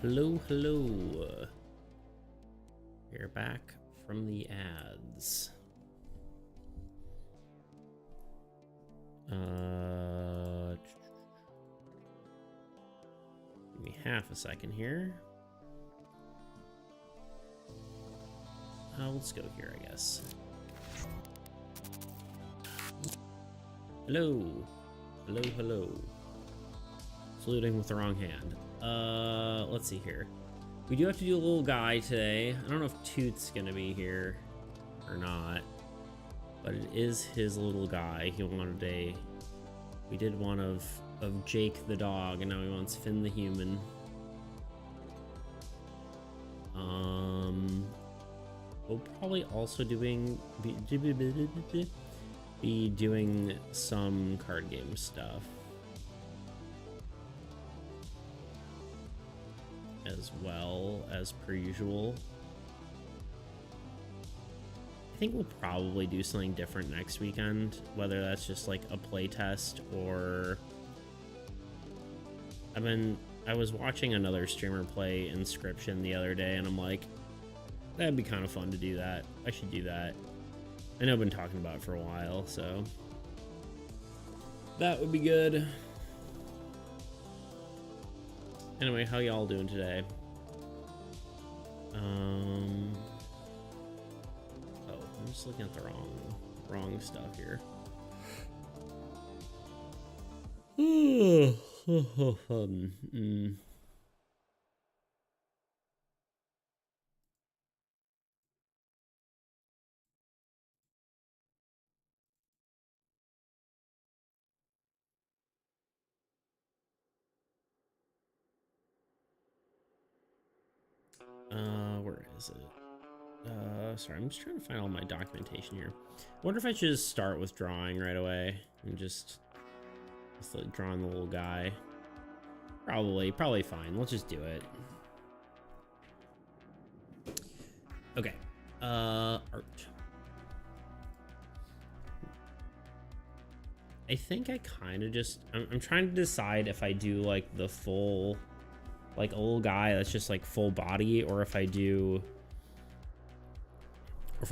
Hello, hello. We're back from the ads. Give me half a second here. Let's go here, I guess. Hello. Hello, hello. Saluting with the wrong hand. Let's see here. We do have to do a little guy today. I don't know if Toot's gonna be here or not, but it is his little guy. He wanted a... We did one of Jake the dog, and now he wants Finn the human. We'll probably also be doing some card game stuff as well, as per usual. I think we'll probably do something different next weekend, whether that's just like a play test or... I was watching another streamer play Inscription the other day, and I'm like, that'd be kind of fun to do that. I should do that. I know I've been talking about it for a while, so... That would be good. Anyway, how y'all doing today? Oh, I'm just looking at the wrong stuff here. Where is it? Sorry, I'm just trying to find all my documentation here. I wonder if I should just start with drawing right away and just like drawing the little guy. Probably fine. Let's just do it. Okay. Art. I think I kind of just, I'm trying to decide if I do like the full, like a little guy that's just like full body, or if I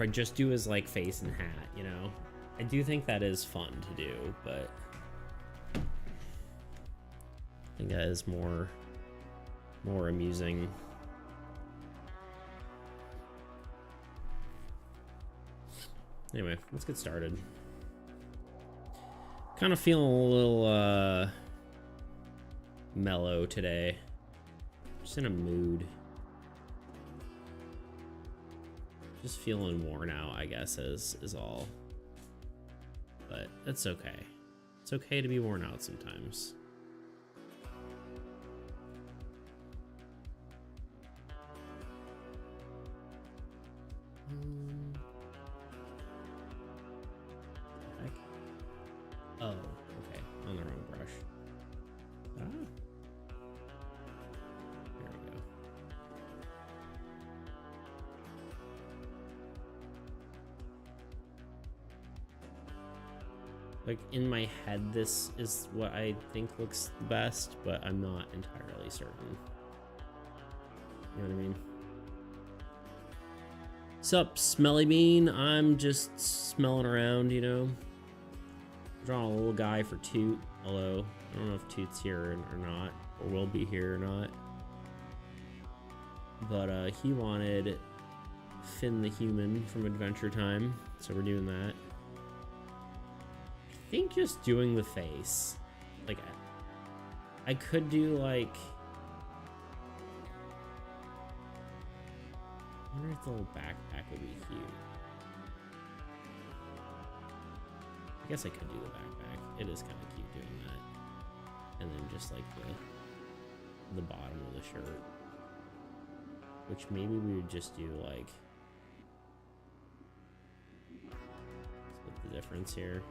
just do his like face and hat, you know? I do think that is fun to do, but I think that is more amusing. Anyway, let's get started. Kind of feeling a little mellow today. Just in a mood. Just feeling worn out, I guess, is all. But that's okay. It's okay to be worn out sometimes. Heck? Oh, okay. On the wrong brush. Ah. There we go. Like, in my head, this is what I think looks the best, but I'm not entirely certain. You know what I mean? Sup, Smelly Bean? I'm just smelling around, you know? Drawing a little guy for Toot. Although, I don't know if Toot's here or not, or will be here or not. But he wanted Finn the Human from Adventure Time, so we're doing that. I think just doing the face. Like, I could do like... I wonder if the little backpack would be cute. I guess I could do the backpack. It is kind of cute doing that. And then just like the bottom of the shirt. Which maybe we would just do like... Split the difference here.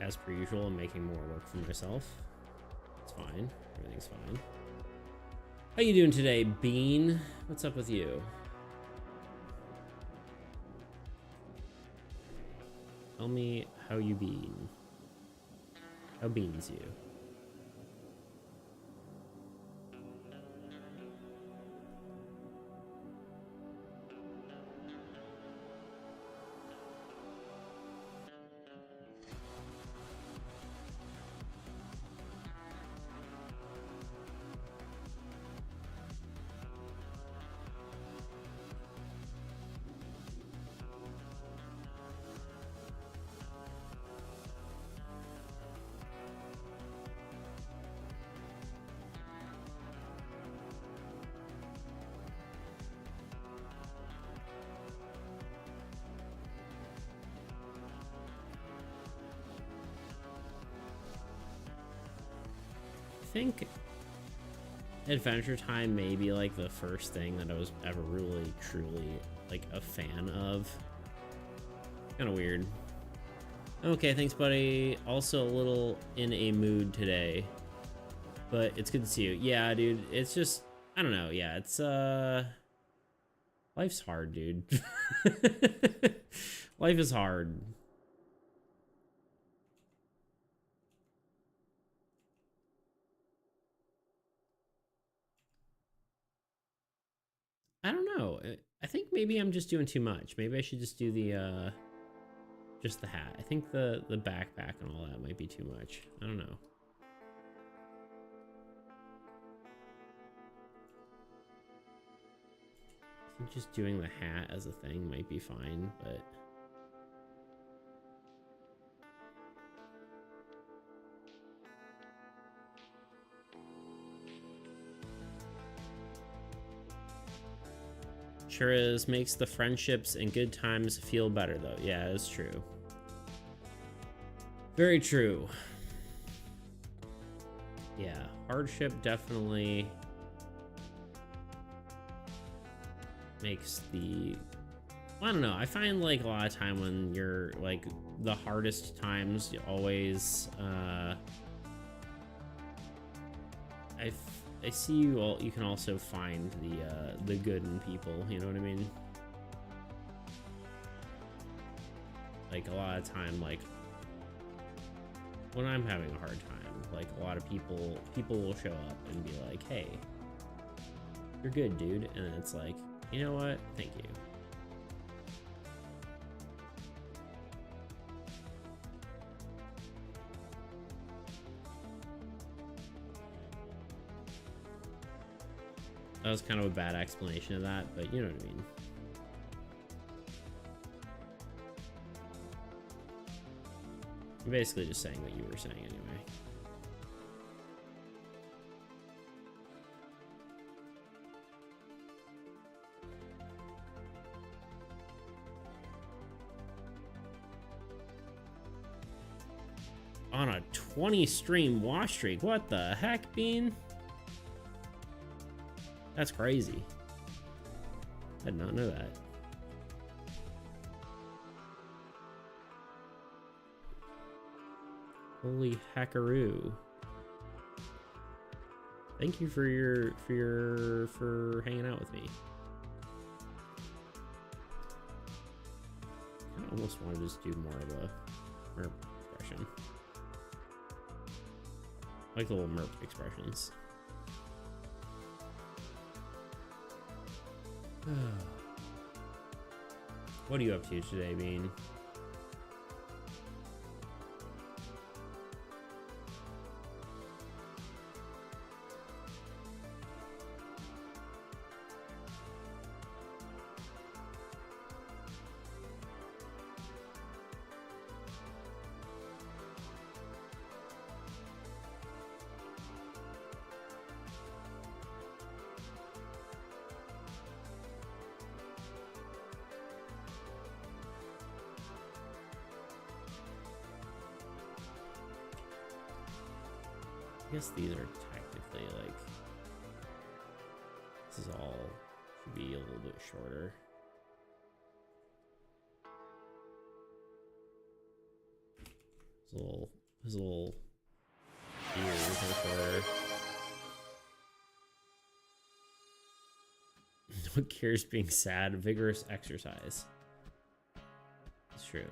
As per usual, I'm making more work for myself. It's fine. Everything's fine. How you doing today, Bean? What's up with you? Tell me how you been. How beans you? I think Adventure Time may be like the first thing that I was ever really truly like a fan of. Kind of weird. Okay, thanks, buddy. Also a little in a mood today, but it's good to see you. Yeah, dude, it's just, I don't know. Yeah, it's life's hard, dude. Life is hard. I don't know. I think maybe I'm just doing too much. Maybe I should just do the just the hat. I think the backpack and all that might be too much. I don't know. I think just doing the hat as a thing might be fine, but sure is. Makes the friendships and good times feel better though. Yeah, it's true. Very true. Yeah, hardship definitely makes the, I don't know, I find like a lot of time when you're like the hardest times, you always I see you all, you can also find the good in people, you know what I mean? Like a lot of time, like when I'm having a hard time, like a lot of people will show up and be like, hey, you're good, dude. And it's like, you know what? Thank you. That was kind of a bad explanation of that, but you know what I mean. You're basically just saying what you were saying anyway. On a 20 stream wash streak. What the heck, Bean? That's crazy. I did not know that. Holy hackaroo. Thank you for hanging out with me. I almost want to just do more of a merp expression. I like the little merp expressions. What are you up to today, Bean? I guess these are technically like, this is all should be a little bit shorter. His little ears are shorter. No one cares being sad. Vigorous exercise. It's true.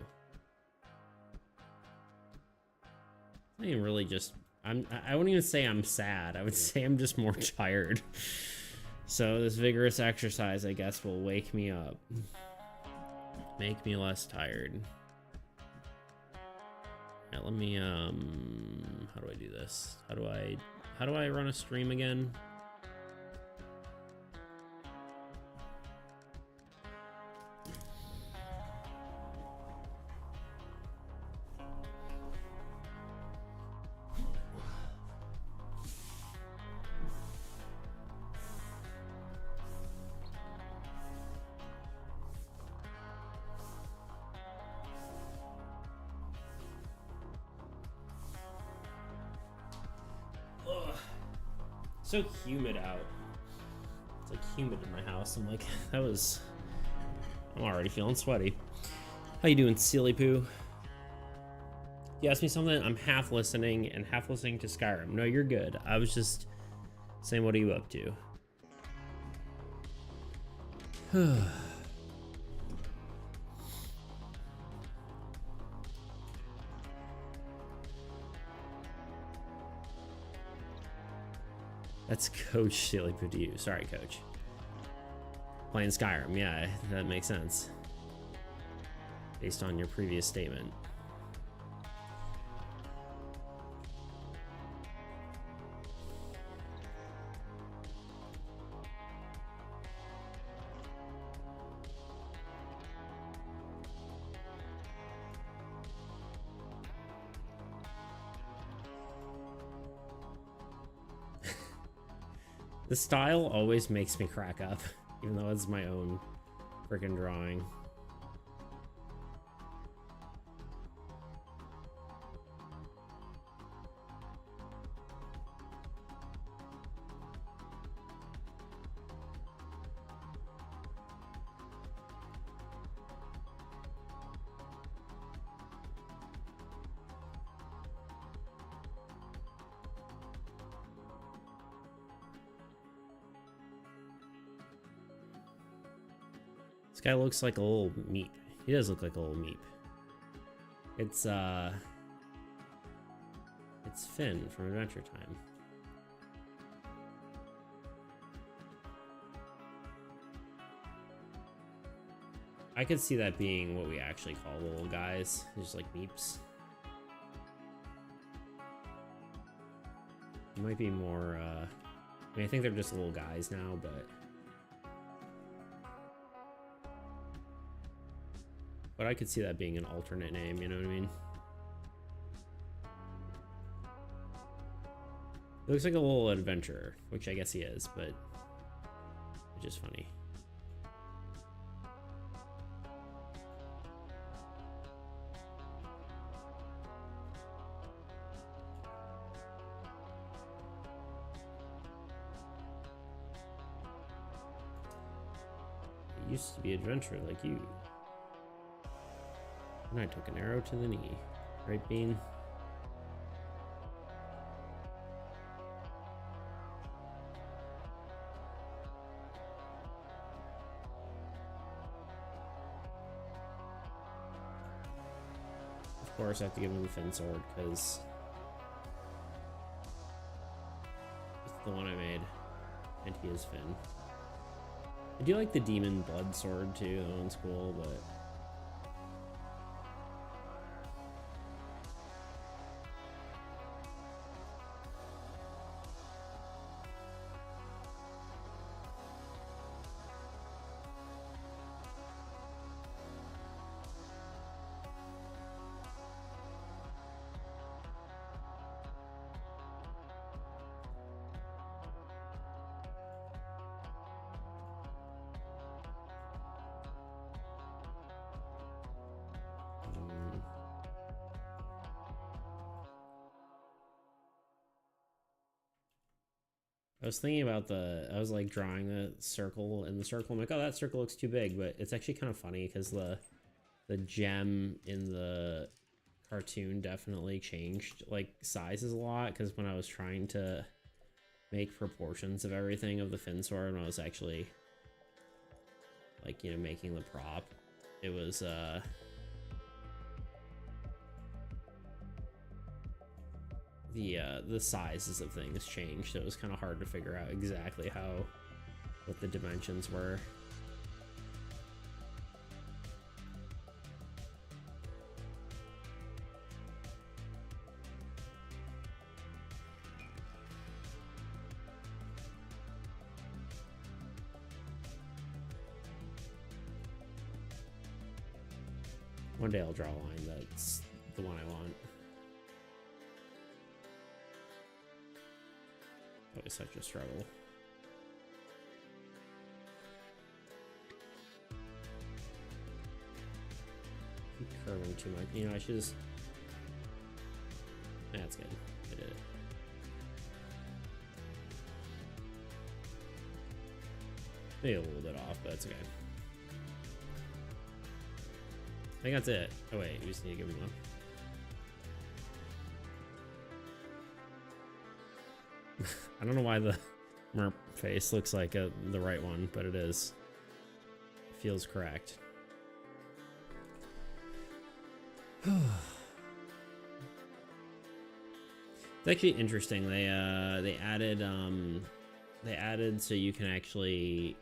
I ain't really just. I wouldn't even say I'm sad. I would say I'm just more tired. So this vigorous exercise, I guess, will wake me up. Make me less tired. Alright, let me, how do I do this? How do I run a stream again? So humid out. It's like humid in my house. I'm like, I'm already feeling sweaty. How you doing, silly poo? You asked me something, I'm half listening and half listening to Skyrim. No, you're good. I was just saying, what are you up to? That's Coach Silly Poo to you. Sorry, Coach. Playing Skyrim, yeah, that makes sense. Based on your previous statement. The style always makes me crack up, even though it's my own freaking drawing. This guy looks like a little meep. He does look like a little meep. It's Finn from Adventure Time. I could see that being what we actually call little guys, just like meeps. It might be more, I mean, I think they're just little guys now, but I could see that being an alternate name, you know what I mean? He looks like a little adventurer, which I guess he is, but it's just funny. He used to be an adventurer like you. And I took an arrow to the knee. Right, Bean? Of course, I have to give him the Finn sword, because it's the one I made, and he is Finn. I do like the demon blood sword, too. That one's cool, but... I was thinking about I was like drawing the circle, and the circle, I'm like, oh, that circle looks too big, but it's actually kind of funny because the gem in the cartoon definitely changed like sizes a lot, because when I was trying to make proportions of everything of the Finn sword, when I was actually like, you know, making the prop, it was the sizes of things changed, so it was kind of hard to figure out exactly what the dimensions were. One day I'll draw a line that's the one I want. Always such a struggle. Keep curving too much. You know, I should just... That's good. I did it. Maybe a little bit off, but it's okay. I think that's it. Oh wait, we just need to give him one. I don't know why the merp face looks like the right one, but it is. It feels correct. It's actually interesting. They added so you can actually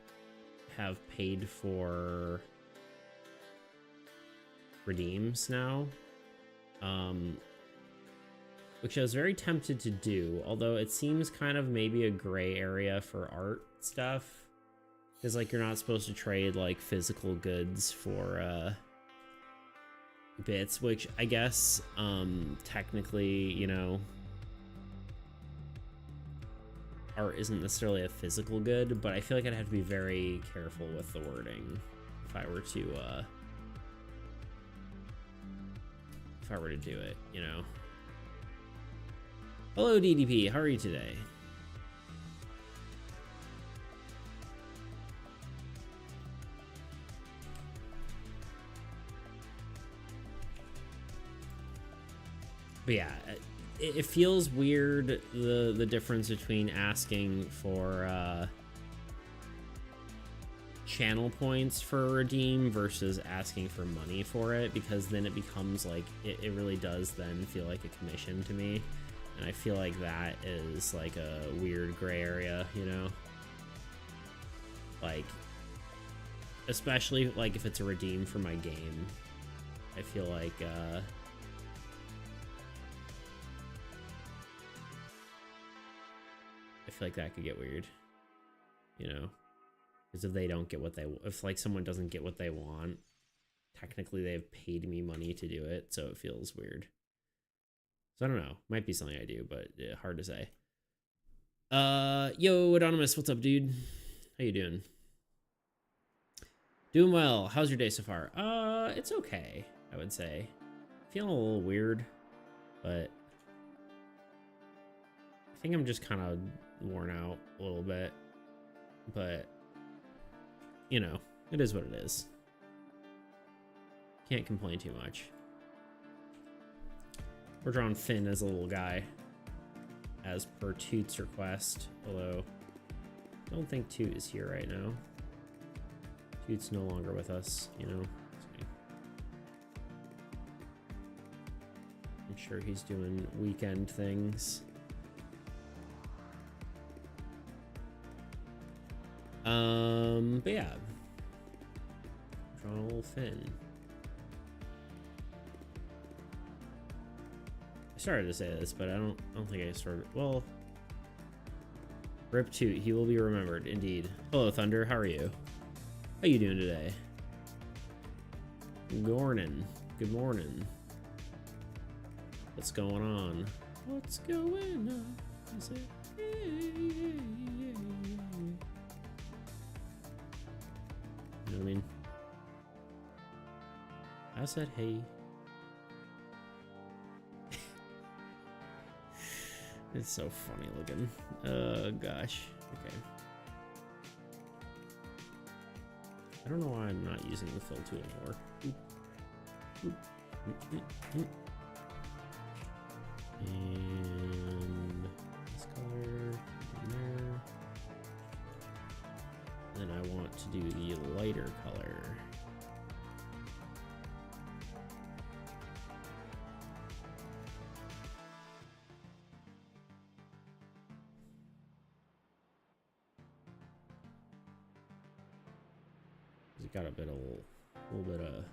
have paid for redeems now, which I was very tempted to do, although it seems kind of maybe a gray area for art stuff, because like you're not supposed to trade like physical goods for bits, which I guess technically, you know, art isn't necessarily a physical good, but I feel like I'd have to be very careful with the wording if I were to do it, you know. Hello DDP, how are you today? But yeah, it feels weird, the difference between asking for channel points for a redeem versus asking for money for it, because then it becomes like, it really does then feel like a commission to me. And I feel like that is like a weird gray area, you know? Like, especially like if it's a redeem for my game, I feel like that could get weird, you know, because if they don't get what they, if like someone doesn't get what they want, technically they've paid me money to do it, so it feels weird. So I don't know, might be something I do, but yeah, hard to say. Yo, Anonymous, what's up, dude? How you doing? Doing well. How's your day so far? It's okay, I would say. Feeling a little weird, but I think I'm just kind of worn out a little bit, but you know, it is what it is. Can't complain too much. We're drawing Finn as a little guy, as per Toot's request, although I don't think Toot is here right now. Toot's no longer with us, you know. I'm sure he's doing weekend things. But yeah, drawing a little Finn. I started to say this, but I don't think I started. Well, Rip Toot, he will be remembered indeed. Hello, Thunder. How are you? How you doing today? Gornin. Good morning. What's going on? What's going on? I say, hey, yeah. You know what I mean? I said, hey. It's so funny looking. Gosh. Okay. I don't know why I'm not using the fill tool anymore. And this color in there. Then I want to do the lighter color. It's got a little bit of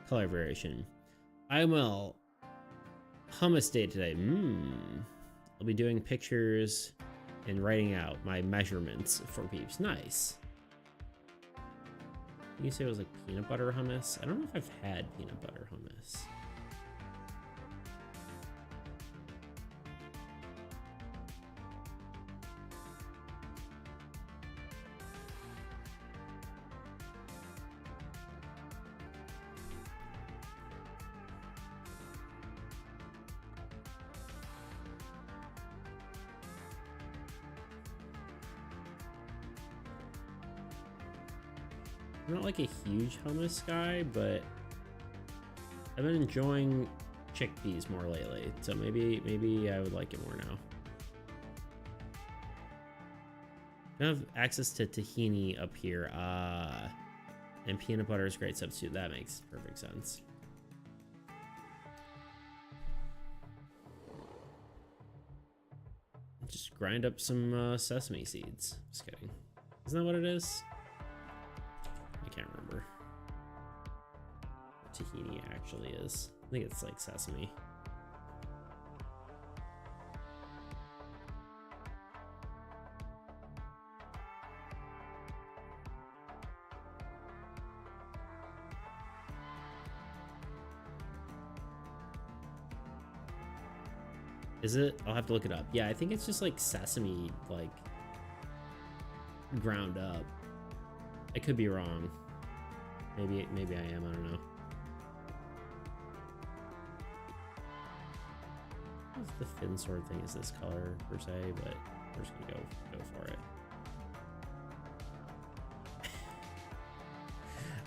color variation. IML hummus day today. I'll be doing pictures and writing out my measurements for peeps. Nice. You say it was like peanut butter hummus? I don't know if I've had peanut butter hummus. I'm not like a huge hummus guy, but I've been enjoying chickpeas more lately, so maybe I would like it more now. I have access to tahini up here. And peanut butter is a great substitute. That makes perfect sense. Just grind up some sesame seeds. Just kidding. Isn't that what it is? can't remember what tahini actually is. I think it's like sesame. Is it? I'll have to look it up. Yeah, I think it's just like sesame, like ground up. I could be wrong. Maybe I am. I don't know. The fin sword thing is this color per se, but we're just gonna go for it.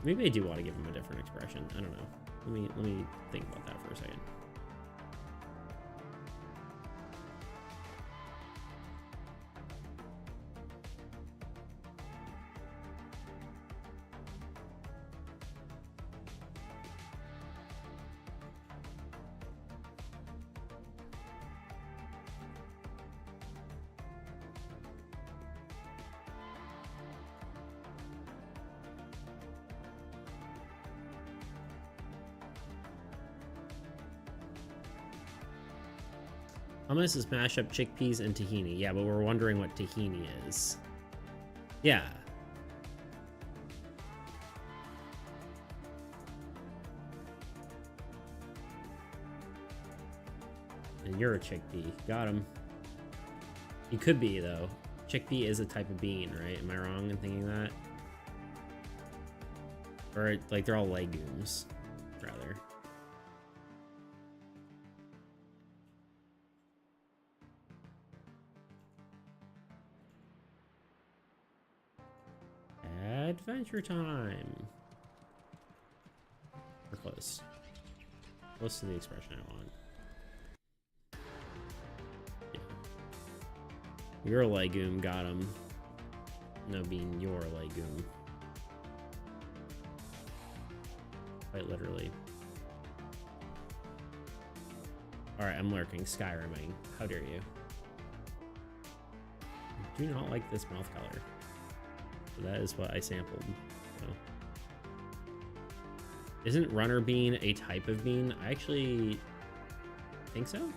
Maybe I do want to give him a different expression. I don't know. Let me think about that for a second. Hummus is mash up chickpeas and tahini. Yeah, but we're wondering what tahini is. Yeah. And you're a chickpea. Got him. You could be, though. Chickpea is a type of bean, right? Am I wrong in thinking that? Or, like, they're all legumes, rather. Adventure time. We're close. Close to the expression I want. Yeah. You're a legume, got him. No, being your legume. Quite literally. Alright, I'm lurking, Skyriming. How dare you? I do not like this mouth color. That is what I sampled. So. Isn't runner bean a type of bean? I actually think so.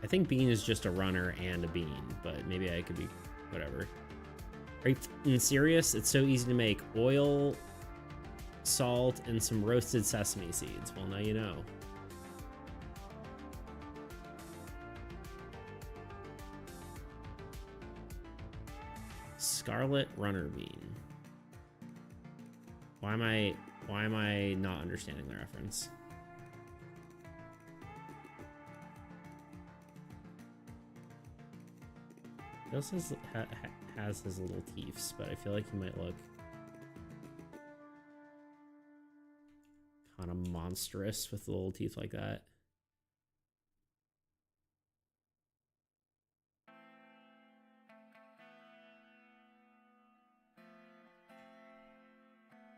I think bean is just a runner and a bean, but maybe I could be whatever. Are you serious? It's so easy to make. Oil, salt, and some roasted sesame seeds. Well, now you know. Scarlet runner bean. Why am I not understanding the reference? He also has his little teeths, but I feel like he might look kind of monstrous with little teeth like that.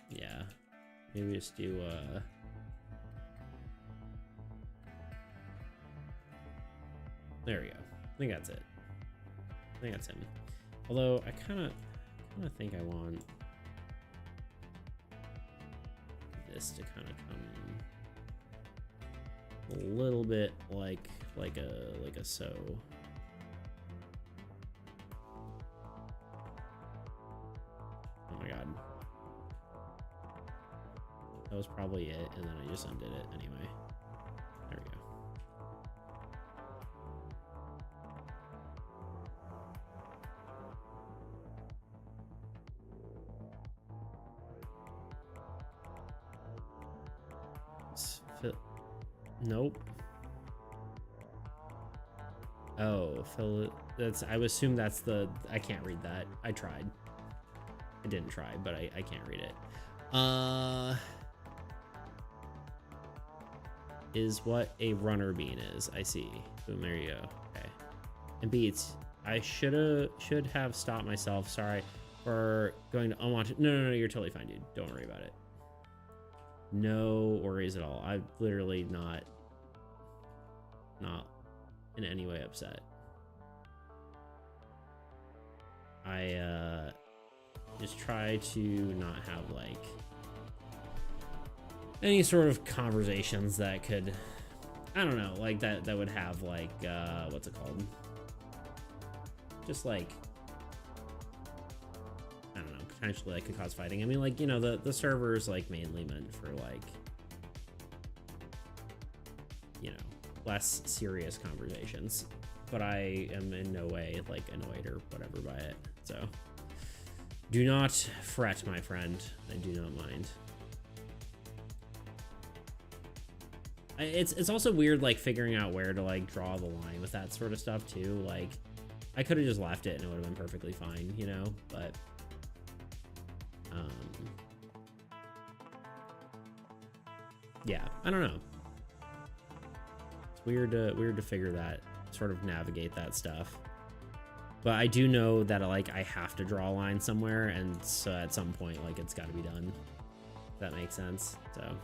Yeah, maybe just do there we go. I think that's it. I think that's him. Although I kind of think I want this to kind of come a little bit like a so. Oh my god. That was probably it, and then I just undid it anyway. There we go. Nope. Oh, Phil. That's. I would assume that's the. I can't read that. I tried. I didn't try, but I can't read it. Is what a runner bean is. I see. Boom. There you go. Okay. And beats. I should have stopped myself. Sorry for going to unwanted. No. You're totally fine, dude. Don't worry about it. No worries at all. I'm literally not in any way upset. I just try to not have like any sort of conversations that could, I don't know, like that would have like what's it called? Just like, I don't know, potentially like could cause fighting. I mean, like, you know, the server is like mainly meant for like, you know, less serious conversations, but I am in no way like annoyed or whatever by it. So do not fret, my friend. I do not mind. It's also weird like figuring out where to like draw the line with that sort of stuff too. Like I could have just left it and it would have been perfectly fine, you know, but yeah, I don't know. It's weird to figure that, sort of navigate that stuff. But I do know that like I have to draw a line somewhere, and so at some point like it's got to be done. If that makes sense. So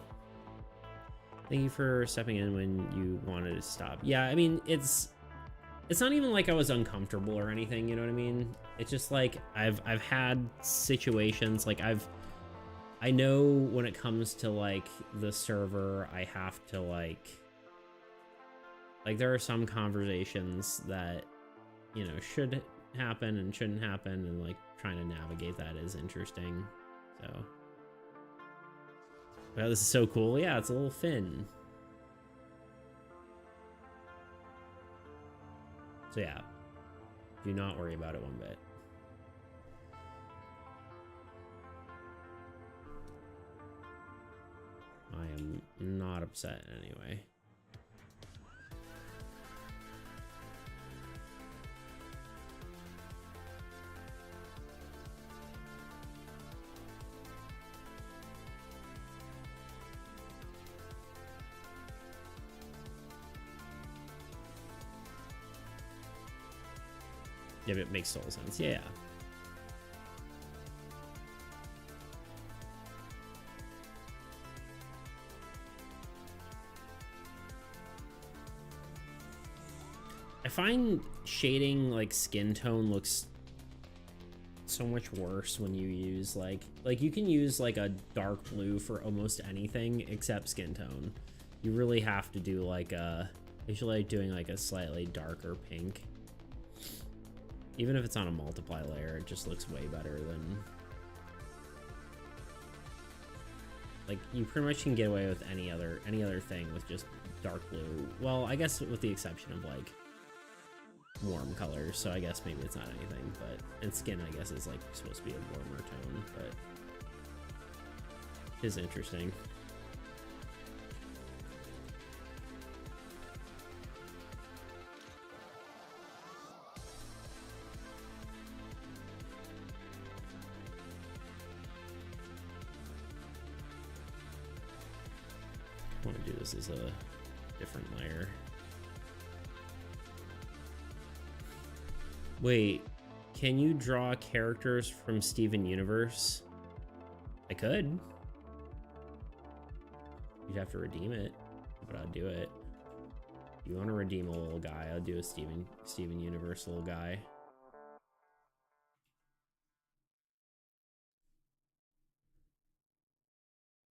thank you for stepping in when you wanted to stop. Yeah, I mean, it's not even like I was uncomfortable or anything, you know what I mean? It's just like I've had situations like I know when it comes to like the server, I have to like there are some conversations that, you know, should happen and shouldn't happen, and like trying to navigate that is interesting. So, wow, this is so cool. Yeah, it's a little fin. So yeah, do not worry about it one bit. I am not upset anyway. Yeah, it makes total sense. Yeah. I find shading like skin tone looks so much worse when you use like you can use like a dark blue for almost anything except skin tone. You really have to do like I usually like doing like a slightly darker pink. Even if it's on a multiply layer, it just looks way better than... Like, you pretty much can get away with any other thing with just dark blue. Well, I guess with the exception of, like, warm colors, so I guess maybe it's not anything, but... And skin, I guess, is, like, supposed to be a warmer tone, but... It is interesting. I want to do this as a different layer. Wait, can you draw characters from Steven Universe? I could. You'd have to redeem it, but I'd do it. If you want to redeem a little guy, I'll do a Steven Universe little guy.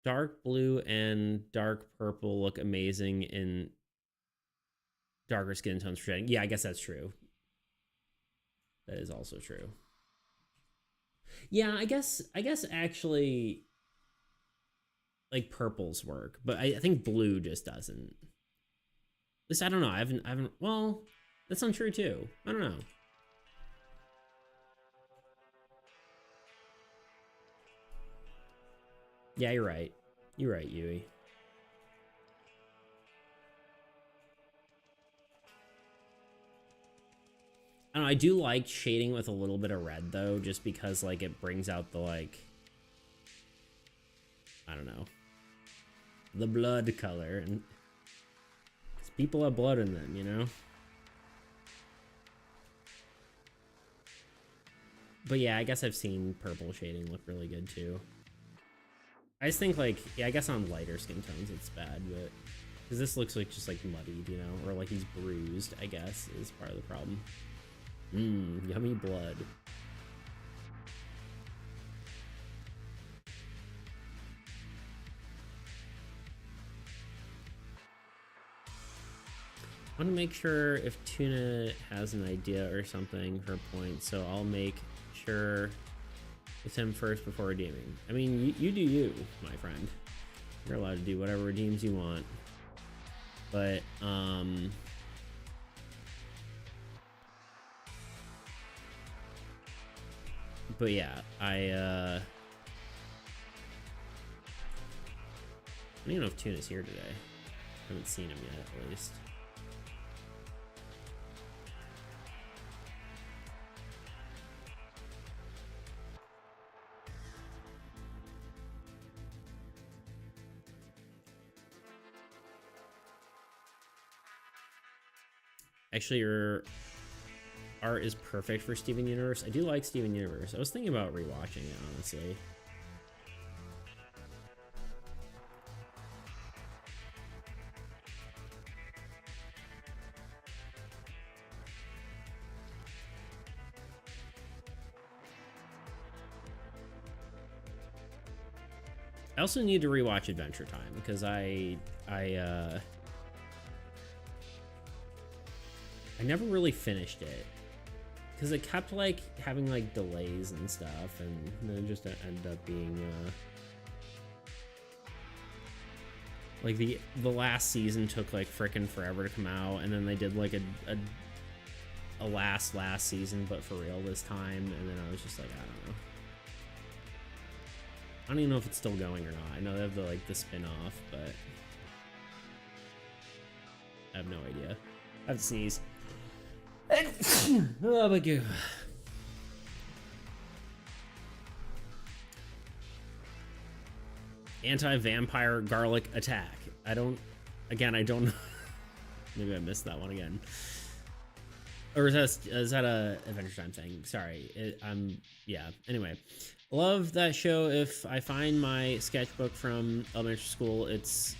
Dark blue and dark purple look amazing in darker skin tones for shading. Yeah, I guess that's true. That is also true. Yeah, I guess actually like purples work, but I think blue just doesn't. At least I don't know. I haven't well, that's untrue too. I don't know. Yeah, you're right. You're right, Yui. I don't know, I do like shading with a little bit of red though, just because like it brings out the like, I don't know, the blood color, and people have blood in them, you know? But yeah, I guess I've seen purple shading look really good too. I just think like, yeah, I guess on lighter skin tones it's bad, but because this looks like just like muddied, you know, or like he's bruised, I guess is part of the problem. Mmm, yummy blood. I want to make sure if Tuna has an idea or something for points, so I'll make sure it's him first before redeeming. I mean, you do you, my friend. You're allowed to do whatever redeems you want. But, yeah, I don't even know if Tuna's here today. I haven't seen him yet, at least. Actually, your art is perfect for Steven Universe. I do like Steven Universe. I was thinking about rewatching it, honestly. I also need to rewatch Adventure Time because I never really finished it because it kept like having like delays and stuff, and then it just ended up being like the last season took like frickin' forever to come out, and then they did like a last season but for real this time, and then I was just like, I don't know. I don't even know if it's still going or not. I know they have the spin-off, but I have no idea. I have to sneeze. Oh my god. Anti-vampire garlic attack. I don't know. Maybe I missed that one again. Or is that a Adventure Time thing? Sorry. Yeah. Anyway. Love that show. If I find my sketchbook from elementary school, it's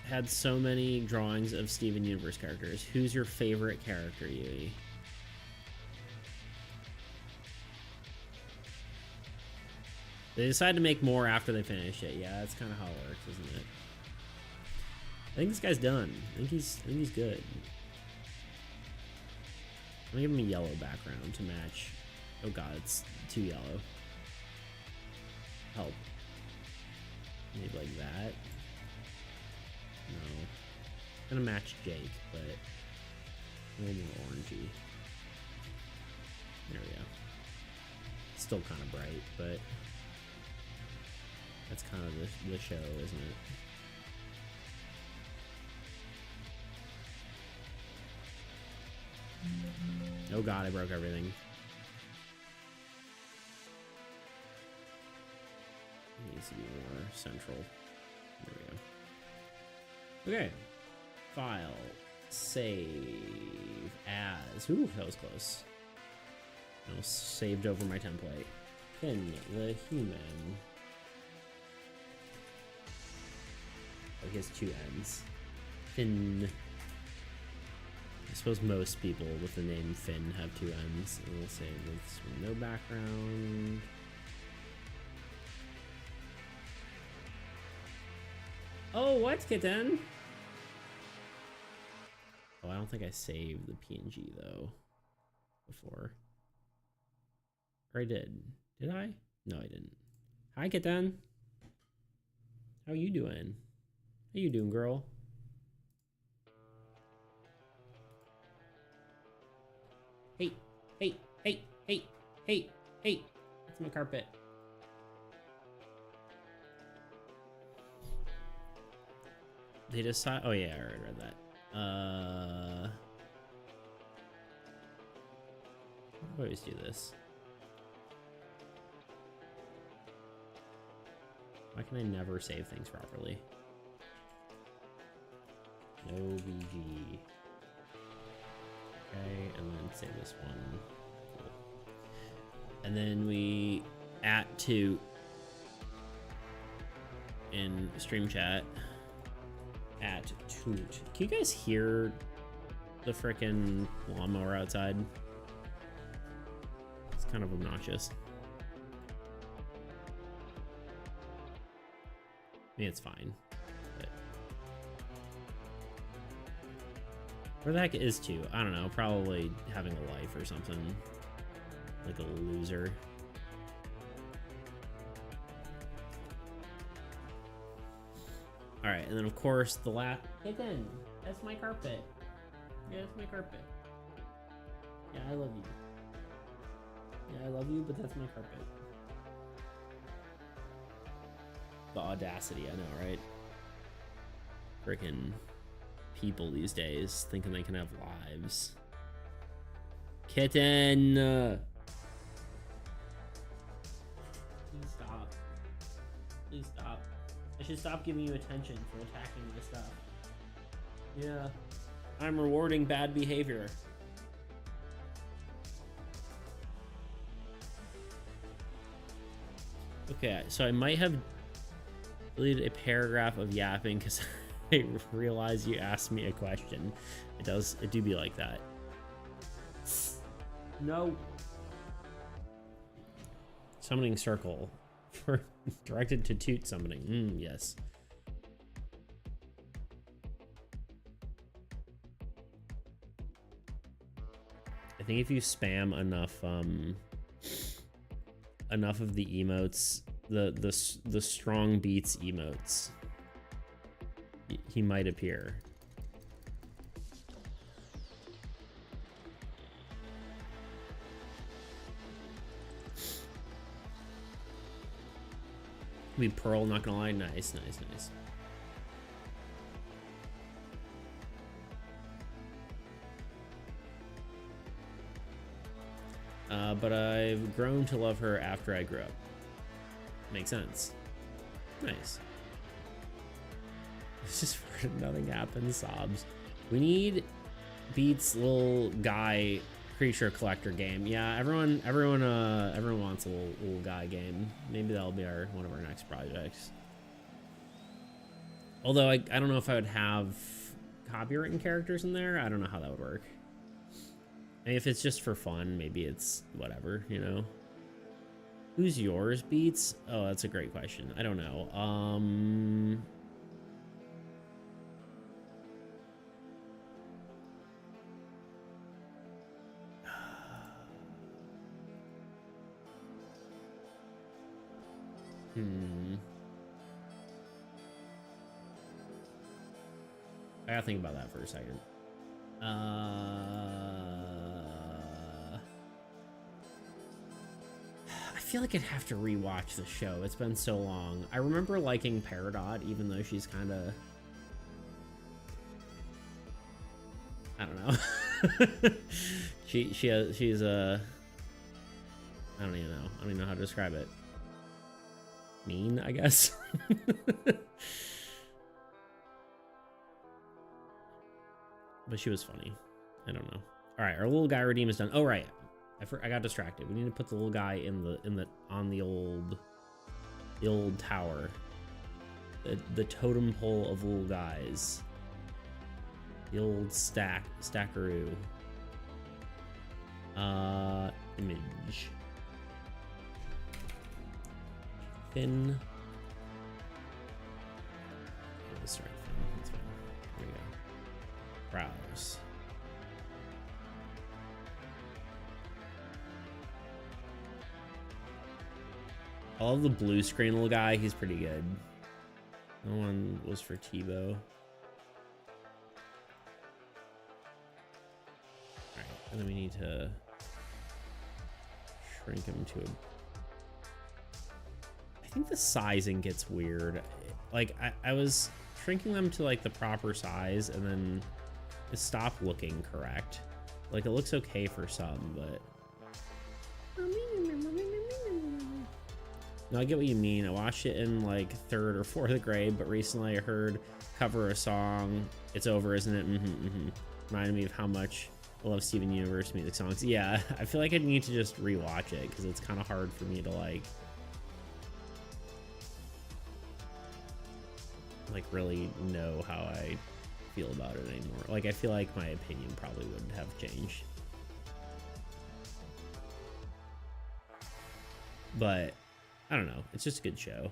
had so many drawings of Steven Universe characters. Who's your favorite character, Yui? They decide to make more after they finish it. Yeah, that's kind of how it works, isn't it? I think this guy's done. I think he's good. I'm gonna give him a yellow background to match. Oh god, it's too yellow. Help. Maybe like that. No. Gonna match Jake, but a little more orangey. There we go. Still kind of bright, but that's kind of the show, isn't it? Oh god, I broke everything. It needs to be more central. There we go. Okay. File. Save as. Ooh, that was close. I was saved over my template. Finn the human. Oh, he has two N's. Finn. I suppose most people with the name Finn have two N's. And we'll say this with no background. Oh, what, kitten? Oh, I don't think I saved the PNG though before. Or I did. Did I? No, I didn't. Hi, kitten. How you doing? How you doing, girl? Hey, hey, hey, hey, hey, hey. That's my carpet. They decide. Oh yeah, I already read that. How do I always do this? Why can I never save things properly? No BG. Okay, and then save this one. Cool. And then we @2 in stream chat. @toot. Can you guys hear the frickin' lawnmower outside? It's kind of obnoxious. I mean, it's fine. But Where the heck is 2? I don't know. Probably having a life or something. Like a loser. Alright, and then of course the last... Kitten! That's my carpet. Yeah, that's my carpet. Yeah, I love you. Yeah, I love you, but that's my carpet. The audacity, I know, right? Frickin' people these days thinking they can have lives. Kitten! Please stop. Please stop. I should stop giving you attention for attacking my stuff. Yeah. I'm rewarding bad behavior. Okay, so I might have deleted a paragraph of yapping because I realized you asked me a question. It do be like that. No. Summoning circle for directed to toot summoning. Yes. I think if you spam enough enough of the emotes, the strong beats emotes, he might appear. Be Pearl, not gonna lie. Nice, nice, nice. But I've grown to love her after I grew up. Makes sense. Nice. It's just nothing happens, sobs. We need Beats little guy creature collector game. Yeah, everyone wants a little guy game. Maybe that'll be one of our next projects. Although I don't know if I would have copywritten characters in there. I don't know how that would work. I mean, if it's just for fun, maybe it's whatever, you know. Who's yours, Beats? Oh, that's a great question. I don't know. I gotta think about that for a second. I feel like I'd have to rewatch the show. It's been so long. I remember liking Peridot, even though she's kind of... I don't know. she's a... I don't even know. I don't even know how to describe it. Mean, I guess. But she was funny. I don't know. All right, our little guy redeem is done. Oh right, I got distracted. We need to put the little guy on the old tower. The totem pole of little guys. The old stackaroo. Image. Thin. Let's start thin. That's fine. Here we go. Browse. I love the blue screen little guy. He's pretty good. No one was for Tebow. Alright, and then we need to shrink him to a... I think the sizing gets weird. Like, I was shrinking them to like the proper size and then it stopped looking correct. Like, it looks okay for some, but... No, I get what you mean. I watched it in like 3rd or 4th grade, but recently I heard cover a song. It's over, isn't it? Reminded me of how much I love Steven Universe music songs. Yeah, I feel like I need to just rewatch it because it's kind of hard for me to like really know how I feel about it anymore. Like, I feel like my opinion probably would have changed. But I don't know. It's just a good show.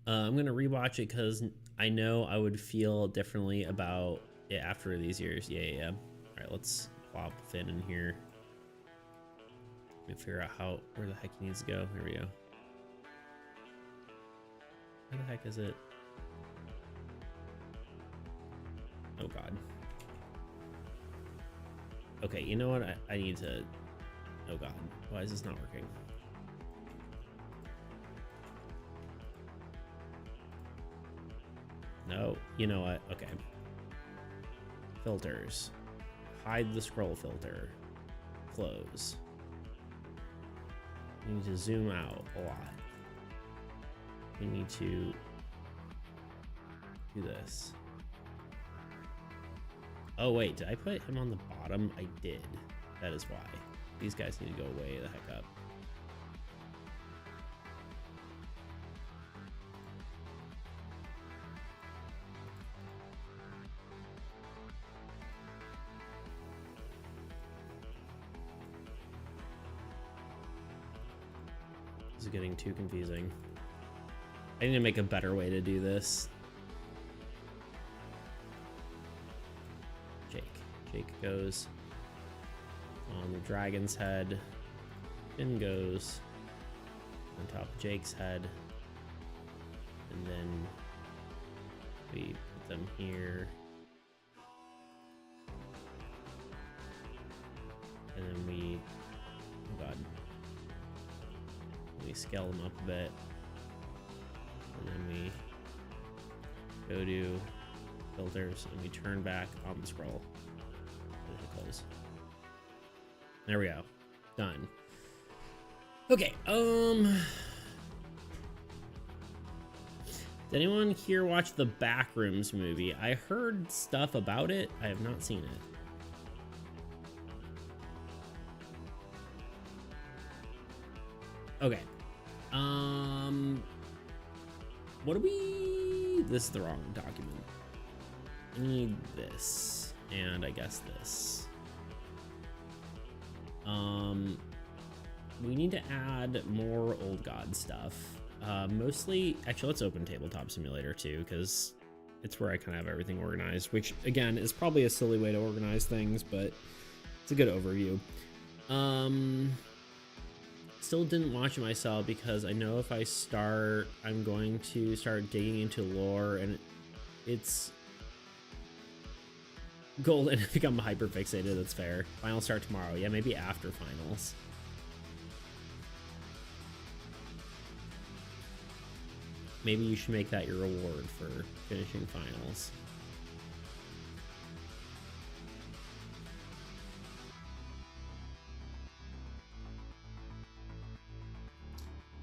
I'm gonna rewatch it because I know I would feel differently about it after these years. Yeah. All right, let's plop Finn in here. Let me figure out where the heck he needs to go. Here we go. Where the heck is it? Oh God. Okay, you know what? I need to... Oh God, why is this not working? No, you know what? Okay. Filters. Hide the scroll filter. Close. We need to zoom out a lot. We need to do this. Oh wait, did I put him on the bottom? I did. That is why. These guys need to go way the heck up. This is getting too confusing. I need to make a better way to do this. Jake goes on the dragon's head. Finn goes on top of Jake's head. And then we put them here. And then we, oh God, we scale them up a bit. And then we go to filters and we turn back on the scroll. Close. There we go. Done. Okay, did anyone here watch the Backrooms movie? I heard stuff about it. I have not seen it. Okay. What do we... This is the wrong document. I need this, and I guess this. We need to add more Old God stuff. Mostly, actually, let's open Tabletop Simulator too, because it's where I kind of have everything organized, which again is probably a silly way to organize things, but it's a good overview. Still didn't watch it myself because I know if I start, I'm going to start digging into lore, and it's golden. I think I'm hyper fixated. That's fair. Finals start tomorrow. Yeah, maybe after finals. Maybe you should make that your reward for finishing finals.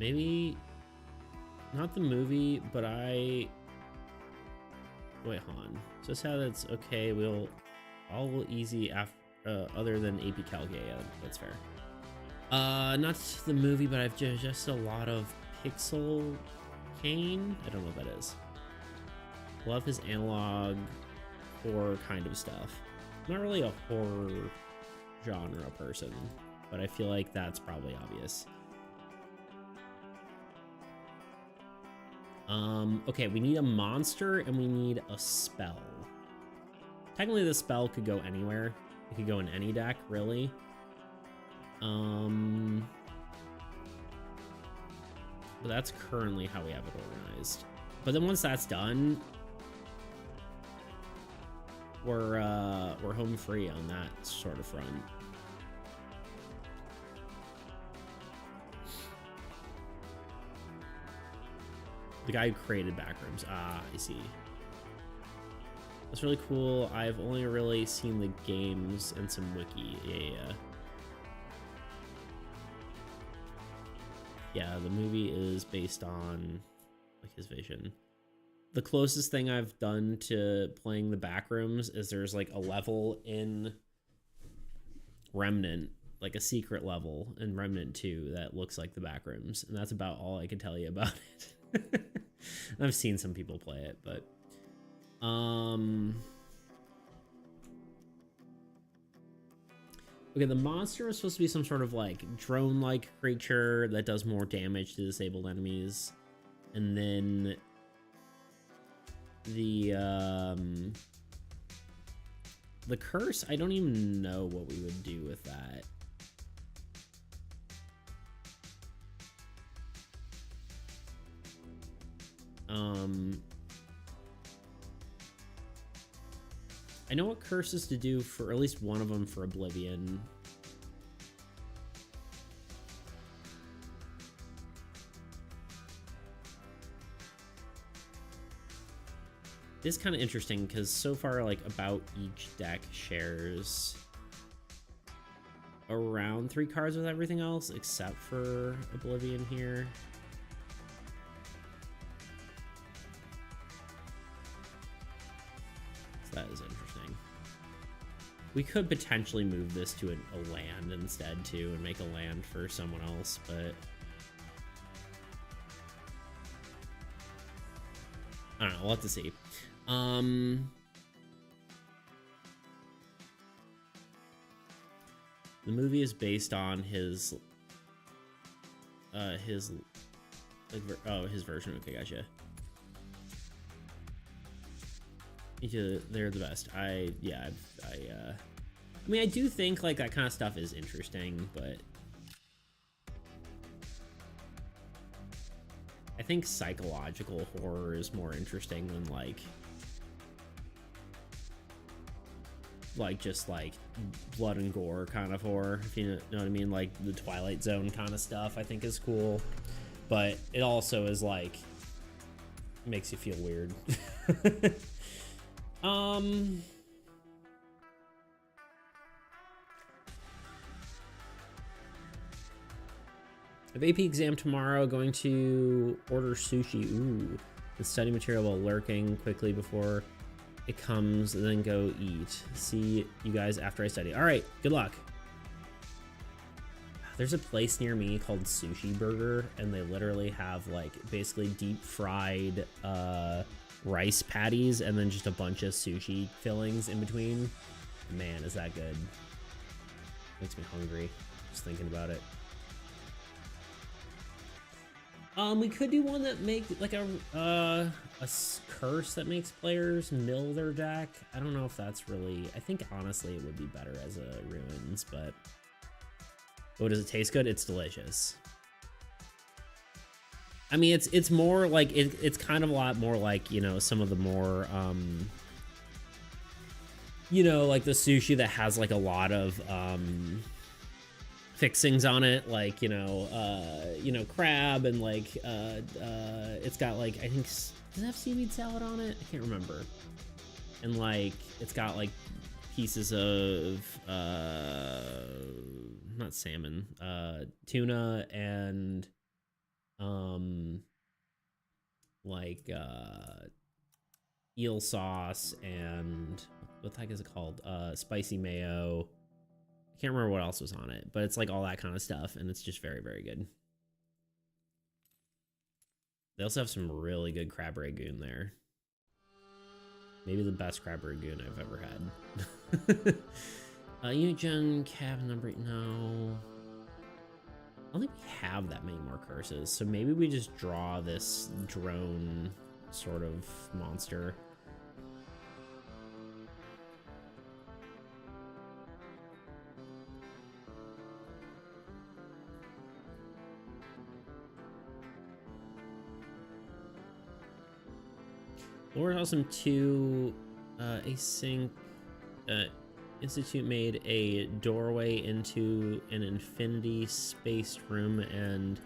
Maybe not the movie, but wait, hold on. Just how that's okay. We'll all easy after other than AP Calc. Yeah, that's fair. Not the movie, but I've just a lot of Pixel Kane. I don't know what that is. Love his analog horror kind of stuff. I'm not really a horror genre person, but I feel like that's probably obvious. Okay, we need a monster and we need a spell. Technically, the spell could go anywhere. It could go in any deck, really. But that's currently how we have it organized. But then once that's done, we're home free on that sort of front. The guy who created Backrooms. Ah, I see. That's really cool. I've only really seen the games and some wiki. Yeah. Yeah, the movie is based on like his vision. The closest thing I've done to playing the Backrooms is there's like a level in Remnant, like a secret level in Remnant 2 that looks like the Backrooms, and that's about all I can tell you about it. I've seen some people play it, but okay, the monster is supposed to be some sort of like drone-like creature that does more damage to disabled enemies, and then the curse, I don't even know what we would do with that. I know what curses to do for at least one of them for Oblivion. This is kind of interesting because so far, like, about each deck shares around 3 cards with everything else except for Oblivion here. So that is interesting. We could potentially move this to a land instead too and make a land for someone else, but I don't know, we'll have to see. The movie is based on his version. Okay, gotcha. They're the best. I mean, I do think like that kind of stuff is interesting, but I think psychological horror is more interesting than like just like blood and gore kind of horror, if you know what I mean. Like the Twilight Zone kind of stuff I think is cool, but it also is like makes you feel weird. I have AP exam tomorrow, going to order sushi. Ooh, the study material while lurking quickly before it comes, and then go eat. See you guys after I study. All right, good luck. There's a place near me called Sushi Burger, and they literally have like basically deep fried rice patties and then just a bunch of sushi fillings in between. Man, is that good. Makes me hungry just thinking about it. We could do one that make like a curse that makes players mill their deck. I don't know if that's really, I think honestly it would be better as a ruins, but oh, does it taste good? It's delicious. I mean, it's more like it's kind of a lot more like, you know, some of the more you know, like the sushi that has like a lot of fixings on it, like, you know, crab, and like it's got like, I think, does it have seaweed salad on it? I can't remember. And like it's got like pieces of not salmon, tuna, and like eel sauce, and what the heck is it called, spicy mayo. I can't remember what else was on it, but it's like all that kind of stuff, and it's just very, very good. They also have some really good crab ragoon there. Maybe the best crab ragoon I've ever had. Unigem cab number, no. I don't think we have that many more curses, so maybe we just draw this drone sort of monster. Lord Awesome 2 Async Institute made a doorway into an infinity spaced room and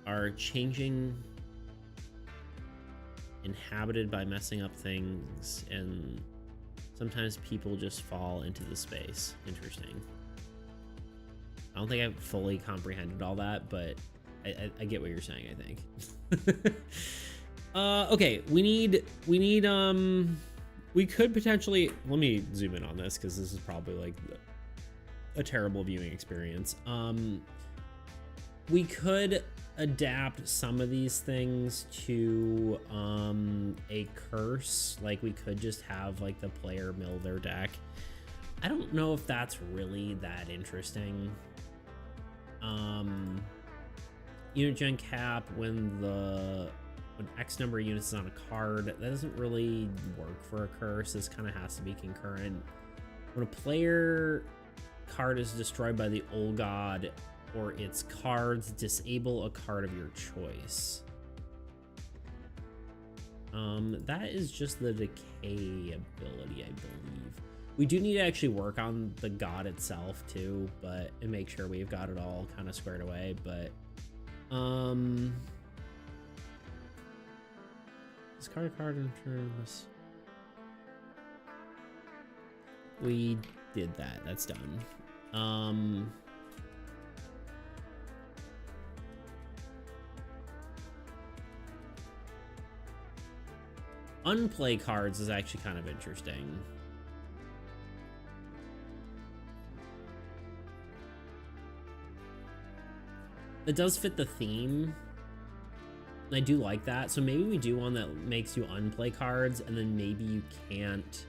are changing, inhabited by messing up things, and sometimes people just fall into the space. Interesting. I don't think I've fully comprehended all that, but I get what you're saying, I think. Okay, we could potentially, let me zoom in on this because this is probably like a terrible viewing experience. We could adapt some of these things to a curse. Like we could just have like the player mill their deck. I don't know if that's really that interesting. Unigem cap when the when X number of units is on a card. That doesn't really work for a curse. This kind of has to be concurrent. When a player card is destroyed by the Old God or its cards, disable a card of your choice. That is just the decay ability, I believe. We do need to actually work on the god itself too, and make sure we've got it all kind of squared away, but discard a card in terms. We did that. That's done. Unplay cards is actually kind of interesting. It does fit the theme. I do like that. So maybe we do one that makes you unplay cards, and then maybe you can't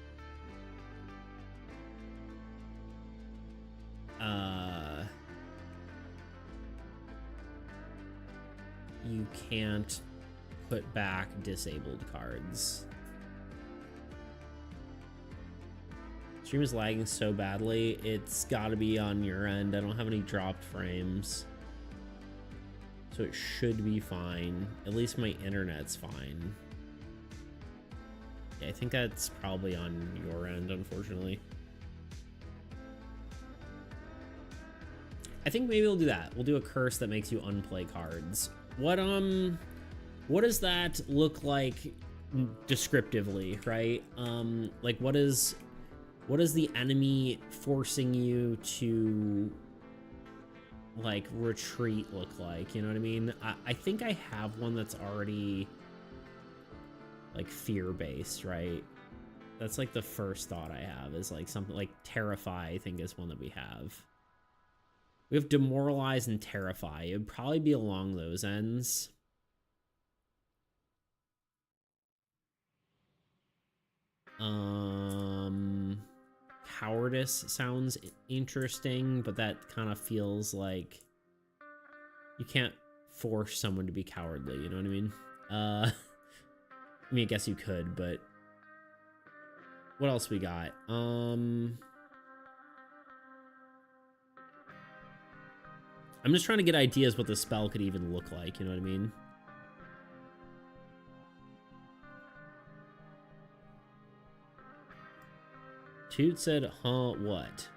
put back disabled cards. Stream is lagging so badly. It's got to be on your end. I don't have any dropped frames, so it should be fine. At least my internet's fine. Yeah, I think that's probably on your end, unfortunately. I think maybe we'll do that. We'll do a curse that makes you unplay cards. What does that look like descriptively, right? Like what is the enemy forcing you to like retreat look like? You know what I mean? I think I have one that's already like fear-based, right? That's like the first thought I have is like something like Terrify, I think is one that we have. We have Demoralize and Terrify. It would probably be along those ends. Cowardice sounds interesting, but that kind of feels like you can't force someone to be cowardly, you know what I mean? I mean, I guess you could, but what else we got? I'm just trying to get ideas what the spell could even look like, you know what I mean? Toot said, huh, what?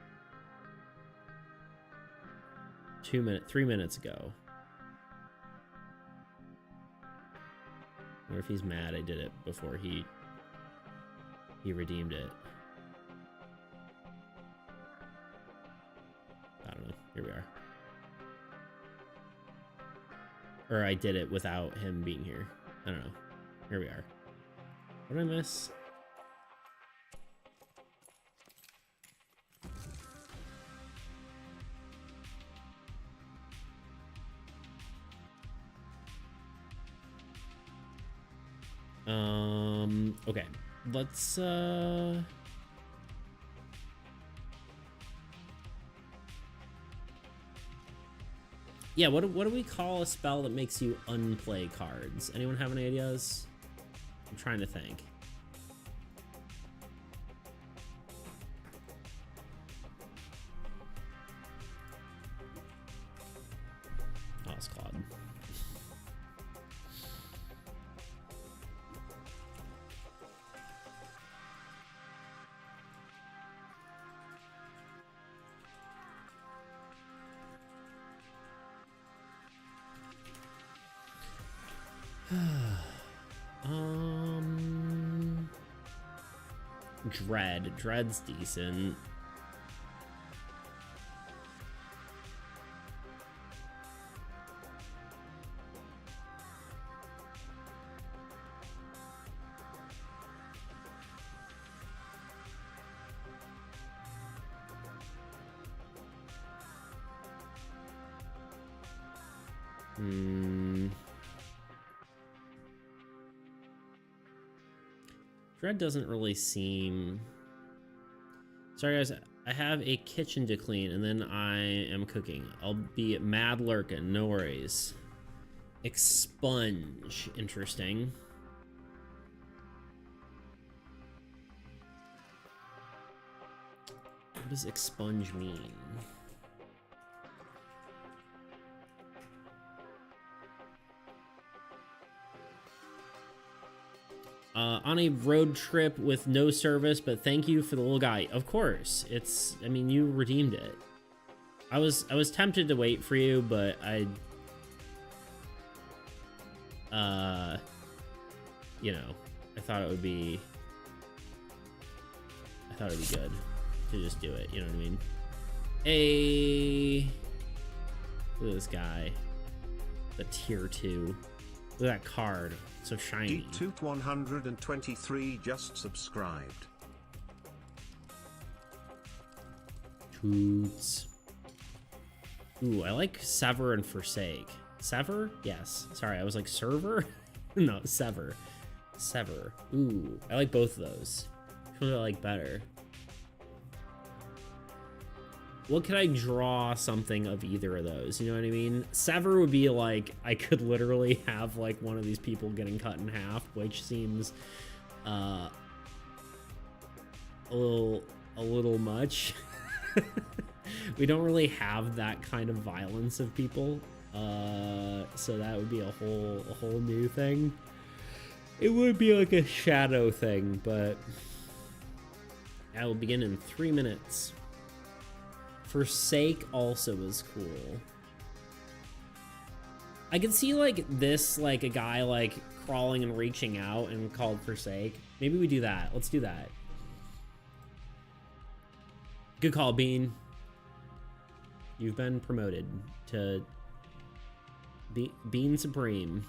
3 minutes ago. Or if he's mad I did it before he redeemed it. I don't know. Here we are. Or I did it without him being here. I don't know. Here we are. What did I miss? Okay. Let's yeah, what do we call a spell that makes you unplay cards? Anyone have any ideas? I'm trying to think. Oh, it's Claude. Dread's decent. Dread doesn't really seem... Sorry guys, I have a kitchen to clean and then I am cooking. I'll be mad lurking, no worries. Expunge. Interesting. What does expunge mean? On a road trip with no service, but thank you for the little guy. Of course, it's, I mean, you redeemed it. I was tempted to wait for you, but you know, I thought it would be good to just do it, you know what I mean? Look at this guy. The tier 2. Look at that card. So shiny. Toot 123 just subscribed. Toots. Ooh, I like Sever and Forsake. Sever? Yes. Sorry, I was like server? No, Sever. Sever. Ooh, I like both of those. Which one do I like better? What could I draw something of either of those? You know what I mean? Sever would be like, I could literally have like one of these people getting cut in half, which seems a little much. We don't really have that kind of violence of people. So that would be a whole new thing. It would be like a shadow thing, but I will begin in 3 minutes. Forsake also is cool. I could see like this, like a guy like crawling and reaching out and called Forsake. Maybe we do that. Let's do that. Good call, Bean. You've been promoted to Bean Supreme.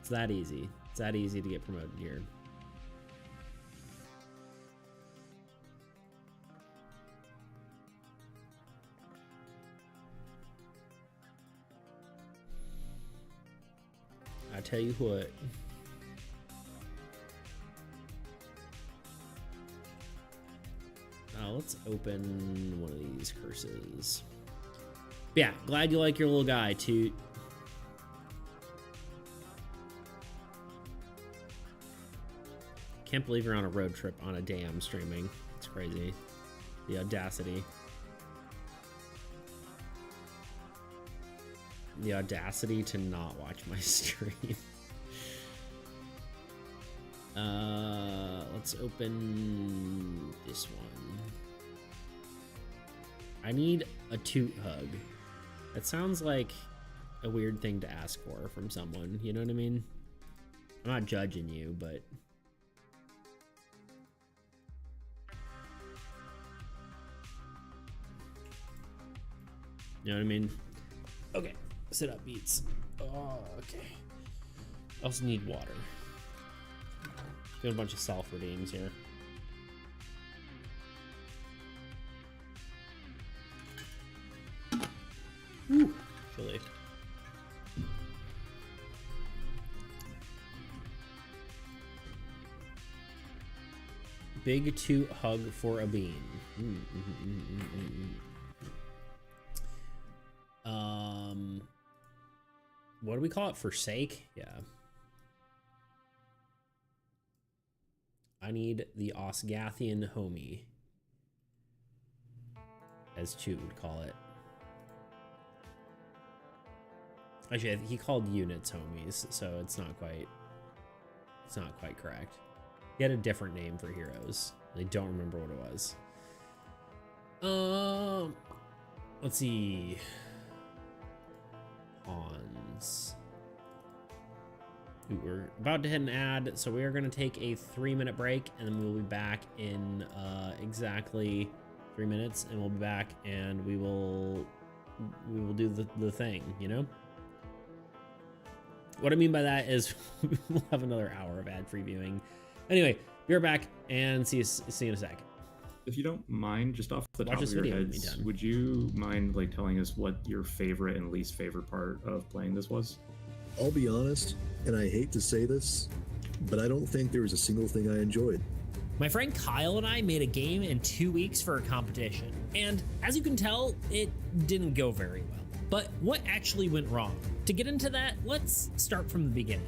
It's that easy. It's that easy to get promoted here. I tell you what. Let's open one of these curses. But yeah, glad you like your little guy, Toot. Can't believe you're on a road trip on a dam streaming. It's crazy. The audacity. The audacity to not watch my stream. Let's open this one. I need a Toot hug. That sounds like a weird thing to ask for from someone, you know what I mean? I'm not judging you, but you know what I mean? Okay, sit up, Beats. Oh, okay. I also need water. Doing a bunch of self-redeems here. Woo, chilly. Big Toot hug for a bean. What do we call it? Forsake? Yeah. I need the Osgathian homie, as Toot would call it. Actually, he called units homies, so it's not quite correct. He had a different name for heroes. I don't remember what it was. Let's see. Pawns. Ooh, we're about to hit an ad, so we are going to take a 3-minute break, and then we'll be back in exactly 3 minutes, and we'll be back, and we will do the thing, you know? What I mean by that is we'll have another hour of ad-free viewing. Anyway, be right back, and see you in a sec. If you don't mind, just off the top of your heads, would you mind like telling us what your favorite and least favorite part of playing this was? I'll be honest, and I hate to say this, but I don't think there was a single thing I enjoyed. My friend Kyle and I made a game in 2 weeks for a competition, and as you can tell, it didn't go very well. But what actually went wrong? To get into that, let's start from the beginning.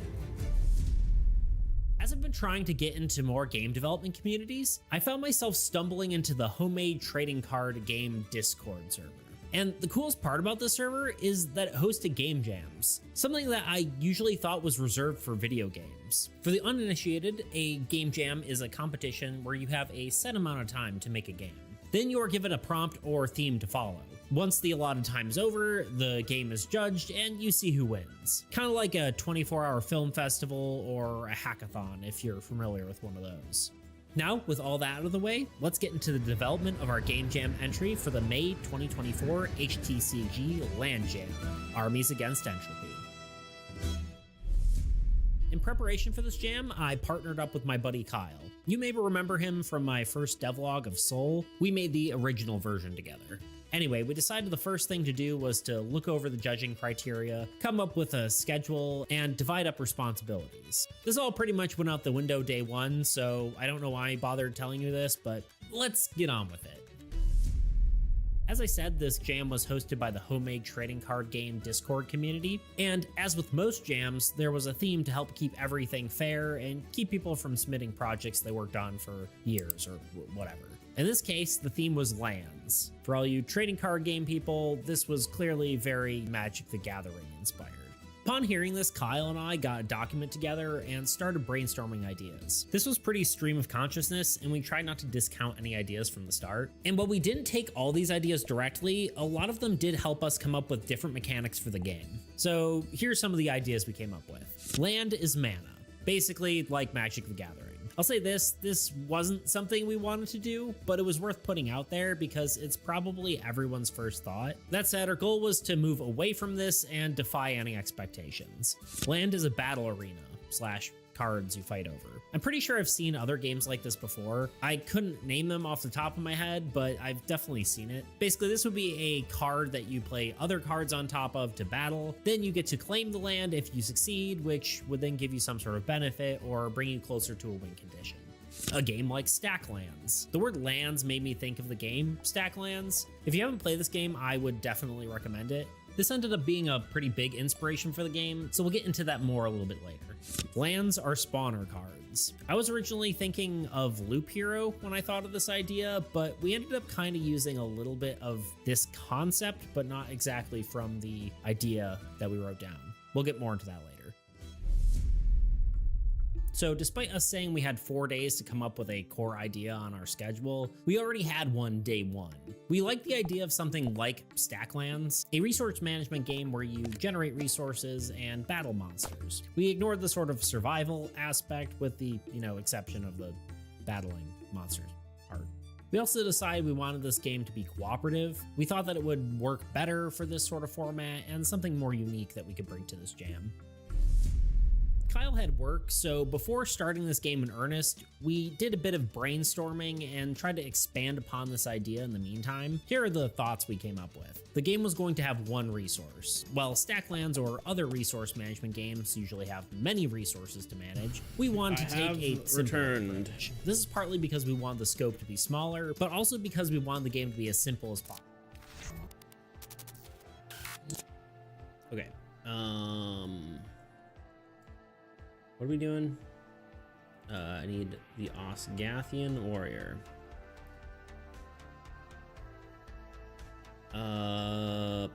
As I've been trying to get into more game development communities, I found myself stumbling into the homemade trading card game Discord server. And the coolest part about this server is that it hosted game jams, something that I usually thought was reserved for video games. For the uninitiated, a game jam is a competition where you have a set amount of time to make a game. Then you are given a prompt or theme to follow. Once the allotted time is over, the game is judged and you see who wins. Kind of like a 24-hour film festival or a hackathon if you're familiar with one of those. Now, with all that out of the way, let's get into the development of our Game Jam entry for the May 2024 HTCG Land Jam, Armies Against Entropy. In preparation for this jam, I partnered up with my buddy Kyle. You may remember him from my first devlog of Soul. We made the original version together. Anyway, we decided the first thing to do was to look over the judging criteria, come up with a schedule, and divide up responsibilities. This all pretty much went out the window day one, so I don't know why I bothered telling you this, but let's get on with it. As I said, this jam was hosted by the homemade trading card game Discord community, and as with most jams, there was a theme to help keep everything fair and keep people from submitting projects they worked on for years or whatever. In this case, the theme was lands. For all you trading card game people, this was clearly very Magic the Gathering inspired. Upon hearing this, Kyle and I got a document together and started brainstorming ideas. This was pretty stream of consciousness, and we tried not to discount any ideas from the start. And while we didn't take all these ideas directly, a lot of them did help us come up with different mechanics for the game. So here's some of the ideas we came up with. Land is mana, basically like Magic the Gathering. I'll say this wasn't something we wanted to do, but it was worth putting out there because it's probably everyone's first thought. That said, our goal was to move away from this and defy any expectations. Land is a battle arena / cards you fight over. I'm pretty sure I've seen other games like this before. I couldn't name them off the top of my head, but I've definitely seen it. Basically, this would be a card that you play other cards on top of to battle. Then you get to claim the land if you succeed, which would then give you some sort of benefit or bring you closer to a win condition. A game like Stack Lands. The word lands made me think of the game Stack Lands. If you haven't played this game, I would definitely recommend it. This ended up being a pretty big inspiration for the game, so we'll get into that more a little bit later. Lands are spawner cards. I was originally thinking of Loop Hero when I thought of this idea, but we ended up kind of using a little bit of this concept, but not exactly from the idea that we wrote down. We'll get more into that later. So despite us saying we had 4 days to come up with a core idea on our schedule, we already had one day one. We liked the idea of something like Stacklands, a resource management game where you generate resources and battle monsters. We ignored the sort of survival aspect with the, exception of the battling monsters part. We also decided we wanted this game to be cooperative. We thought that it would work better for this sort of format and something more unique that we could bring to this jam. Kyle had work, so before starting this game in earnest, we did a bit of brainstorming and tried to expand upon this idea in the meantime. Here are the thoughts we came up with. The game was going to have one resource. While Stacklands or other resource management games usually have many resources to manage, we wanted to take a simpler approach. This is partly because we wanted the scope to be smaller, but also because we wanted the game to be as simple as possible. Okay, what are we doing? I need the Osgathian Warrior. Did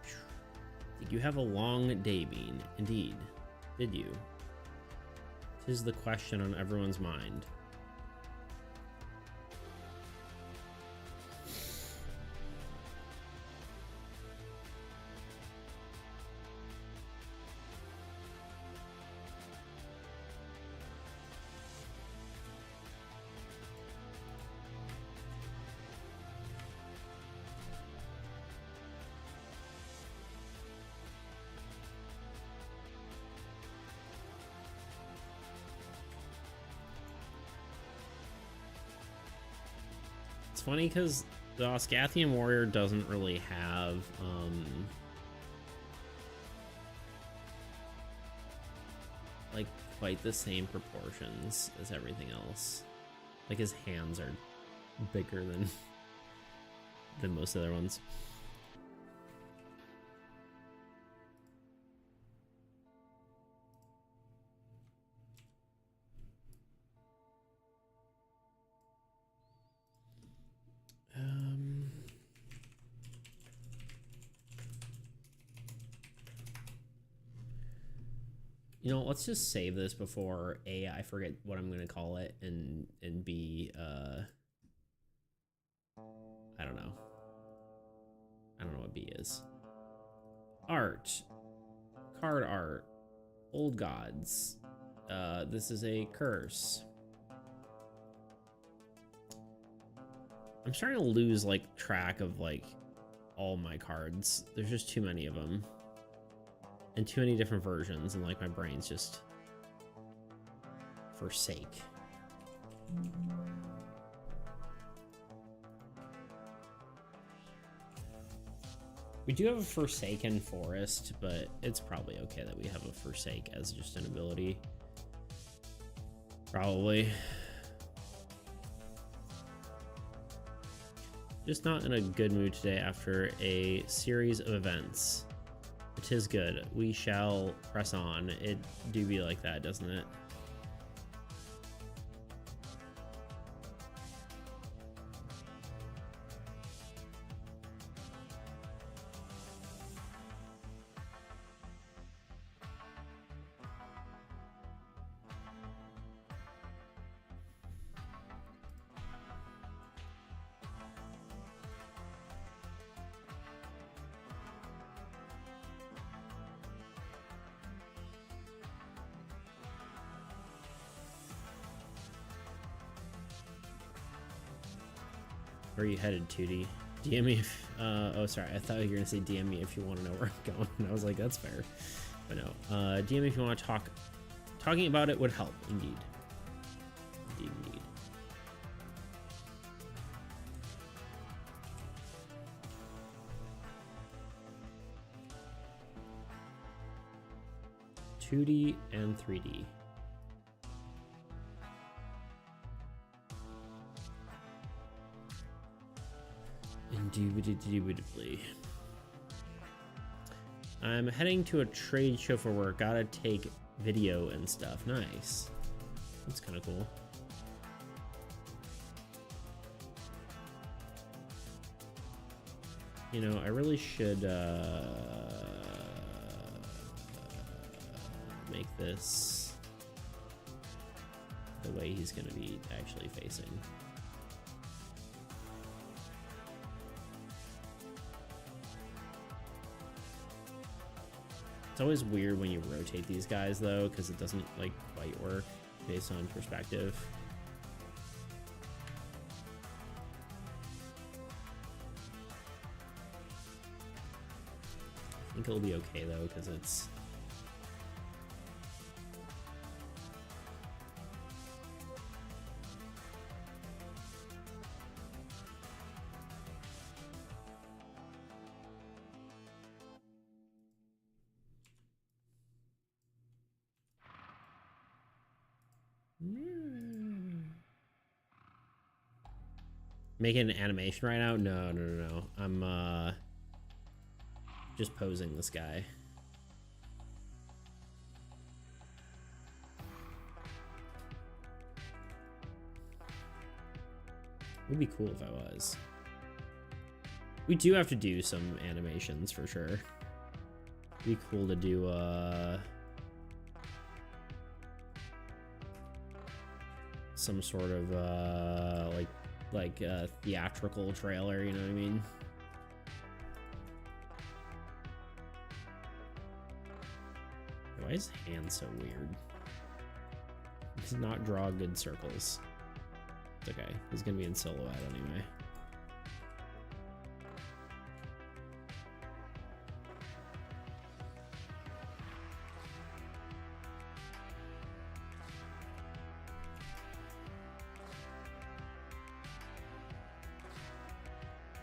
you have a long day, Bean? Indeed. Did you? 'Tis the question on everyone's mind. It's funny because the Osgathian Warrior doesn't really have like quite the same proportions as everything else. Like his hands are bigger than most other ones. You know, let's just save this before A, I forget what I'm gonna call it, and B, I don't know. I don't know what B is. Art. Card art. Old gods. This is a curse. I'm starting to lose, like, track of, like, all my cards. There's just too many of them. And too many different versions, and, like, my brain's just forsake. We do have a Forsaken Forest, but it's probably okay that we have a Forsake as just an ability. Probably. Just not in a good mood today after a series of events. It is good. We shall press on. It do be like that, doesn't it? Where are you headed, Tootie? DM me if, oh, sorry, I thought you were gonna say DM me if you want to know where I'm going. And I was like, that's fair. But no, DM me if you want to talk. Talking about it would help, indeed. Indeed, indeed. .2D and 3D. Indubitably. I'm heading to a trade show for work. Gotta take video and stuff. Nice. That's kind of cool. You know, I really should make this the way he's gonna be actually facing. It's always weird when you rotate these guys, though, because it doesn't, like, quite work based on perspective. I think it'll be okay, though, because it's... Making an animation right now? No. I'm just posing this guy. Would be cool if I was. We do have to do some animations for sure. Be cool to do some sort of like a theatrical trailer, you know what I mean? Why is his hand so weird? He does not draw good circles. It's okay. He's gonna be in silhouette anyway.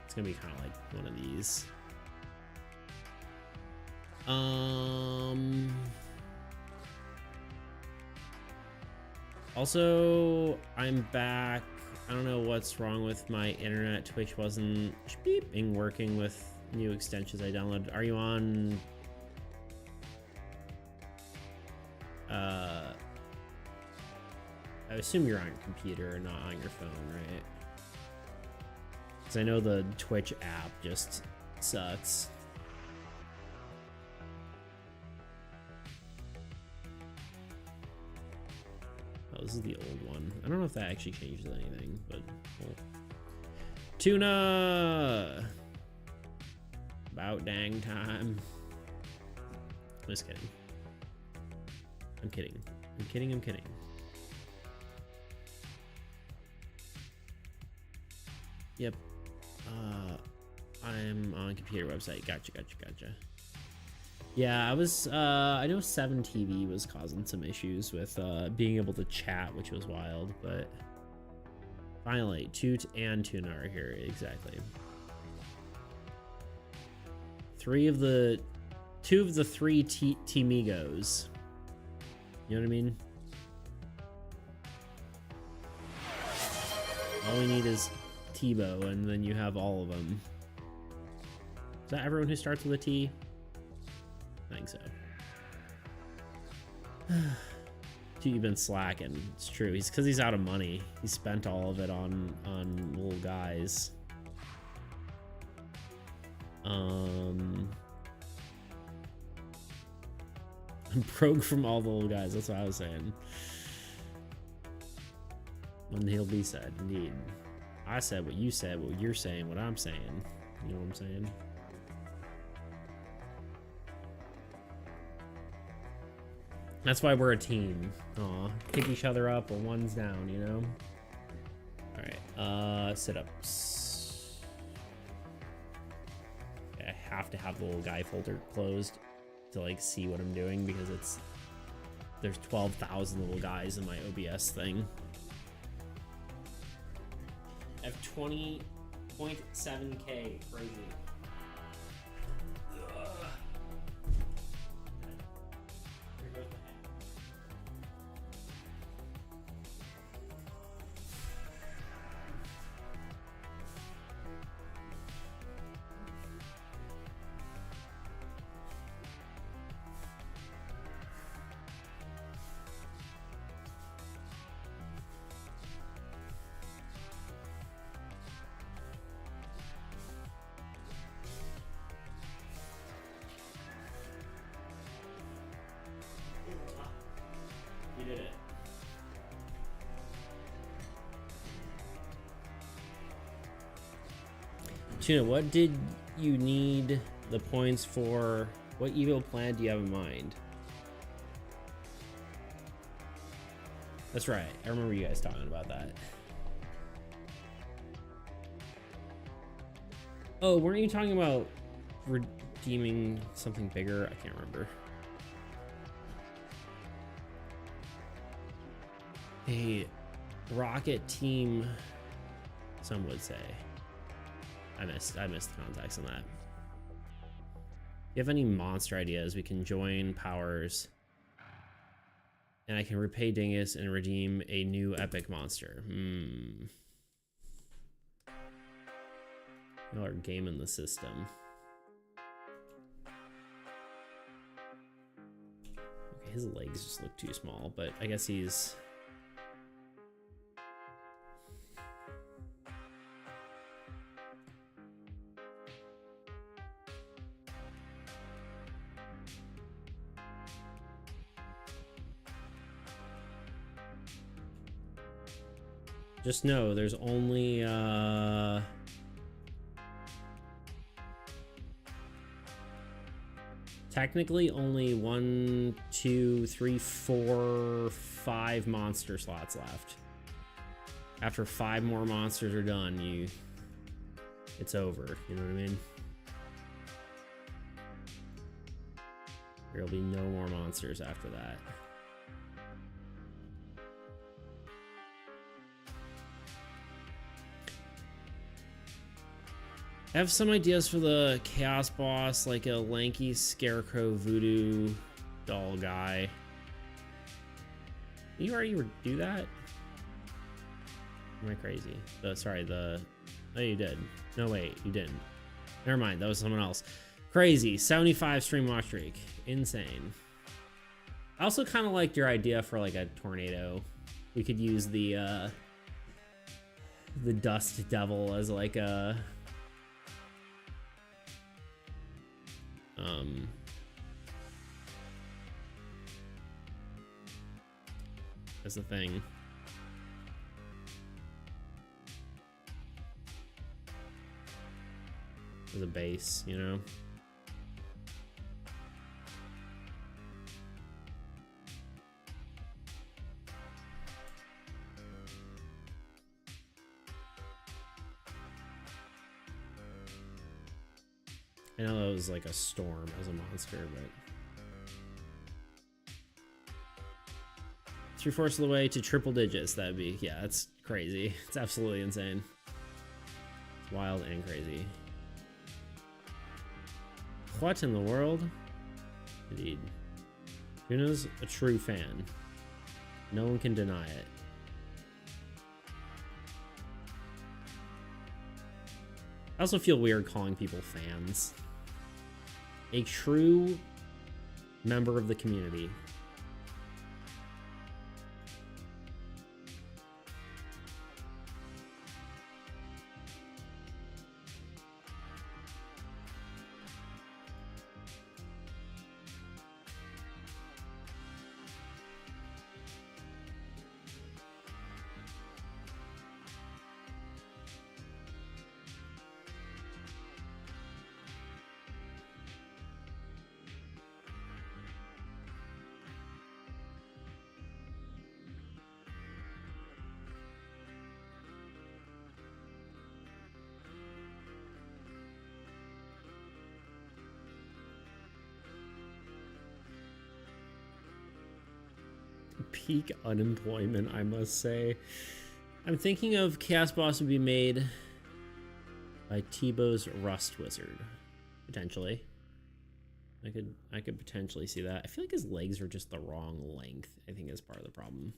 It's gonna be kind of like one of these. Also, I'm back I don't know what's wrong with my internet. Twitch wasn't beeping working with new extensions I downloaded. Are you on? I assume you're on your computer, not on your phone, right? Because I know the Twitch app just sucks. Oh, this is the old one. I don't know if that actually changes anything, but well. Tuna! About dang time. Just kidding. I'm kidding. I'm kidding, I'm kidding. Yep. I'm on a computer website. Gotcha. Yeah, I know 7TV was causing some issues with being able to chat, which was wild, but finally, Toot and Tuna are here, exactly. Two of the three Teamigos. You know what I mean? All we need is Tebow, and then you have all of them. Is that everyone who starts with a T? I think so. Dude, you've been slacking. It's true. He's because he's out of money. He spent all of it on little guys. I'm broke from all the little guys. That's what I was saying. When he'll be said, indeed. I said what you said, what you're saying, what I'm saying. You know what I'm saying? That's why we're a team. Aw, pick each other up when one's down, you know? Alright, sit-ups. I have to have the little guy folder closed to like see what I'm doing because there's 12,000 little guys in my OBS thing. I have 20.7K, crazy. You did it. Tuna, what did you need the points for? What evil plan do you have in mind? That's right. I remember you guys talking about that. Oh, weren't you talking about redeeming something bigger? I can't remember. A rocket team, some would say. I missed the context on that. If you have any monster ideas, we can join powers. And I can repay Dingus and redeem a new epic monster. Y'all are gaming the system. Okay, his legs just look too small, but I guess he's... Just know there's only technically only 1, 2, 3, 4, 5 monster slots left. After 5 more monsters are done, it's over. You know what I mean? There'll be no more monsters after that. I have some ideas for the chaos boss, like a lanky scarecrow voodoo doll guy. Did you already do that? Am I crazy? Sorry, oh, you did. No, wait, you didn't. Never mind, that was someone else. Crazy, 75 stream watch streak. Insane. I also kind of liked your idea for like a tornado. We could use the Dust Devil as like a... as a thing. As a base, you know? I know that was like a storm as a monster, but... 3/4 of the way to triple digits, that'd be... yeah, that's crazy. It's absolutely insane. It's wild and crazy. What in the world? Indeed. Yuna's a true fan. No one can deny it. I also feel weird calling people fans. A true member of the community. Peak unemployment, I must say. I'm thinking of Chaos Boss would be made by Tebow's Rust Wizard, potentially. I could potentially see that. I feel like his legs are just the wrong length. I think is part of the problem.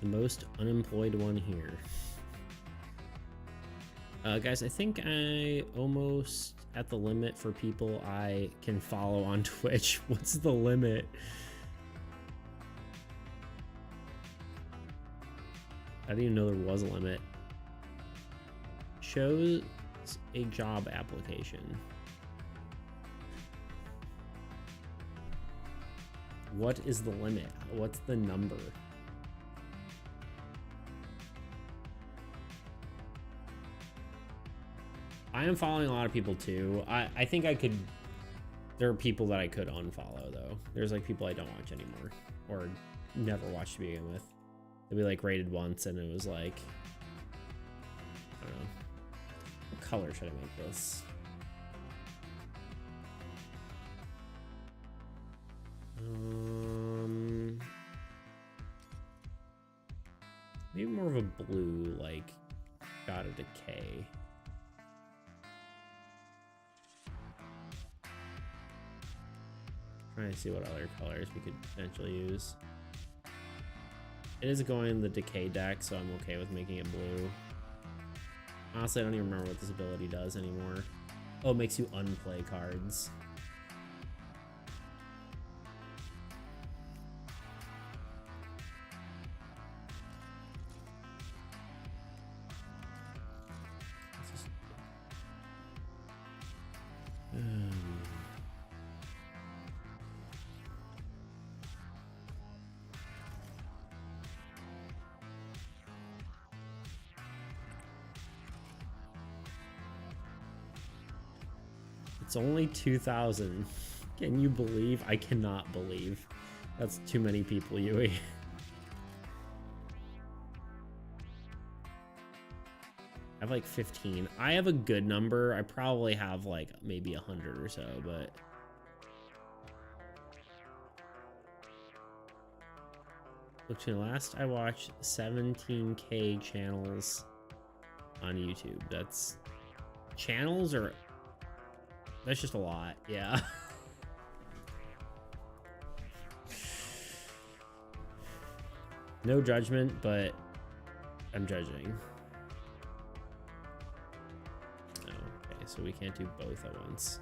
The most unemployed one here. Guys, I think I almost at the limit for people I can follow on Twitch. What's the limit? I didn't even know there was a limit. Shows a job application. What is the limit? What's the number? I am following a lot of people too. I think I could... There are people that I could unfollow though. There's like people I don't watch anymore. Or never watched to begin with. They'll be like rated once and it was like... I don't know. What color should I make this? Maybe more of a blue, like God of Decay. Trying to see what other colors we could potentially use. It is going in the Decay deck, so I'm okay with making it blue. Honestly, I don't even remember what this ability does anymore. Oh, it makes you unplay cards. It's only 2,000. Can you believe? I cannot believe. That's too many people, Yui. I have like 15. I have a good number. I probably have like maybe 100 or so, but look, to last I watched 17K channels on YouTube. That's channels, or that's just a lot. Yeah. No judgment, but I'm judging. Okay, so we can't do both at once.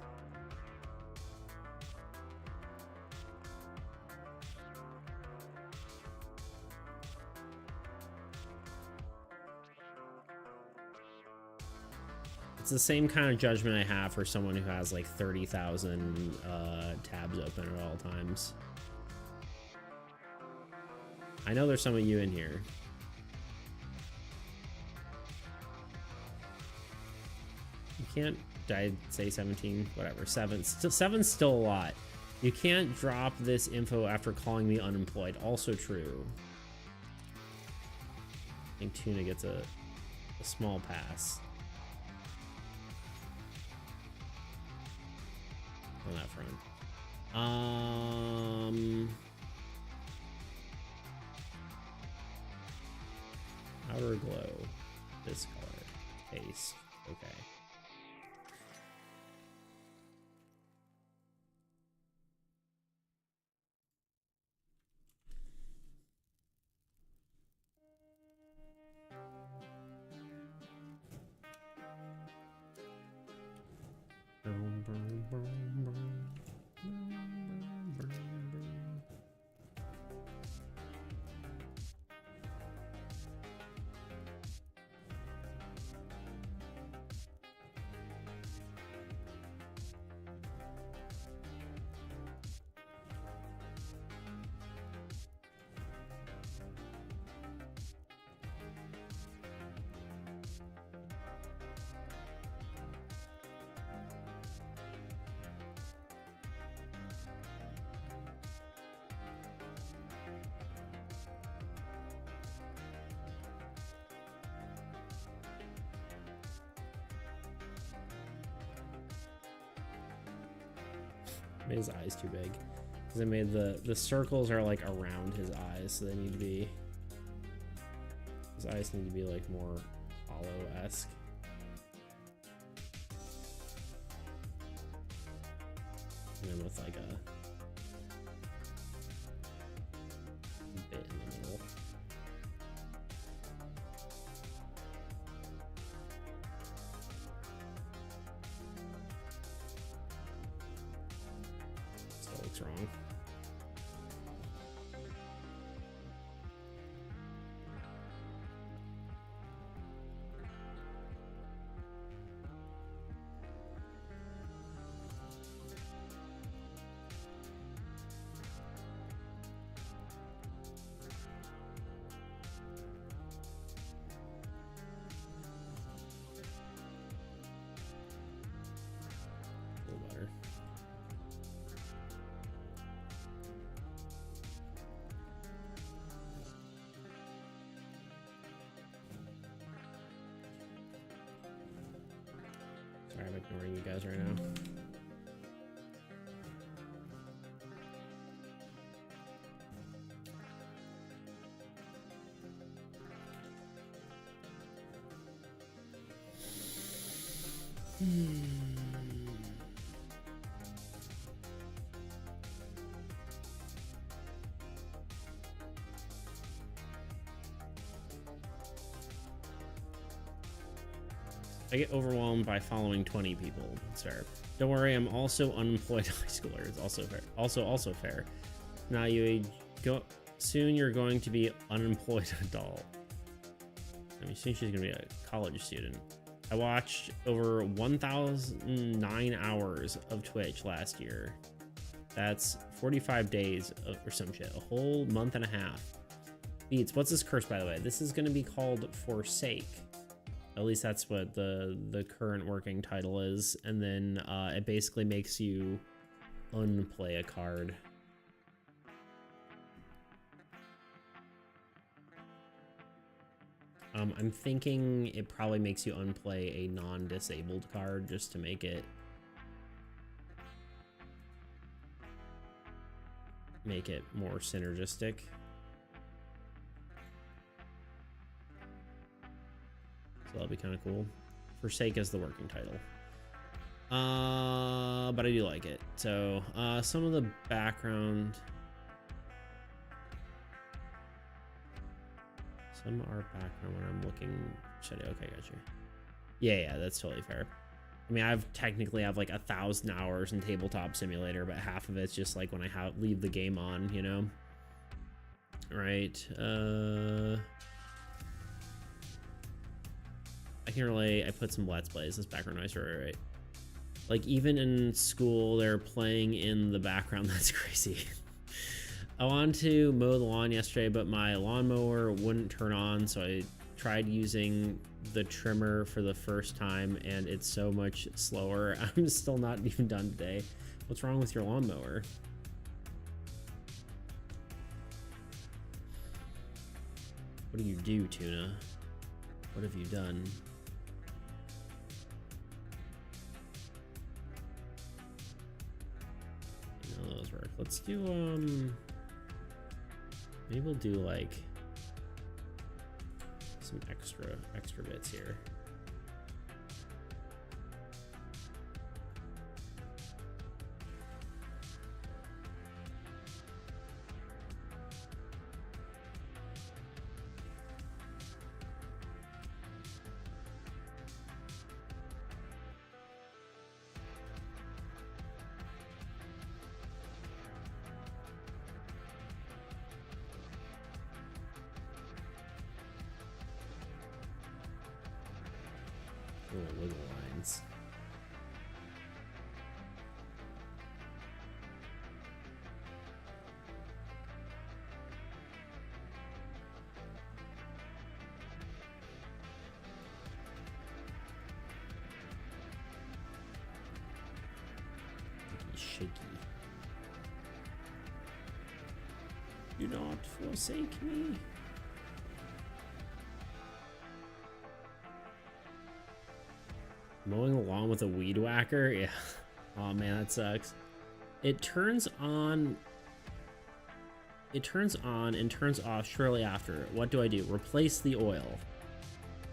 It's the same kind of judgment I have for someone who has like 30,000 tabs open at all times. I know there's some of you in here. You can't, did I say 17? Whatever, 7. Seven's still a lot. You can't drop this info after calling me unemployed. Also true. I think Tuna gets a small pass on that front. Outer glow, this color, paste, okay. Made his eyes too big because I made the circles are like around his eyes, so they need to be, his eyes need to be like more hollow-esque. And then with like a bit in the middle. Looks wrong. A little better. Sorry, I'm ignoring you guys right now. I get overwhelmed by following 20 people. It's fair. Don't worry, I'm also unemployed high schooler. It's also fair. Also fair. Now you go soon. You're going to be unemployed adult. I mean, soon she's gonna be a college student. I watched over 1,009 hours of Twitch last year. That's 45 days of, or some shit. A whole month and a half. Beats, what's this curse, by the way? This is gonna be called Forsake. At least that's what the current working title is. And then it basically makes you unplay a card. I'm thinking it probably makes you unplay a non-disabled card just to make it more synergistic. So that'll be kind of cool. Forsake is the working title. But I do like it. So some of the background. Some are background when I'm looking. Okay, gotcha. Yeah, that's totally fair. I mean, technically have like 1,000 hours in Tabletop Simulator, but half of it's just like when I leave the game on, you know? Right. I put some Let's Plays. This background noise, right? Like even in school, they're playing in the background. That's crazy. I wanted to mow the lawn yesterday, but my lawnmower wouldn't turn on, so I tried using the trimmer for the first time, and it's so much slower. I'm still not even done today. What's wrong with your lawnmower? What do you do, Tuna? What have you done? None of those work. Let's do, maybe we'll do like some extra bits here. Little lines. Shaky. Do not forsake me. Mowing the lawn with a weed whacker? Yeah. Oh man, that sucks. It turns on and turns off shortly after. What do I do? Replace the oil.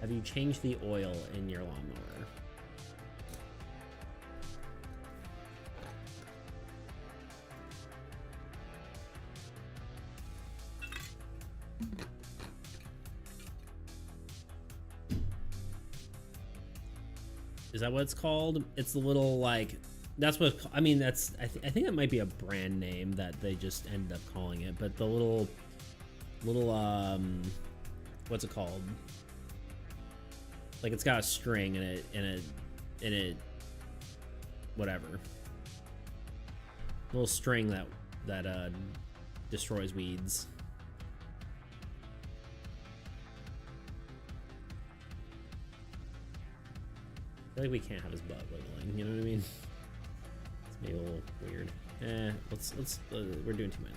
Have you changed the oil in your lawnmower? Is that what it's called? It's the little, like, that's what, I mean, that's, I think that might be a brand name that they just ended up calling it, but the little, what's it called? Like, it's got a string in it, whatever. Little string that destroys weeds. I feel like we can't have his butt wiggling, you know what I mean? It's maybe a little weird. Let's we're doing too many.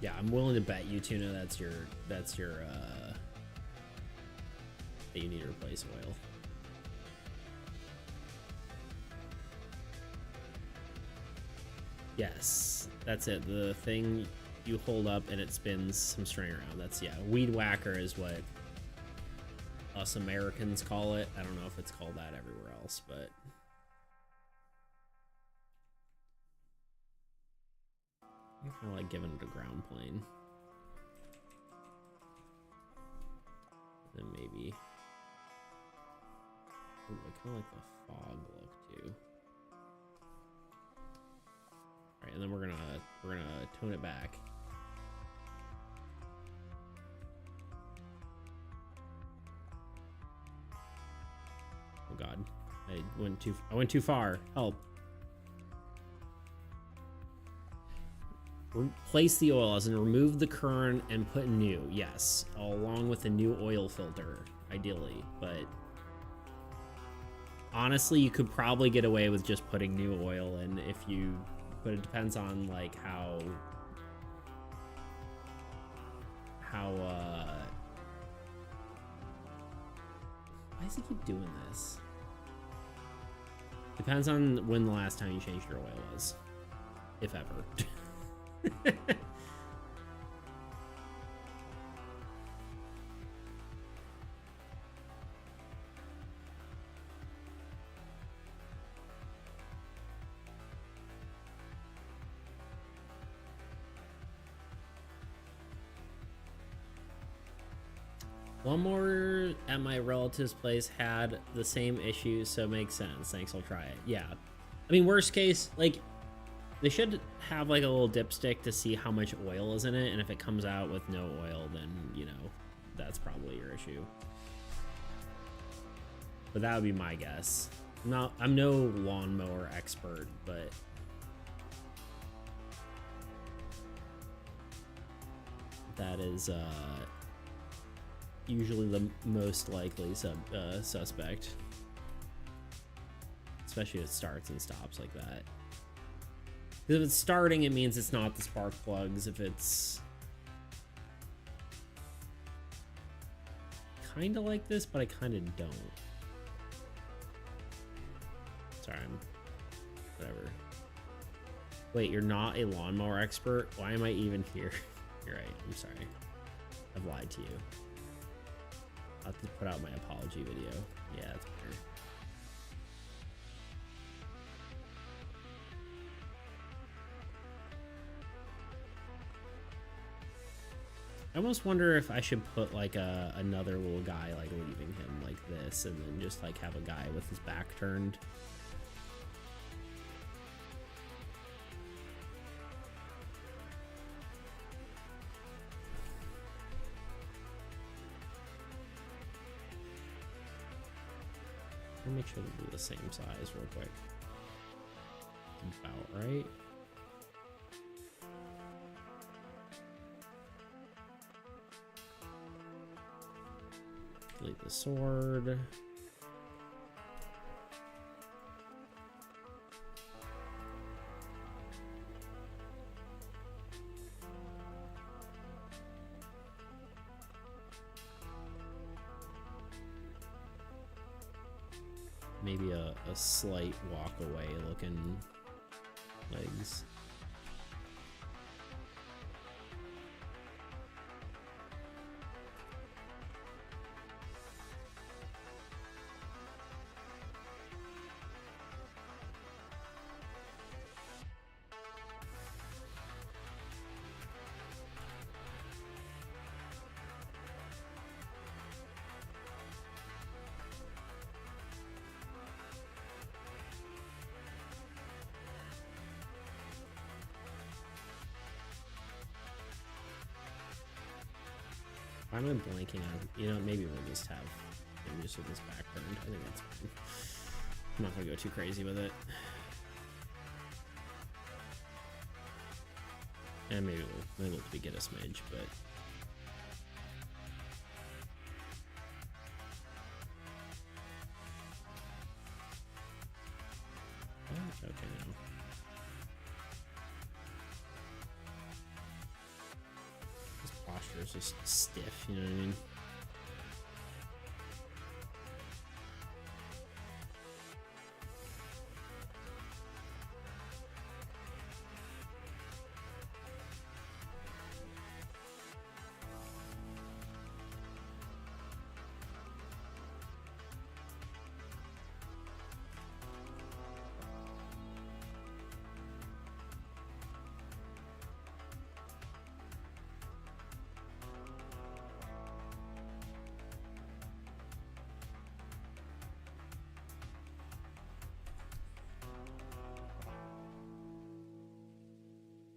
Yeah, I'm willing to bet you, Tuna, that's your that you need to replace oil. Yes, that's it. The thing you hold up and it spins some string around. That's, yeah, weed whacker is what us Americans call it. I don't know if it's called that everywhere else, but I kind of like giving it a ground plane. Then maybe, ooh, I kind of like the fog look too. All right, and then we're gonna tone it back. Oh God, I went too far. Help. Replace the oil, as in remove the current and put new. Yes, along with a new oil filter, ideally. But honestly, you could probably get away with just putting new oil in if you. But it depends on like how why does it keep doing this? Depends on when the last time you changed your oil was, if ever. One more at my relative's place had the same issue, so it makes sense. Thanks, I'll try it. Yeah. I mean, worst case, like, they should have, like, a little dipstick to see how much oil is in it, and if it comes out with no oil, then, you know, that's probably your issue. But that would be my guess. I'm no lawnmower expert, but... that is, usually the most likely suspect, especially if it starts and stops like that. Because if it's starting, it means it's not the spark plugs. If it's kind of like this, but I kind of don't. Sorry, whatever. Wait, you're not a lawnmower expert? Why am I even here? You're right, I'm sorry. I've lied to you. I'll have to put out my apology video. Yeah, that's better. I almost wonder if I should put like another little guy like leaving him like this, and then just like have a guy with his back turned. Let me make sure they're the same size real quick. About right. Delete the sword. Maybe a slight walk away looking legs. Why am I blanking on? You know, maybe we'll just have just with this back turned. I think that's fine. I'm not gonna go too crazy with it. And maybe we'll get a smidge, but okay now. His posture is just stiff, you know what I mean?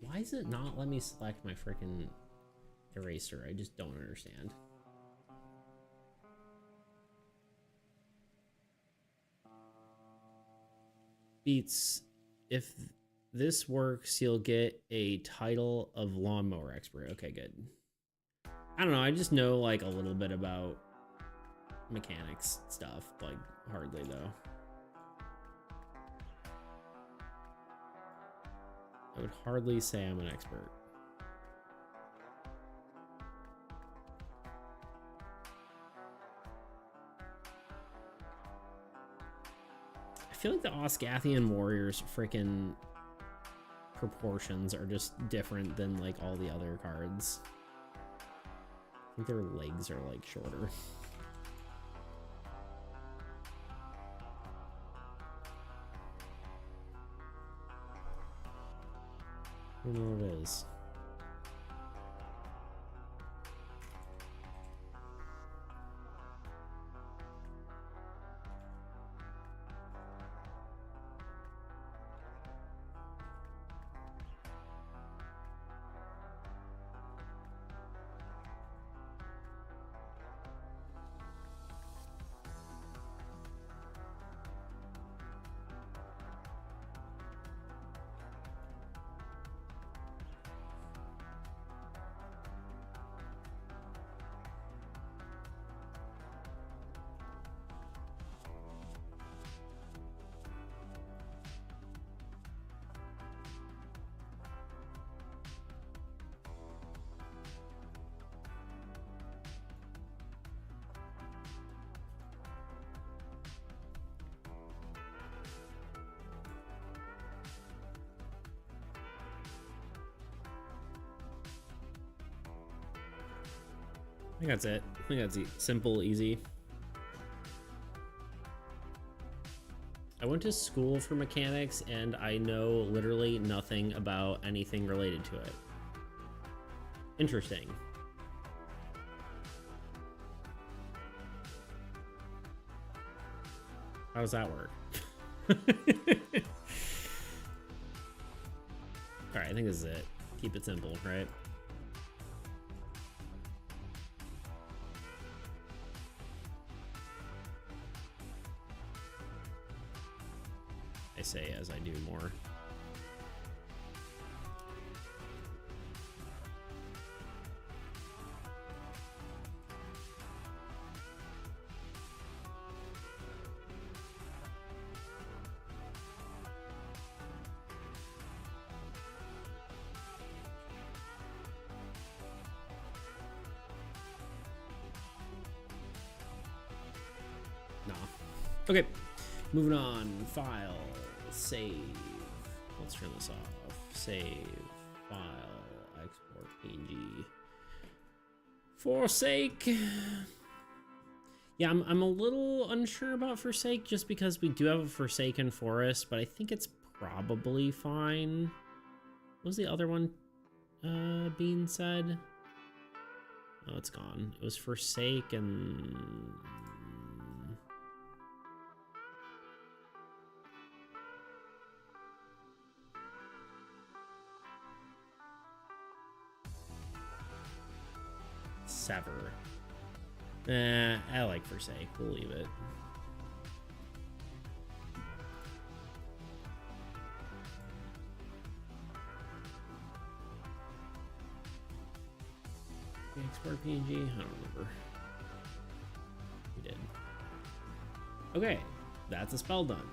Why does it not let me select my freaking eraser? I just don't understand. Beats, if this works, you'll get a title of lawnmower expert. Okay, good. I don't know, I just know like a little bit about mechanics stuff, like hardly though. I would hardly say I'm an expert. I feel like the Osgathian warriors freaking proportions are just different than like all the other cards. I think their legs are like shorter. I don't know what it is. I think that's it. I think that's simple, easy. I went to school for mechanics and I know literally nothing about anything related to it. Interesting. How does that work? Alright, I think this is it. Keep it simple, right? Say as I do more. Nah. Okay, moving on. File. Save. Let's turn this off. Save. File. Export PNG. Forsake. Yeah, I'm a little unsure about Forsake just because we do have a Forsaken Forest, but I think it's probably fine. What was the other one being said? Oh, it's gone. It was Forsake and... Sever. I like Forsake. We'll leave it. Export PNG? I don't remember. We did. Okay, that's a spell done.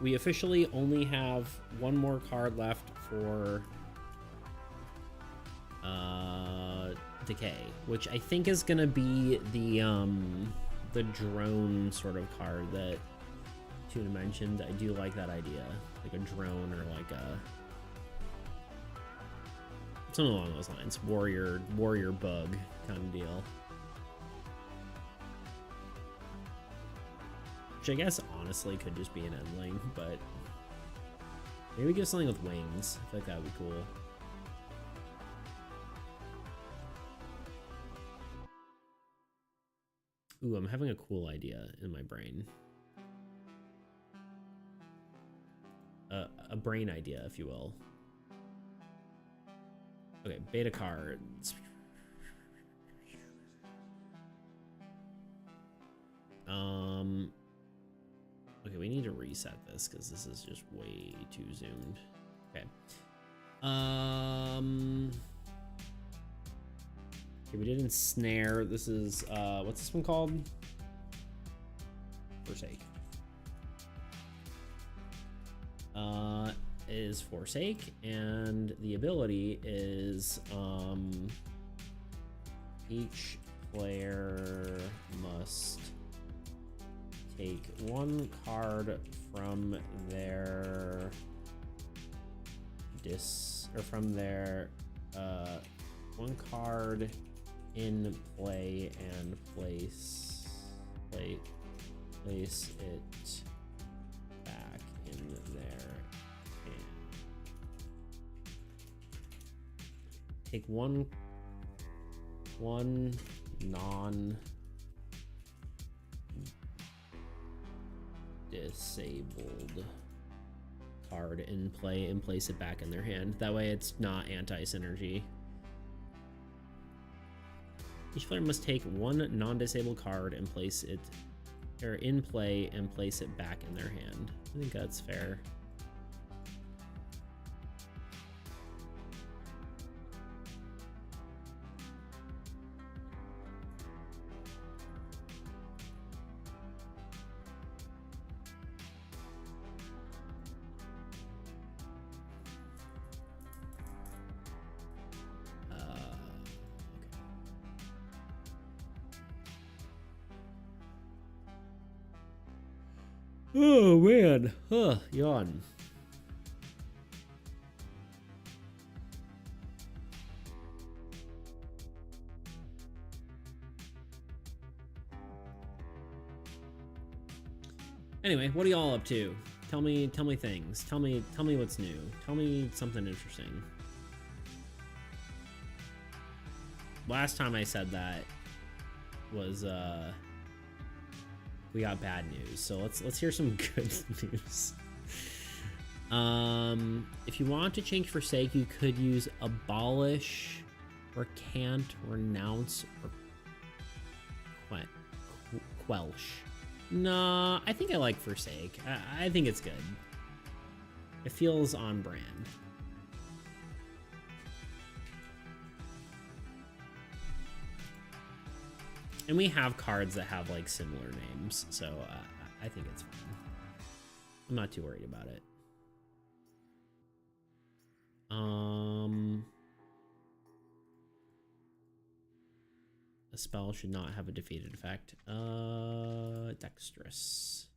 We officially only have one more card left for Decay, which I think is gonna be the drone sort of card that Tuna mentioned. I do like that idea, like a drone or like a something along those lines, warrior bug kind of deal. Which I guess honestly could just be an endling, but maybe give something with wings. I feel like that would be cool. Ooh, I'm having a cool idea in my brain. A brain idea, if you will. Okay, beta cards. Okay, Okay, we need to reset this because this is just way too zoomed. Okay. Okay, we did ensnare. This is what's this one called? Forsake. Is Forsake, and the ability is each player must take one card from their one card in play and place it back in their hand. Take one non-disabled card in play and place it back in their hand. That way it's not anti-synergy. Each player must take one non-disabled card and place it in play and place it back in their hand. I think that's fair. Oh man, yawn. Anyway, what are y'all up to? Tell me things. Tell me what's new. Tell me something interesting. Last time I said that was we got bad news, so let's hear some good news. If you want to change Forsake, you could use Abolish, or Can't, Renounce, or Quelch. Nah, I think I like Forsake. I think it's good. It feels on brand. And we have cards that have like similar names, so I think it's fine. I'm not too worried about it. A spell should not have a defeated effect. Dexterous.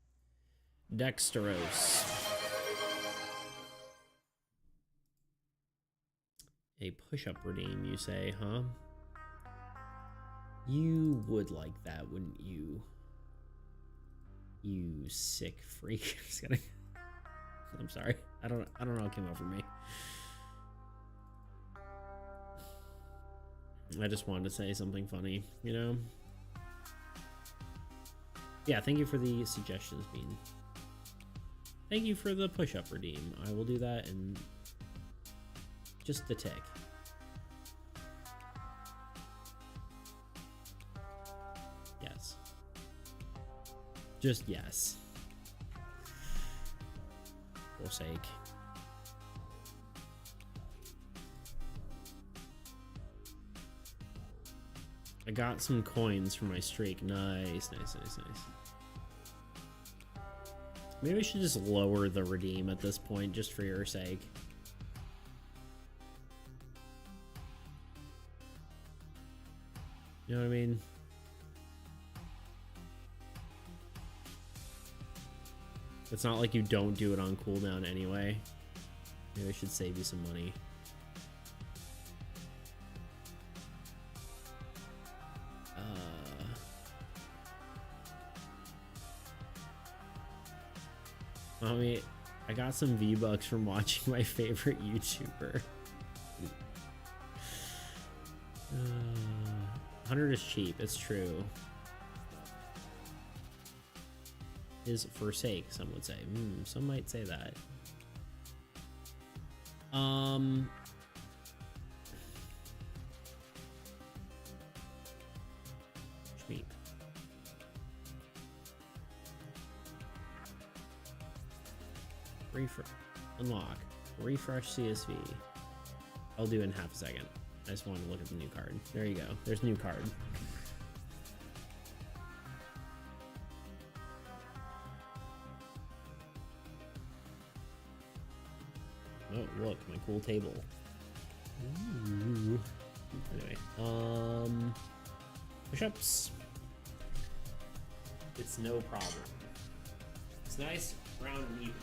A push-up redeem, you say, huh? You would like that, wouldn't you? You sick freak. Just kidding. I'm sorry. I don't know what came over me. I just wanted to say something funny, you know? Yeah, thank you for the suggestions, Bean. Thank you for the push-up redeem. I will do that in just a tick. Yes. Just yes. For sake. I got some coins for my streak. Nice. Maybe I should just lower the redeem at this point, just for your sake. You know what I mean? It's not like you don't do it on cooldown anyway. Maybe I should save you some money. Mommy, I got some V-Bucks from watching my favorite YouTuber. 100 is cheap, it's true. Is forsake, some would say. Some might say that. Cheap. Unlock. Refresh CSV. I'll do it in half a second. I just want to look at the new card. There you go. There's new card. Oh, look, my cool table. Ooh. Anyway, push-ups. It's no problem. It's nice, round, and even.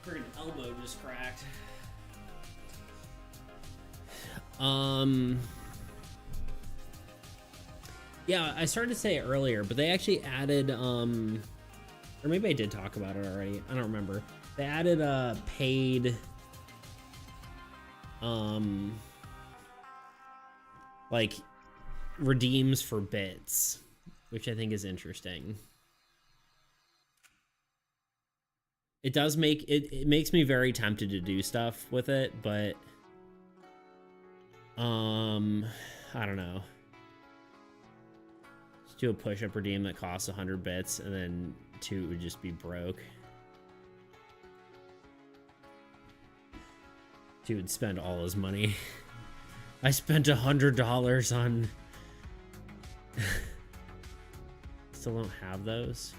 Freaking elbow just cracked. Yeah, I started to say it earlier, but they actually added, or maybe I did talk about it already. I don't remember. They added paid, like redeems for bits, which I think is interesting. It does make it makes me very tempted to do stuff with it, but I don't know. Just do a push-up redeem that costs 100 bits, and then 2 would just be broke. 2 would spend all his money. I spent $100 on. Still don't have those.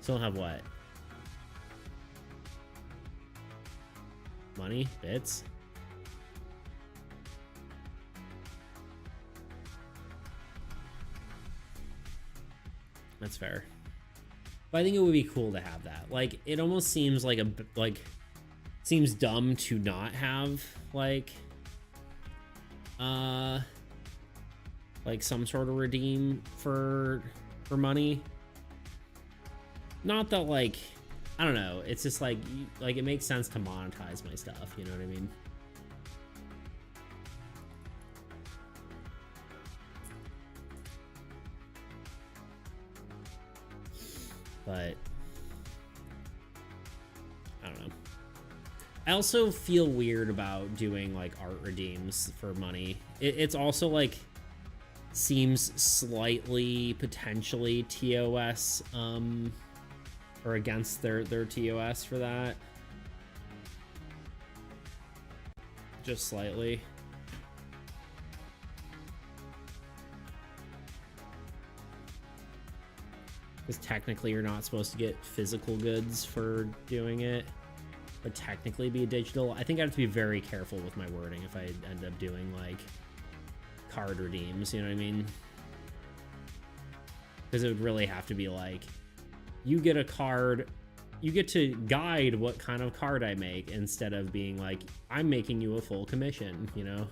Still don't have what? Money? Bits? That's fair. But I think it would be cool to have that. Like, it almost seems like seems dumb to not have like some sort of redeem for money. Not that, like, I don't know. It's just like it makes sense to monetize my stuff. You know what I mean? But I don't know. I also feel weird about doing like art redeems for money. It's also like seems slightly potentially TOS or against their TOS for that. Just slightly. Because technically you're not supposed to get physical goods for doing it, but technically be digital. I think I have to be very careful with my wording if I end up doing like card redeems, you know what I mean? Because it would really have to be like, you get a card, you get to guide what kind of card I make, instead of being like, I'm making you a full commission, you know?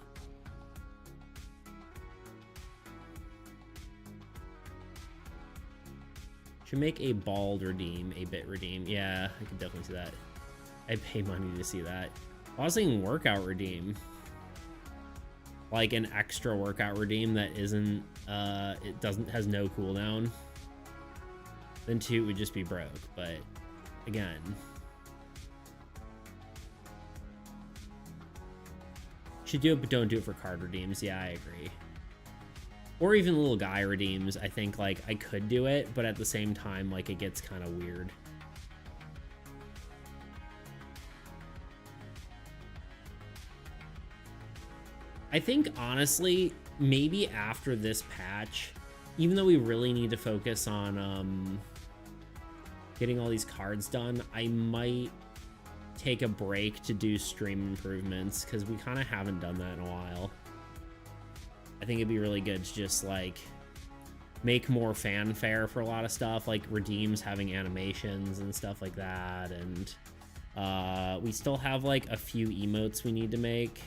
Should make a bald redeem, a bit redeem. Yeah, I could definitely see that. I'd pay money to see that. I was thinking workout redeem. Like an extra workout redeem that isn't, has no cooldown. Then 2 would just be broke, but again. Should do it, but don't do it for card redeems. Yeah, I agree. Or even little guy redeems. I think like I could do it, but at the same time, like it gets kind of weird. I think honestly, maybe after this patch, even though we really need to focus on getting all these cards done, I might take a break to do stream improvements, because we kind of haven't done that in a while. I think it'd be really good to just like make more fanfare for a lot of stuff, like redeems having animations and stuff like that. And we still have like a few emotes we need to make.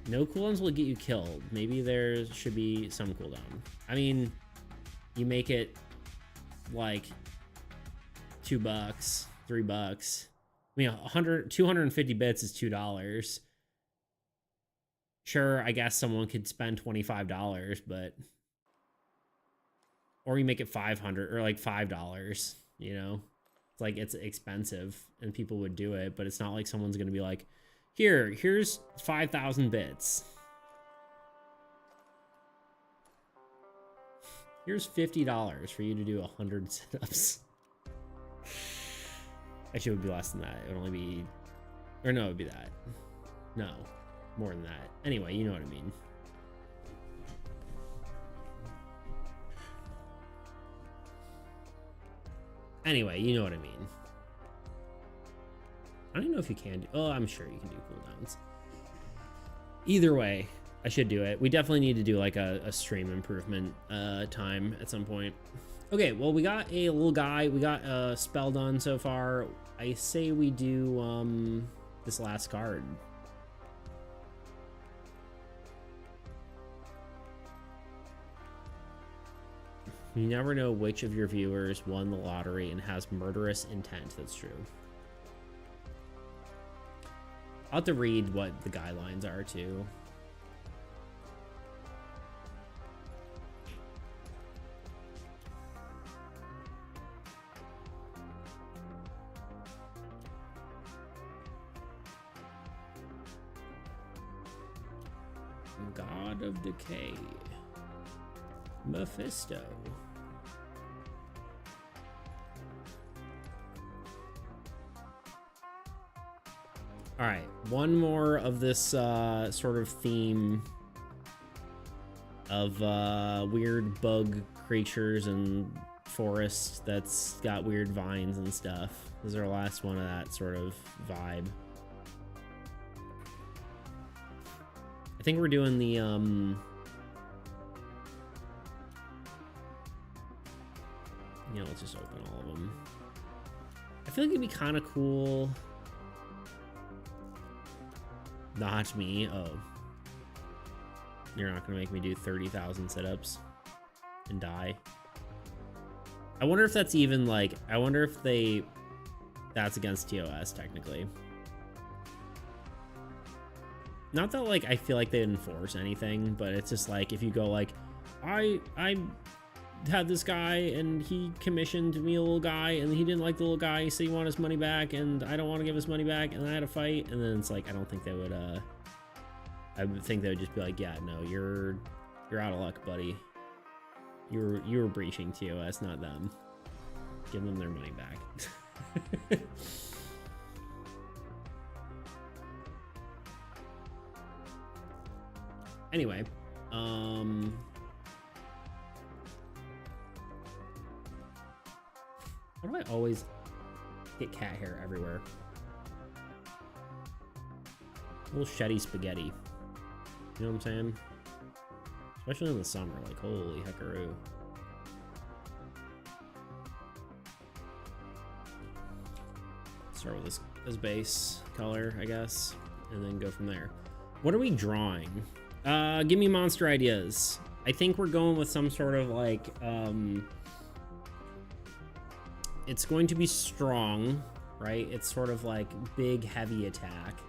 No cooldowns will get you killed. Maybe there should be some cooldown. I mean, you make it like $2, $3. I mean, 250 bits is $2. Sure, I guess someone could spend $25, but or you make it 500 or like $5, you know? It's like it's expensive and people would do it, but it's not like someone's going to be like, here's 5,000 bits. Here's $50 for you to do 100 sit-ups. Actually, it would be less than that. It would only be, or no, it would be that. No, more than that. Anyway, you know what I mean. Anyway, you know what I mean. I don't even know if you can do, oh, I'm sure you can do cooldowns. Either way, I should do it. We definitely need to do like a stream improvement time at some point. Okay, well, we got a little guy. We got a spell done so far. I say we do this last card. You never know which of your viewers won the lottery and has murderous intent. That's true. I'll have to read what the guidelines are too. God of Decay. Mephisto. All right, one more of this sort of theme of weird bug creatures and forest that's got weird vines and stuff. This is our last one of that sort of vibe. I think we're doing the you know, let's just open all of them. I feel like it'd be kind of cool. Not me. Oh. You're not gonna make me do 30,000 sit-ups and die. I wonder if that's even like, I wonder if that's against TOS technically. Not that like I feel like they enforce anything, but it's just like if you go like, I had this guy and he commissioned me a little guy and he didn't like the little guy, so he wanted his money back and I don't want to give his money back, and I had a fight, and then it's like I don't think they would I would think they would just be like, yeah, no, you're out of luck, buddy. You were breaching TOS, not them. Give them their money back. Anyway, why do I always get cat hair everywhere? Little shetty spaghetti. You know what I'm saying? Especially in the summer, like holy heckaroo. Start with this base color, I guess, and then go from there. What are we drawing? Give me monster ideas. I think we're going with some sort of like, it's going to be strong, right? It's sort of like big, heavy attack.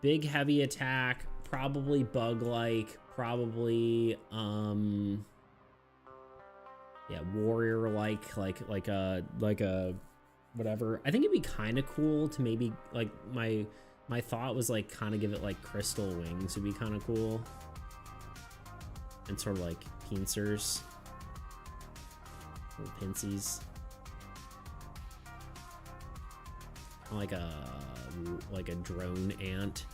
Big, heavy attack, probably bug-like, probably, yeah, warrior-like, like a whatever. I think it'd be kind of cool to maybe like my thought was like kind of give it like crystal wings would be kind of cool, and sort of like pincers, little pincies, like a drone ant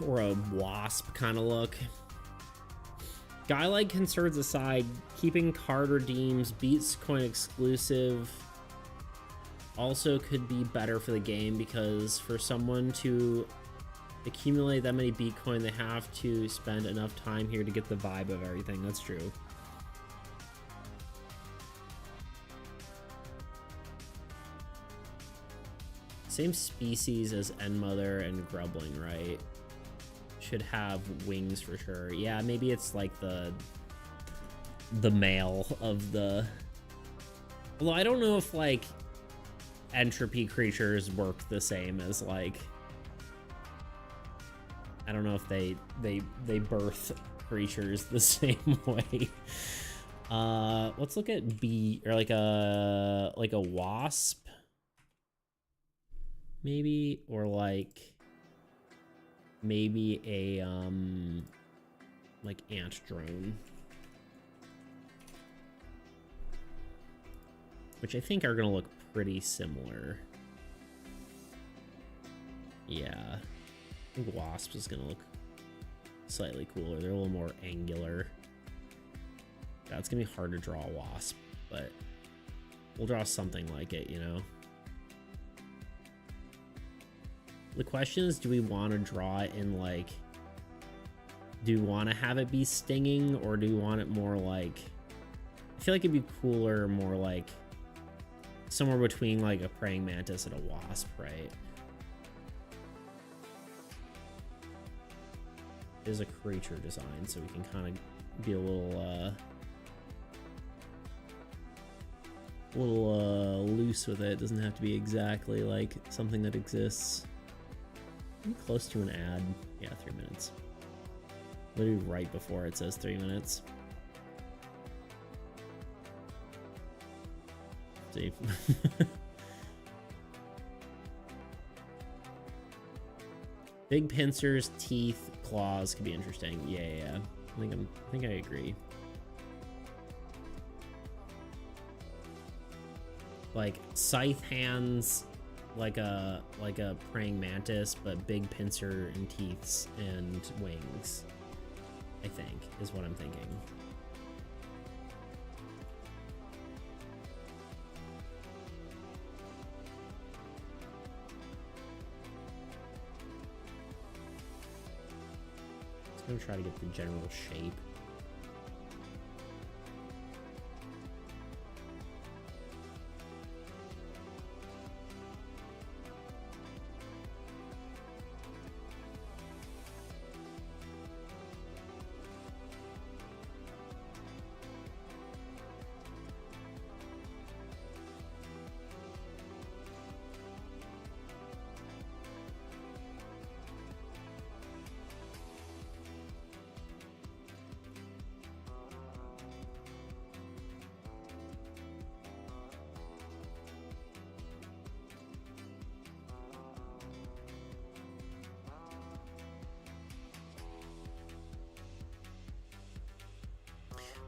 or a wasp kind of look. Guy like concerns aside, keeping card redeems beats coin exclusive also could be better for the game, because for someone to accumulate that many Bitcoin, they have to spend enough time here to get the vibe of everything. That's true. Same species as Endmother and Grubling, right? Should have wings for sure. Yeah, maybe it's like the male of the... Although I don't know if like entropy creatures work the same as like, I don't know if they birth creatures the same way. Let's look at bee, or like a wasp maybe, or like maybe a like ant drone, which I think are gonna look pretty similar. Yeah, I think wasp is gonna look slightly cooler. They're a little more angular. Yeah, it's gonna be hard to draw a wasp, but we'll draw something like it, you know? The question is, do we want to draw it in like, do we want to have it be stinging, or do we want it more like, I feel like it'd be cooler, more like somewhere between like a praying mantis and a wasp, right? It is a creature design, so we can kind of be a little loose with it. It doesn't have to be exactly like something that exists. I'm close to an ad. Yeah, 3 minutes. Literally right before it says 3 minutes. See. Big pincers, teeth, claws could be interesting. Yeah. I think I agree. Like scythe hands, like a praying mantis, but big pincer and teeths and wings, I think, is what I'm thinking. I'm gonna try to get the general shape.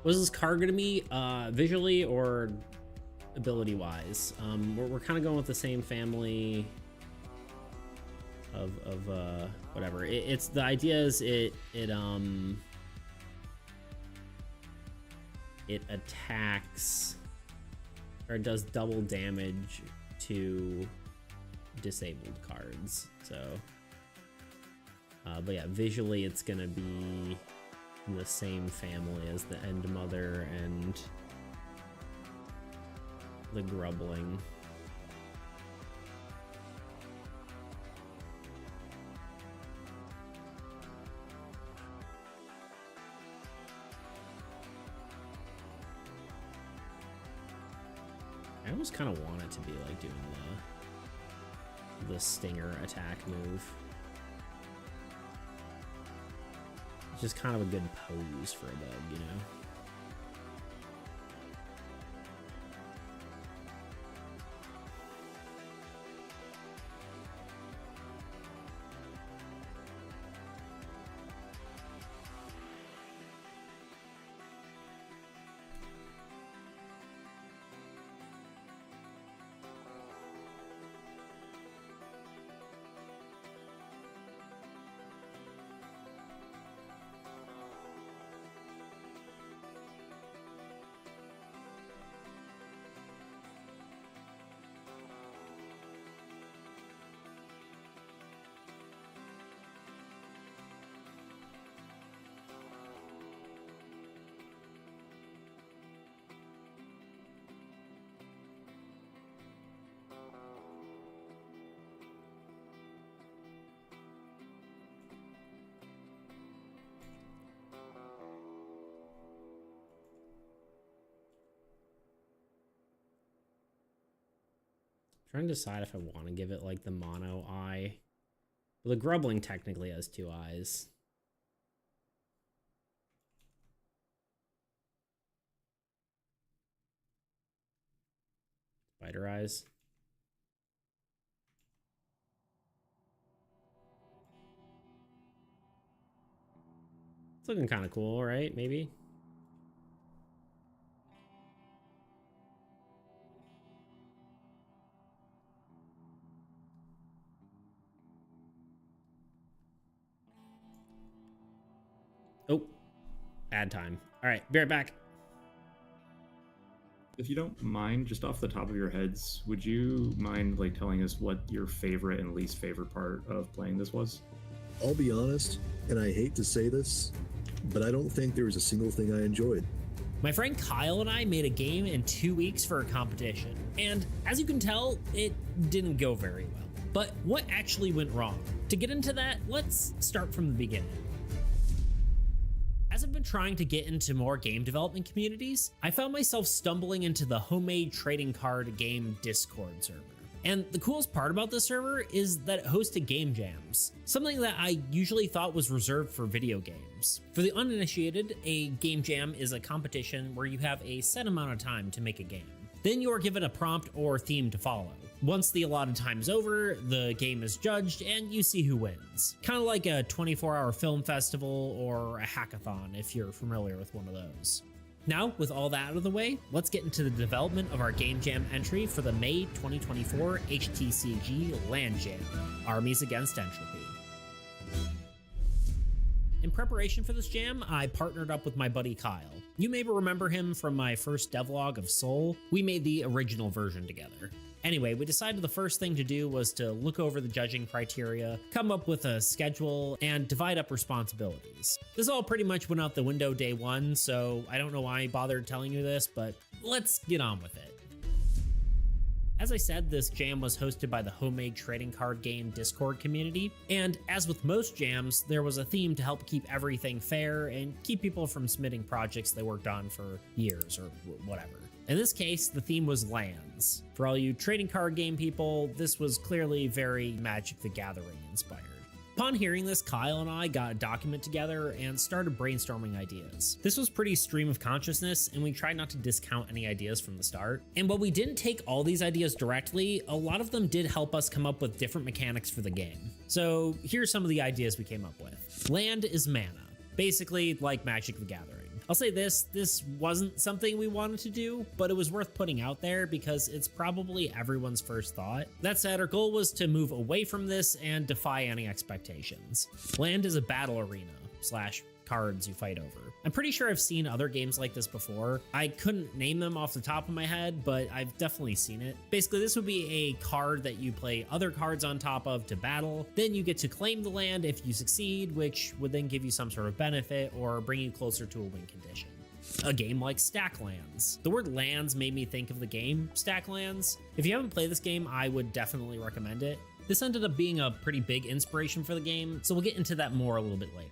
What is this card gonna be, visually or ability wise? We're kind of going with the same family of whatever. It's the idea is it attacks, or it does double damage to disabled cards. So but yeah, visually it's gonna be in the same family as the End Mother and the Grubbling. I almost kind of want it to be like doing the stinger attack move. It's just kind of a good pose for a bug, you know? Trying to decide if I want to give it like the mono eye. Well, the grubbling technically has 2 eyes. Spider eyes. It's looking kind of cool, right? Maybe. Oh, ad time. All right, be right back. If you don't mind, just off the top of your heads, would you mind like telling us what your favorite and least favorite part of playing this was? I'll be honest, and I hate to say this, but I don't think there was a single thing I enjoyed. My friend Kyle and I made a game in 2 weeks for a competition, and as you can tell, it didn't go very well. But what actually went wrong? To get into that, let's start from the beginning. As I've been trying to get into more game development communities, I found myself stumbling into the homemade trading card game Discord server. And the coolest part about this server is that it hosted game jams, something that I usually thought was reserved for video games. For the uninitiated, a game jam is a competition where you have a set amount of time to make a game. Then you are given a prompt or theme to follow. Once the allotted time is over, the game is judged and you see who wins. Kind of like a 24-hour film festival or a hackathon if you're familiar with one of those. Now, with all that out of the way, let's get into the development of our Game Jam entry for the May 2024 HTCG Land Jam, Armies Against Entropy. In preparation for this jam, I partnered up with my buddy Kyle. You may remember him from my first devlog of Soul. We made the original version together. Anyway, we decided the first thing to do was to look over the judging criteria, come up with a schedule, and divide up responsibilities. This all pretty much went out the window day one, so I don't know why I bothered telling you this, but let's get on with it. As I said, this jam was hosted by the homemade trading card game Discord community, and as with most jams, there was a theme to help keep everything fair and keep people from submitting projects they worked on for years or whatever. In this case, the theme was lands. For all you trading card game people, this was clearly very Magic the Gathering inspired. Upon hearing this, Kyle and I got a document together and started brainstorming ideas. This was pretty stream of consciousness, and we tried not to discount any ideas from the start. And while we didn't take all these ideas directly, a lot of them did help us come up with different mechanics for the game. So here's some of the ideas we came up with. Land is mana, basically like Magic the Gathering. I'll say this wasn't something we wanted to do, but it was worth putting out there because it's probably everyone's first thought. That said, our goal was to move away from this and defy any expectations. Land is a battle arena / cards you fight over. I'm pretty sure I've seen other games like this before. I couldn't name them off the top of my head, but I've definitely seen it. Basically, this would be a card that you play other cards on top of to battle. Then you get to claim the land if you succeed, which would then give you some sort of benefit or bring you closer to a win condition. A game like Stack Lands. The word lands made me think of the game Stack Lands. If you haven't played this game, I would definitely recommend it. This ended up being a pretty big inspiration for the game, so we'll get into that more a little bit later.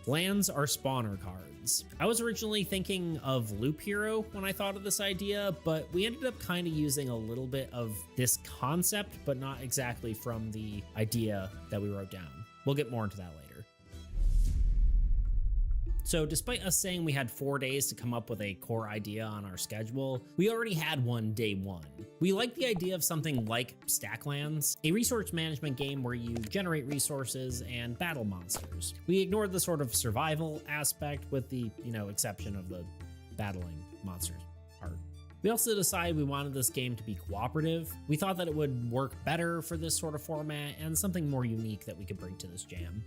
Lands are spawner cards. I was originally thinking of Loop Hero when I thought of this idea, but we ended up kind of using a little bit of this concept, but not exactly from the idea that we wrote down. We'll get more into that later. So despite us saying we had 4 days to come up with a core idea on our schedule, we already had one day one. We liked the idea of something like Stacklands, a resource management game where you generate resources and battle monsters. We ignored the sort of survival aspect with the, exception of the battling monsters part. We also decided we wanted this game to be cooperative. We thought that it would work better for this sort of format and something more unique that we could bring to this jam.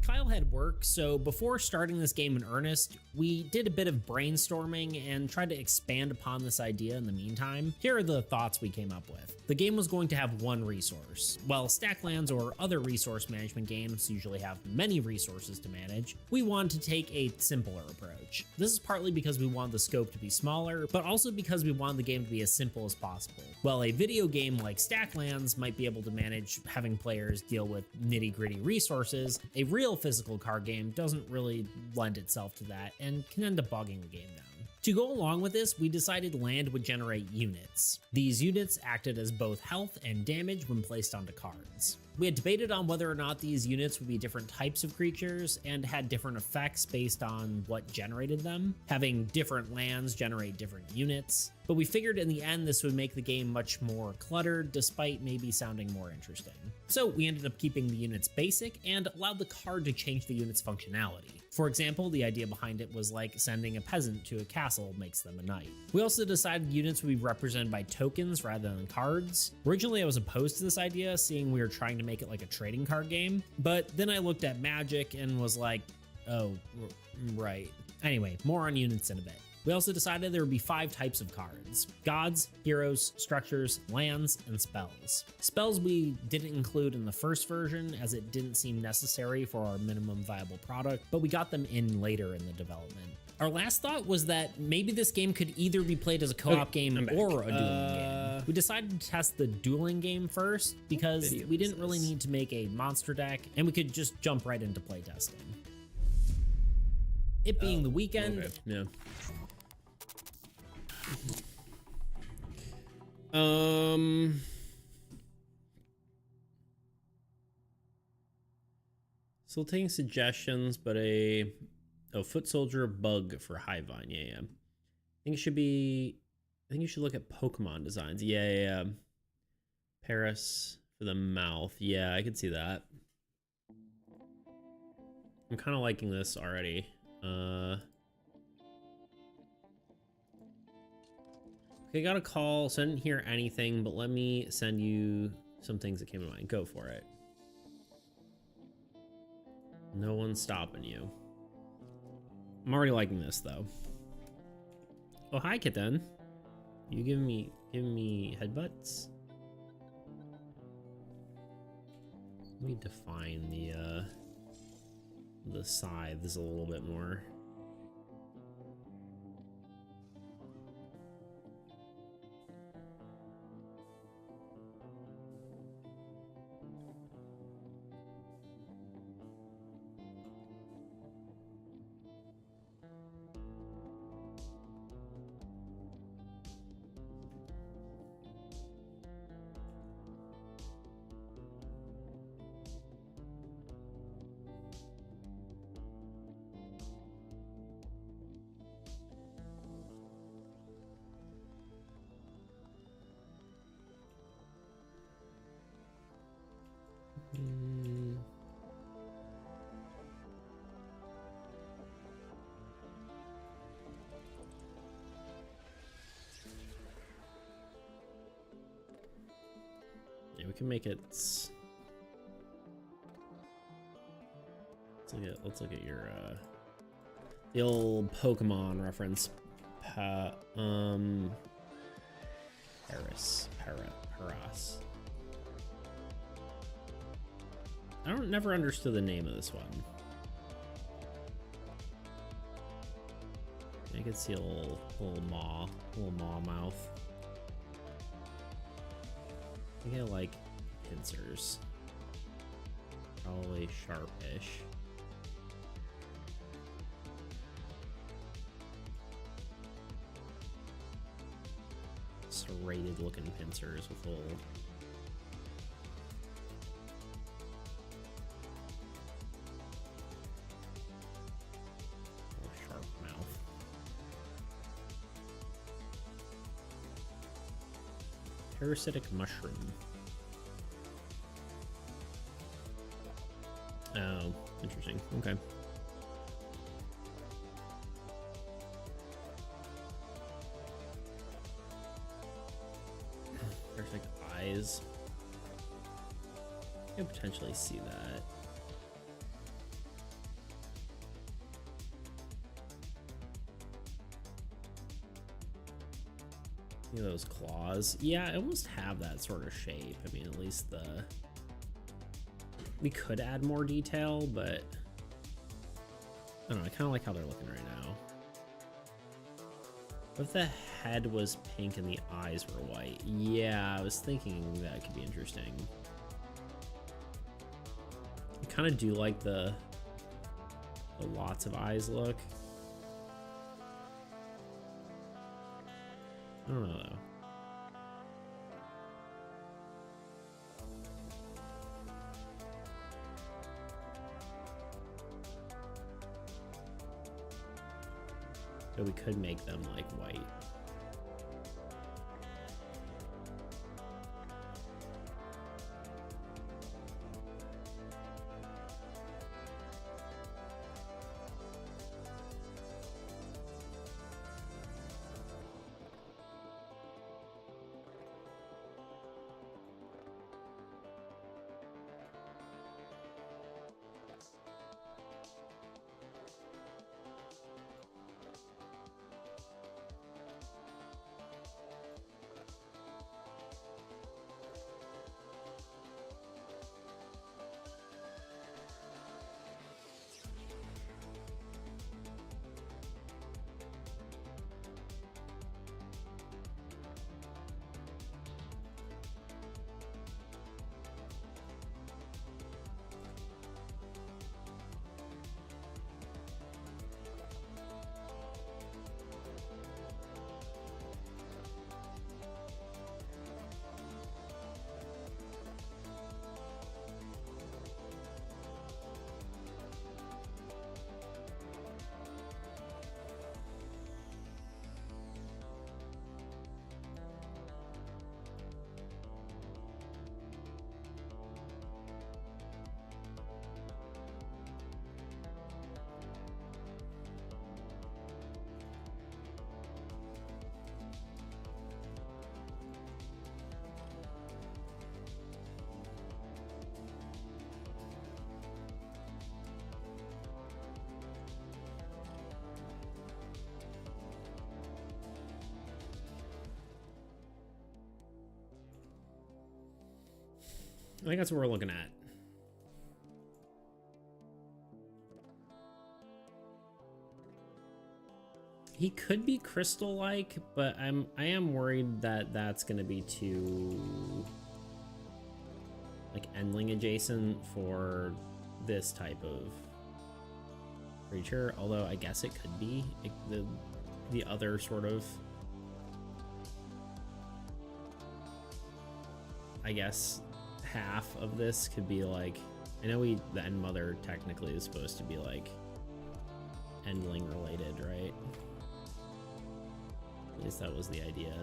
Kyle had work, so before starting this game in earnest, we did a bit of brainstorming and tried to expand upon this idea in the meantime. Here are the thoughts we came up with. The game was going to have one resource. While Stacklands or other resource management games usually have many resources to manage, we wanted to take a simpler approach. This is partly because we wanted the scope to be smaller, but also because we wanted the game to be as simple as possible. While a video game like Stacklands might be able to manage having players deal with nitty-gritty resources, a real physical card game doesn't really lend itself to that and can end up bogging the game down. To go along with this, we decided land would generate units. These units acted as both health and damage when placed onto cards. We had debated on whether or not these units would be different types of creatures and had different effects based on what generated them, having different lands generate different units, but we figured in the end this would make the game much more cluttered despite maybe sounding more interesting. So we ended up keeping the units basic and allowed the card to change the unit's functionality. For example, the idea behind it was like sending a peasant to a castle makes them a knight. We also decided units would be represented by tokens rather than cards. Originally I was opposed to this idea, seeing we were trying to make it like a trading card game, but then I looked at Magic and was like, oh, right. Anyway, more on units in a bit. We also decided there would be 5 types of cards: gods, heroes, structures, lands, and spells. Spells we didn't include in the first version as it didn't seem necessary for our minimum viable product, but we got them in later in the development. Our last thought was that maybe this game could either be played as a co-op game or a dueling game. We decided to test the dueling game first because we didn't really need to make a monster deck and we could just jump right into playtesting. It being the weekend, yeah. Still taking suggestions, but foot soldier bug for Highvine. Yeah. I think you should look at Pokemon designs. Yeah. Paris for the mouth. Yeah, I could see that. I'm kind of liking this already. Okay, got a call, so I didn't hear anything, but let me send you some things that came to mind. Go for it. No one's stopping you. I'm already liking this, though. Oh, hi, Kitten. You giving me headbutts? Let me define the scythes a little bit more. Yeah, we can make it. Let's look at your the old Pokemon reference. Paras. I never understood the name of this one. I could see a little maw mouth. I think I like pincers. Probably sharpish. Serrated looking pincers with little sharp mouth. Parasitic mushroom. Oh, interesting. Okay. Perfect eyes. I could potentially see that. You know, those claws. Yeah, I almost have that sort of shape. I mean, at least we could add more detail, but I don't know. I kind of like how they're looking right now. What if the head was pink and the eyes were white? Yeah, I was thinking that could be interesting. I kind of do like the lots of eyes look. I don't know though. So we could make them like white. I think that's what we're looking at. He could be crystal-like, but I am worried that that's going to be too like endling adjacent for this type of creature. Although I guess it could be the other sort of, I guess, half of this could be like, I know the End Mother technically is supposed to be like endling related, right? At least that was the idea.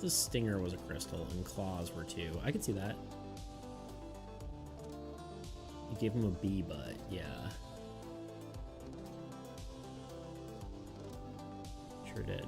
The stinger was a crystal and claws were too. I could see that. You gave him a bee butt, yeah. Sure did.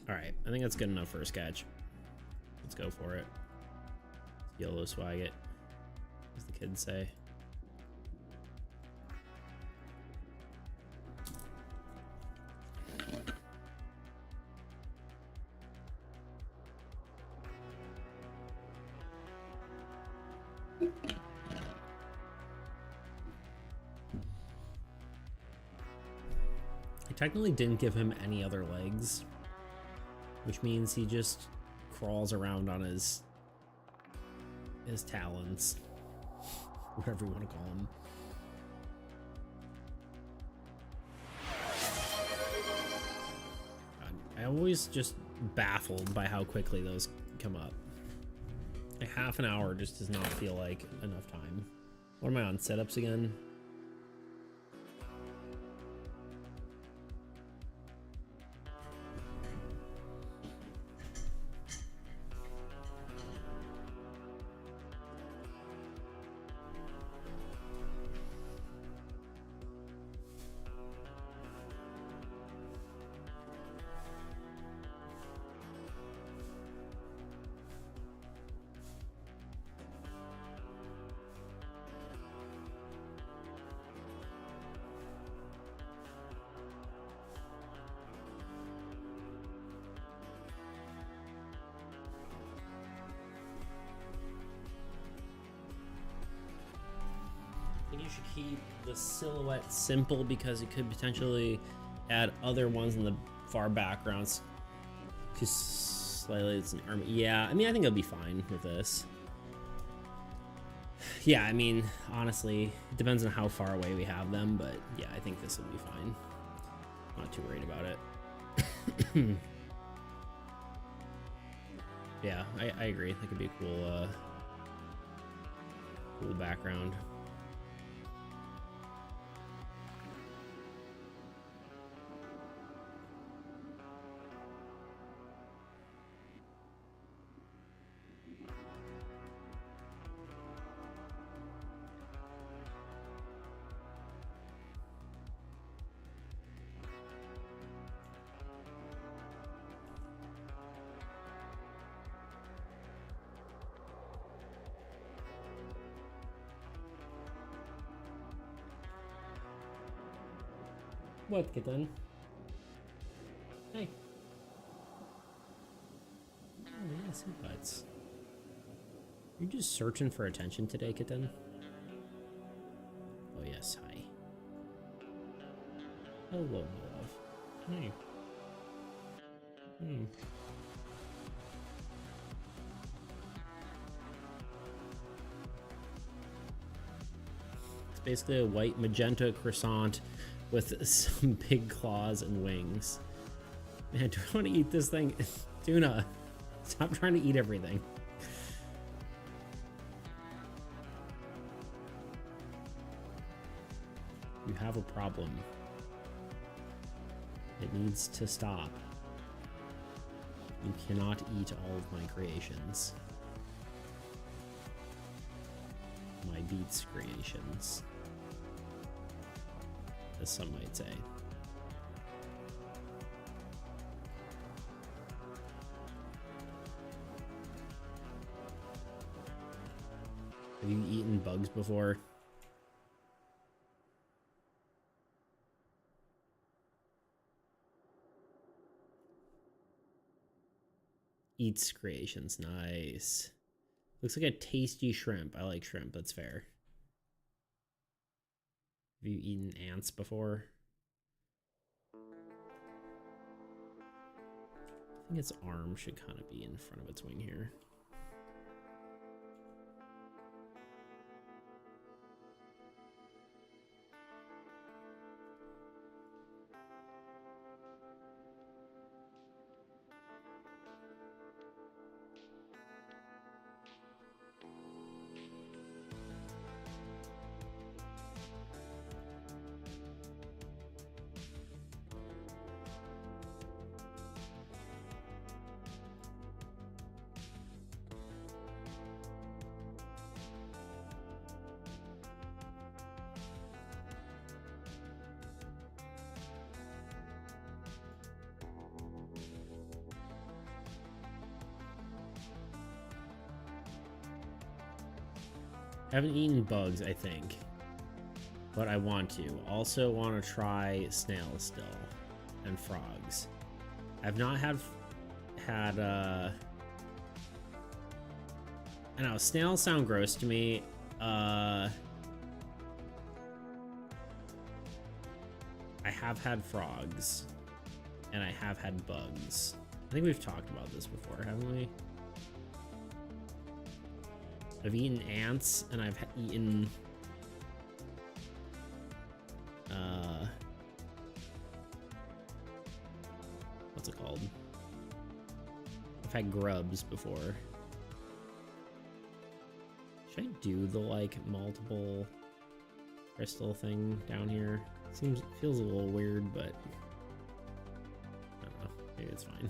All right, I think that's good enough for a sketch. Let's go for it. YOLO swag it, as the kids say. I technically didn't give him any other legs, which means he just crawls around on his talons, whatever you want to call them. I'm always just baffled by how quickly those come up. A half an hour just does not feel like enough time. What am I on, setups again? You should keep the silhouette simple because it could potentially add other ones in the far backgrounds to slightly it's an arm. Yeah, I mean, I think it'll be fine with this. Yeah, I mean, honestly, it depends on how far away we have them, but yeah, I think this will be fine. Not too worried about it. Yeah, I agree. That could be a cool, cool background. What, kitten? Hey. Oh, yes, invites. You're just searching for attention today, kitten? Oh, yes, hi. Hello, my love. Hey. It's basically a white magenta croissant with some big claws and wings. Man, do I want to eat this thing? Tuna, stop trying to eat everything. You have a problem. It needs to stop. You cannot eat all of my creations. My Beats creations, as some might say. Have you eaten bugs before? Eats creations, nice. Looks like a tasty shrimp. I like shrimp, that's fair. Have you eaten ants before? I think its arm should kind of be in front of its wing here. I haven't eaten bugs, I think, but I want to. Also want to try snails still, and frogs. I've not had I know, snails sound gross to me. I have had frogs, and I have had bugs. I think we've talked about this before, haven't we? I've eaten ants, and I've eaten what's it called? I've had grubs before. Should I do the like multiple crystal thing down here? Feels a little weird, but I don't know. Maybe it's fine.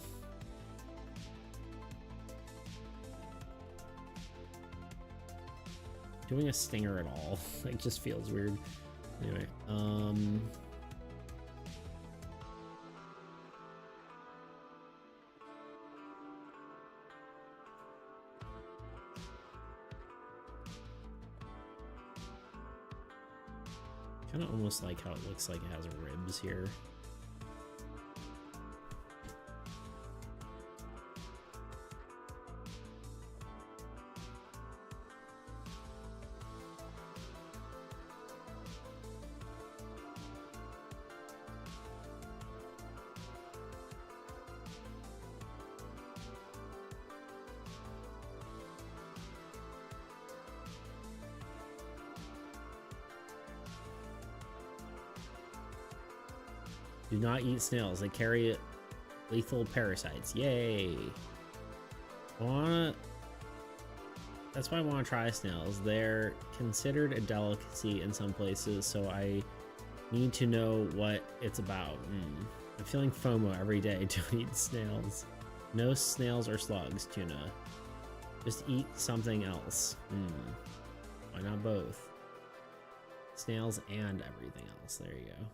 Doing a stinger at all like just feels weird. Anyway, kind of almost like how it looks like it has ribs here. Do not eat snails. They carry lethal parasites. Yay. That's why I want to try snails. They're considered a delicacy in some places, so I need to know what it's about. I'm feeling FOMO every day. Don't eat snails. No snails or slugs, tuna. Just eat something else. Why not both? Snails and everything else. There you go.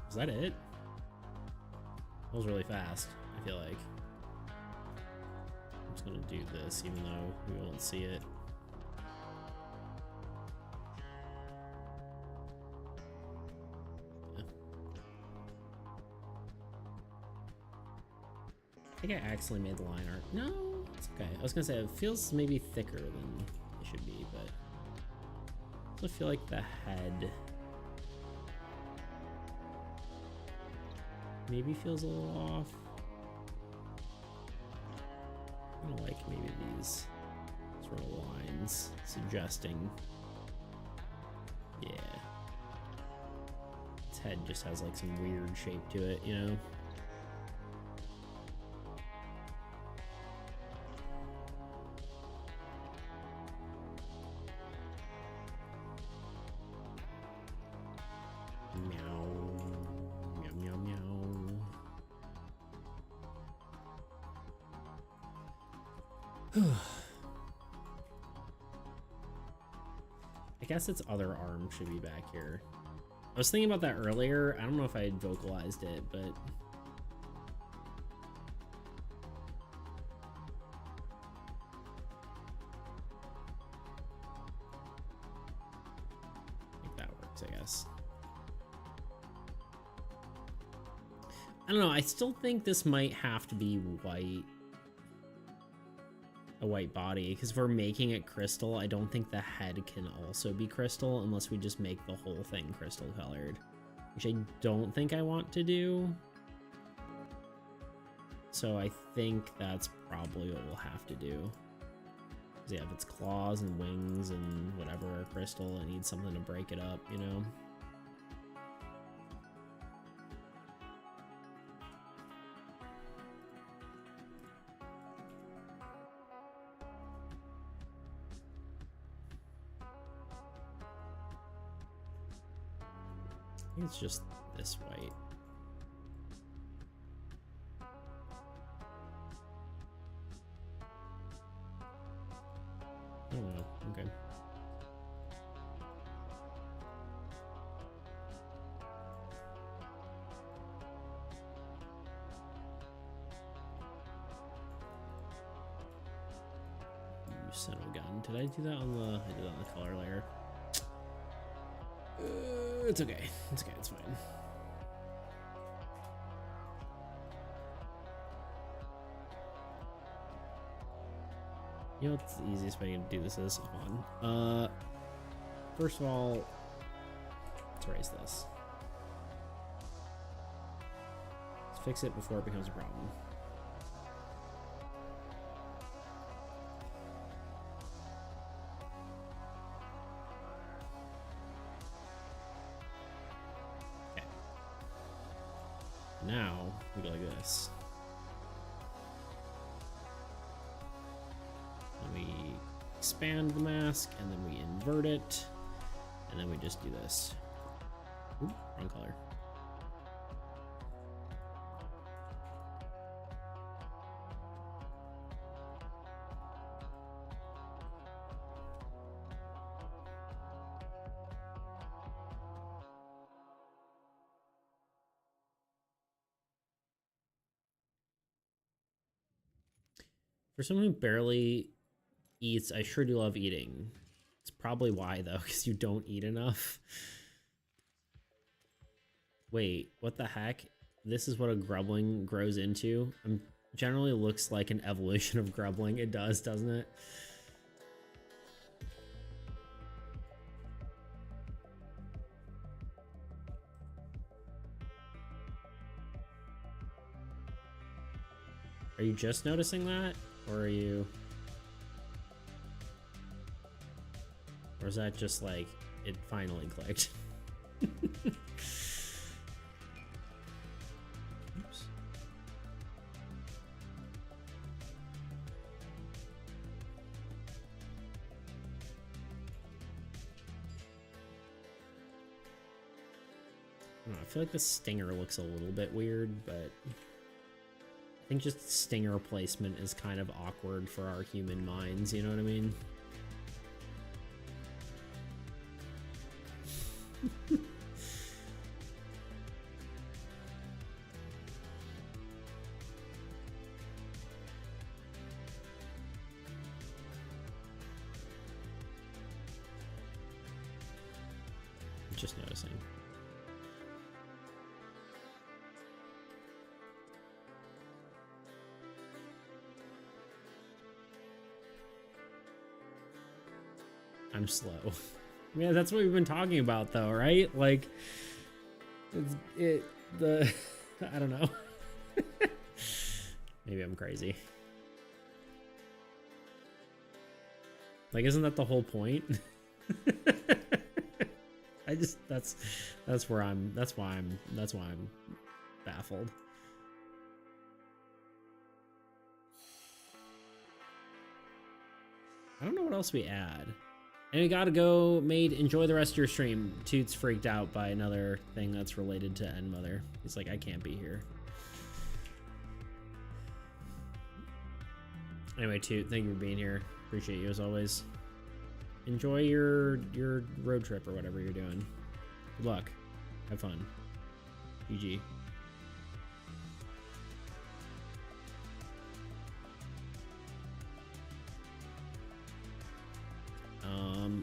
Is that it? That was really fast, I feel like. I'm just gonna do this even though we won't see it. Yeah. I think I accidentally made the line art. No, it's okay. I was gonna say it feels maybe thicker than it should be, but I also feel like the head maybe feels a little off. I don't like maybe these sort of lines suggesting, yeah, its head just has like some weird shape to it, you know? I guess its other arm should be back here. I was thinking about that earlier. I don't know if I had vocalized it, but I think that works, I guess. I don't know. I still think this might have to be white. A white body, because if we're making it crystal, I don't think the head can also be crystal unless we just make the whole thing crystal colored, which I don't think I want to do. So I think that's probably what we'll have to do. Yeah, if it's claws and wings and whatever are crystal, it needs something to break it up, you know? think it's just this white. Oh, okay. You son of a gun. Did I do that on the... I did that on the color layer. It's okay. It's okay. It's fine. You know what's the easiest way to do this is? Hold on. First of all, let's erase this. Let's fix it before it becomes a problem. Okay. Now we go like this. We expand the mask, and then we invert it, and then we just do this. Ooh, wrong color. For someone who barely eats, I sure do love eating. It's probably why, though, because you don't eat enough. Wait, what the heck? This is what a grubbling grows into? Generally looks like an evolution of grubbling. It does, doesn't it? Are you just noticing that? Or are you... Or is that just like, it finally clicked? Oops. I feel like the stinger looks a little bit weird, but I think just stinger placement is kind of awkward for our human minds, you know what I mean? Just noticing. I'm slow. Yeah, that's what we've been talking about, though, right? Like, I don't know. Maybe I'm crazy. Like, isn't that the whole point? That's why I'm baffled. I don't know what else we add. And we gotta go, Maid, enjoy the rest of your stream. Toot's freaked out by another thing that's related to End Mother. He's like, I can't be here. Anyway, Toot, thank you for being here. Appreciate you as always. Enjoy your road trip or whatever you're doing. Good luck. Have fun. GG.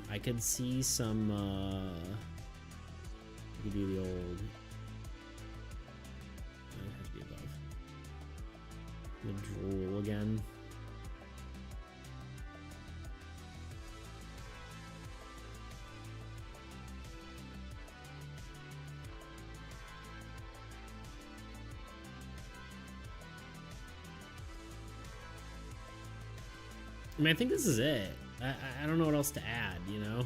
I could see some, we could do the old, it has to be above. The drool again. I mean, I think this is it. I don't know what else to add, you know?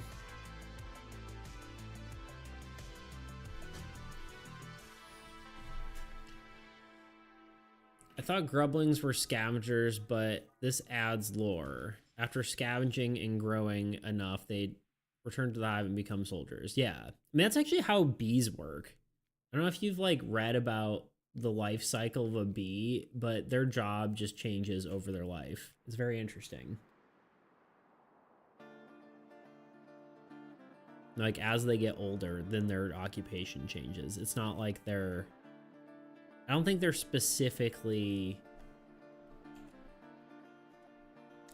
I thought grublings were scavengers, but this adds lore. After scavenging and growing enough, they return to the hive and become soldiers. Yeah. I mean, that's actually how bees work. I don't know if you've like read about the life cycle of a bee, but their job just changes over their life. It's very interesting. Like as they get older, then their occupation changes. It's not like I don't think they're specifically,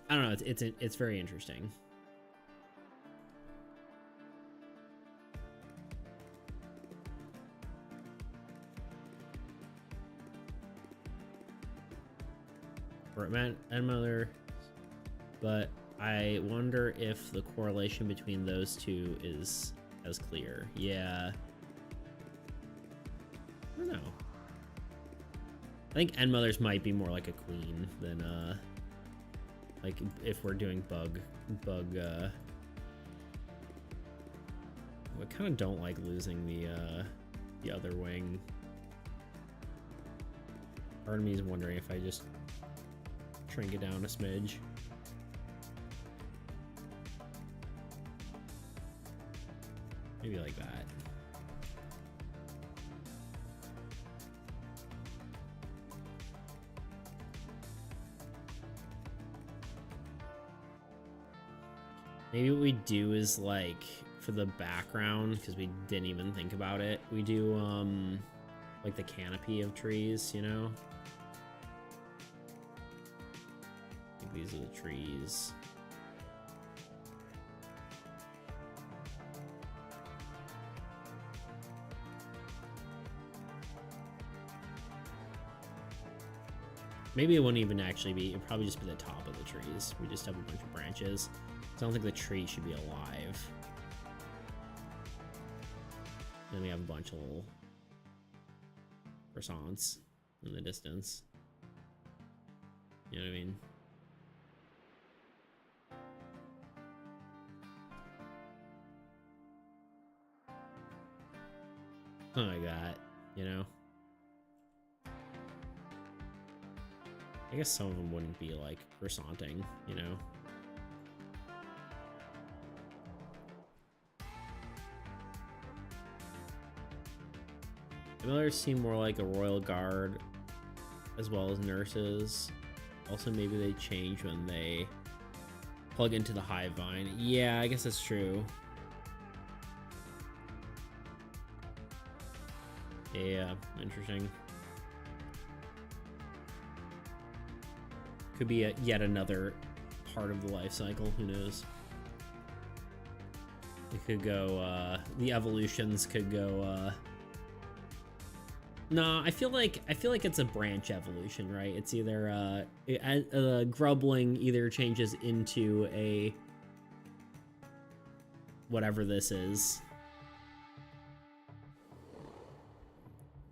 I don't know, it's very interesting. For and mother, but I wonder if the correlation between those two is as clear. Yeah. I don't know. I think end mothers might be more like a queen than like if we're doing bug I kind of don't like losing the other wing. Part of me is wondering if I just shrink it down a smidge. Maybe like that. Maybe what we do is like for the background, because we didn't even think about it, we do like the canopy of trees, you know? I think these are the trees. Maybe it wouldn't even actually be, it'd probably just be the top of the trees. We just have a bunch of branches. So I don't think the tree should be alive. Then we have a bunch of little croissants in the distance. You know what I mean? Something like that, you know? I guess some of them wouldn't be like croissanting, you know? The others seem more like a royal guard as well as nurses. Also, maybe they change when they plug into the hive vine. Yeah, I guess that's true. Yeah, interesting. Could be yet another part of the life cycle, who knows? It could go, the evolutions could go, no, I feel like it's a branch evolution, right? It's either, grubbling either changes into a, whatever this is.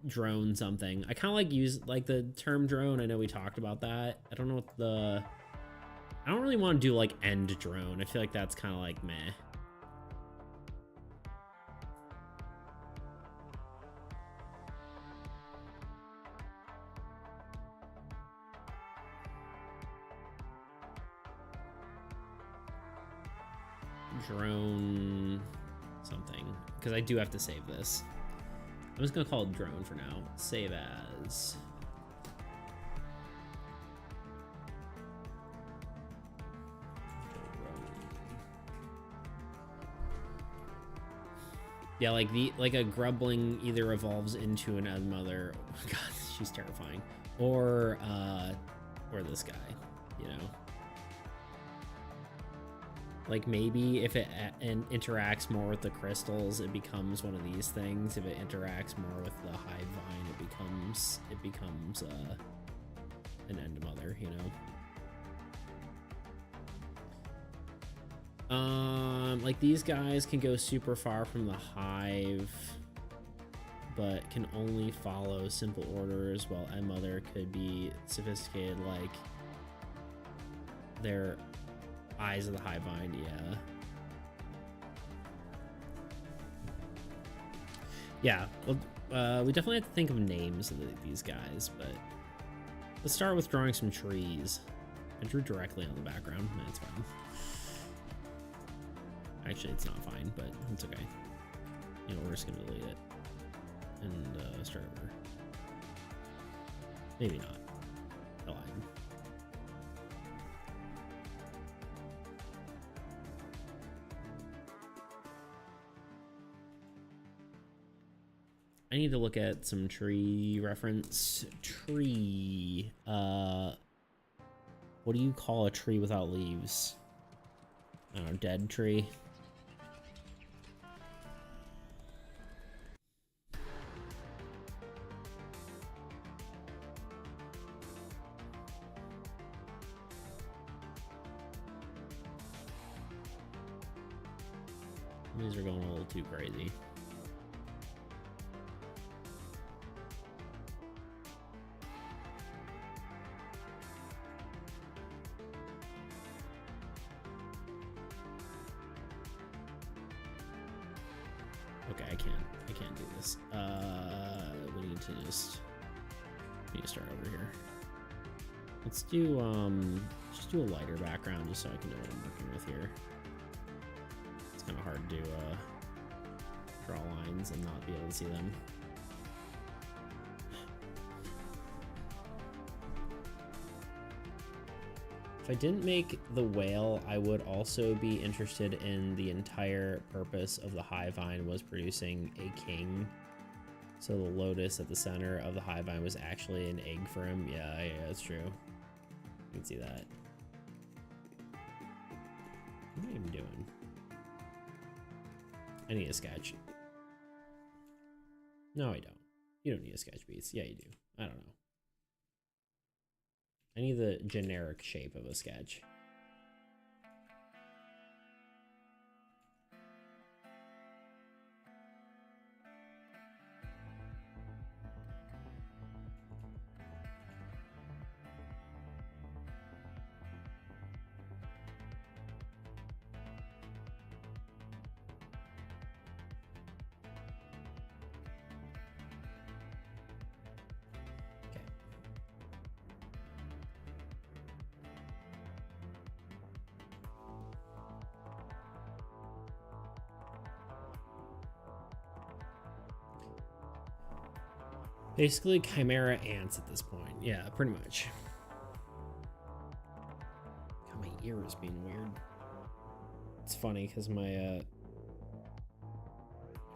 Drone something. I kind of like use like the term drone. I know we talked about that. I don't know what I don't really want to do like end drone. I feel like that's kind of like meh. Drone something, because I do have to save this. I'm just gonna call it drone for now. Save as. Yeah, like a grubbling either evolves into an end mother. Oh my god, she's terrifying. Or this guy, you know. Like maybe if it interacts more with the crystals, it becomes one of these things. If it interacts more with the hive vine, it becomes an end mother, you know. Like these guys can go super far from the hive, but can only follow simple orders, while end mother could be sophisticated, like their eyes of the hive vine. Yeah, well, we definitely have to think of names of these guys, but let's start with drawing some trees. I drew directly on the background. That's fine. Actually, it's not fine, but it's okay. You know, we're just gonna delete it. and start over. Maybe not. I lied. I need to look at some tree reference. Tree. What do you call a tree without leaves? I don't know, dead tree. These are going a little too crazy. Okay, I can't do this. We need to start over here. Let's do just do a lighter background just so I can know what I'm working with here. It's kind of hard to draw lines and not be able to see them. If I didn't make the whale, I would also be interested in the entire purpose of the hive vine was producing a king. So the lotus at the center of the hive vine was actually an egg for him. Yeah, that's true. You can see that. What am I even doing? I need a sketch. No, I don't. You don't need a sketch piece. Yeah, you do. I don't know. I need the generic shape of a sketch. Basically chimera ants at this point. Yeah, pretty much. God, my ear is being weird. It's funny because my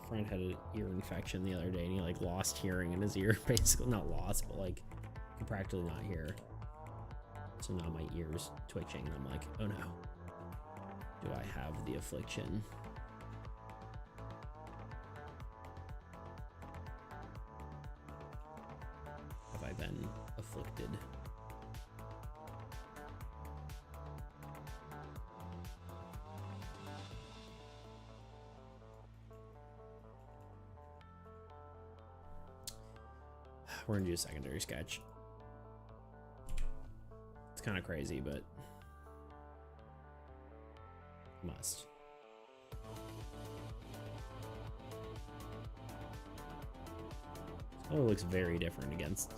friend had an ear infection the other day and he like lost hearing in his ear. Basically, not lost, but like could practically not hear. So now my ear's twitching and I'm like, oh no. Do I have the affliction? Been afflicted. We're gonna do a secondary sketch. It's kind of crazy, but must. Oh, it looks very different against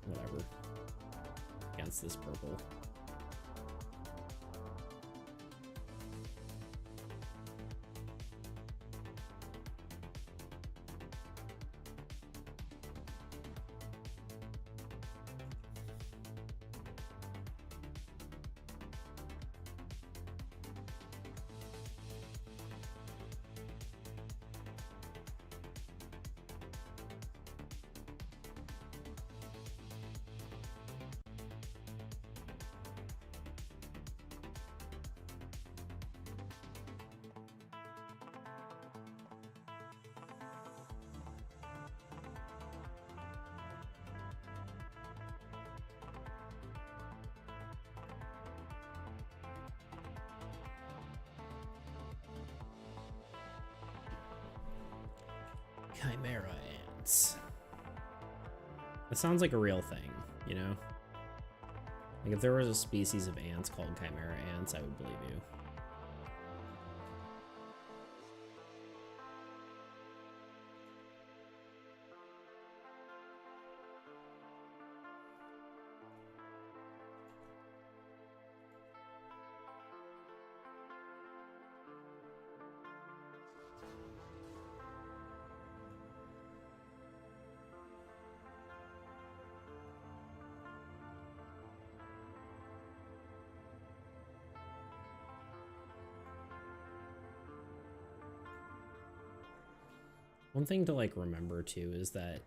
whatever against this purple. Chimera ants. It sounds like a real thing, you know? Like if there was a species of ants called chimera ants, I would believe you. One thing to like remember too is that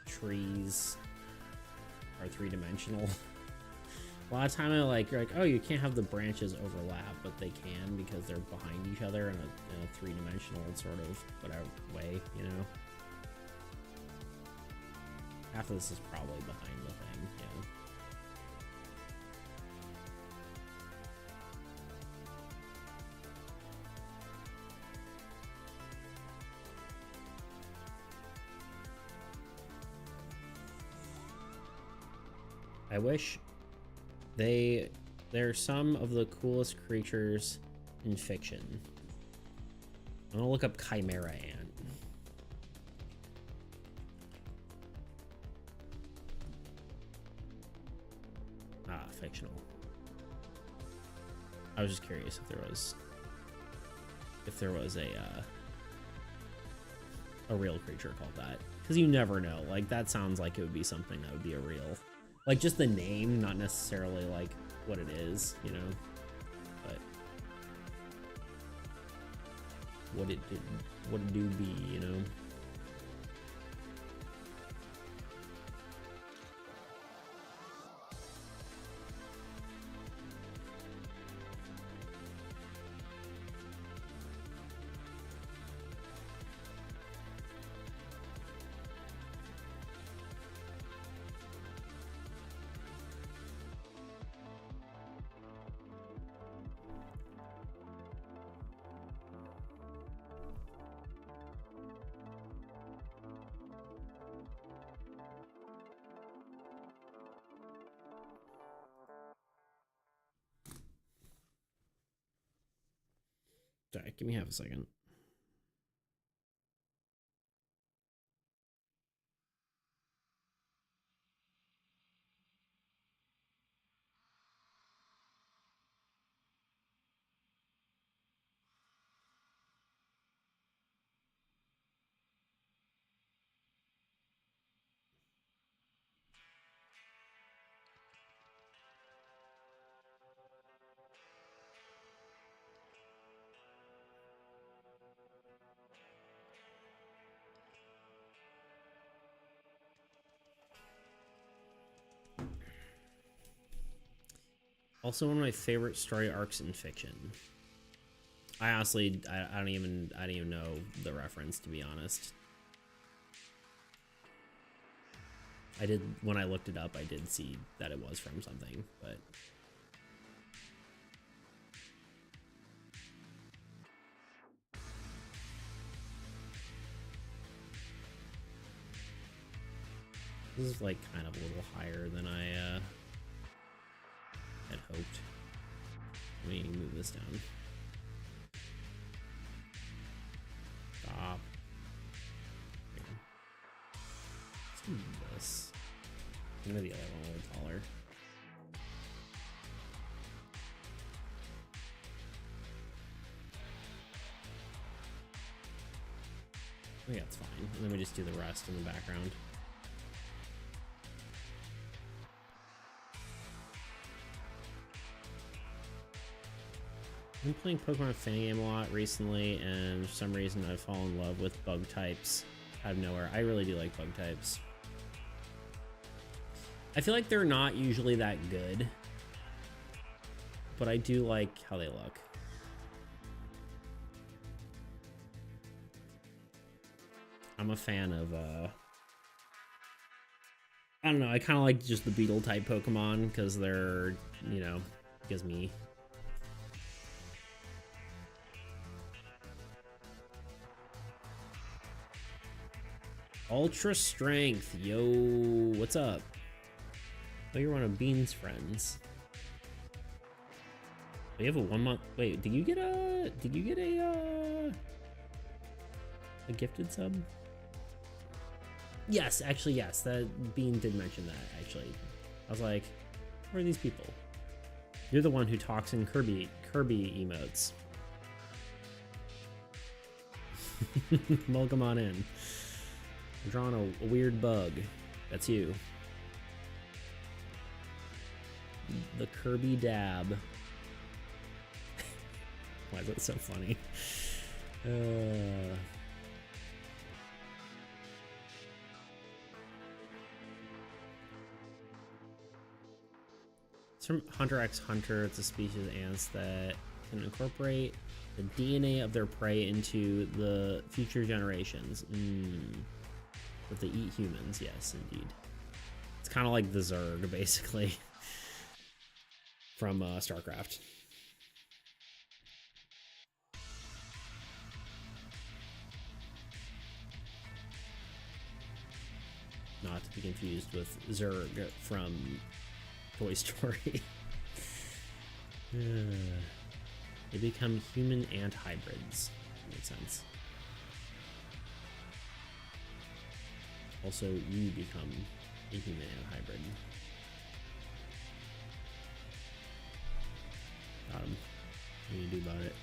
trees are three-dimensional. A lot of time you're like, oh, you can't have the branches overlap, but they can because they're behind each other in a three-dimensional sort of whatever way, you know? Half of this is probably behind the thing, yeah. I wish they're some of the coolest creatures in fiction. I'm gonna look up Chimera Ant. Ah, fictional. I was just curious if there was a real creature called that, because you never know. Like, that sounds like it would be something that would be a real, like, just the name, not necessarily like what it is, you know, but what it do be, you know. Sorry, give me half a second. Also, one of my favorite story arcs in fiction. I honestly, I don't even know the reference, to be honest. I did, when I looked it up, I did see that it was from something, but this is like kind of a little higher than I had hoped. Let me move this down. Stop. Here. Let's do this. Maybe the other one a little taller. I think that's fine. And then we just do the rest in the background. I've been playing Pokemon Fan Game a lot recently, and for some reason I've fallen in love with bug types out of nowhere. I really do like bug types. I feel like they're not usually that good, but I do like how they look. I'm a fan of, I don't know, I kind of like just the beetle type Pokemon because they're, you know, gives me Ultra Strength. Yo, what's up? Oh, you're one of Bean's friends. We have a 1 month. Wait, did you get a gifted sub? Yes, actually, yes. That Bean did mention that, actually. I was like, who are these people? You're the one who talks in Kirby emotes. Welcome on in. I'm drawing a weird bug. That's you. The Kirby dab. Why is that so funny? It's from Hunter x Hunter. It's a species of ants that can incorporate the DNA of their prey into the future generations. But they eat humans, yes, indeed. It's kind of like the Zerg, basically, from StarCraft. Not to be confused with Zerg from Toy Story. They become human ant hybrids. Makes sense. Also, you become a human ant hybrid. Got him. What do you do about it?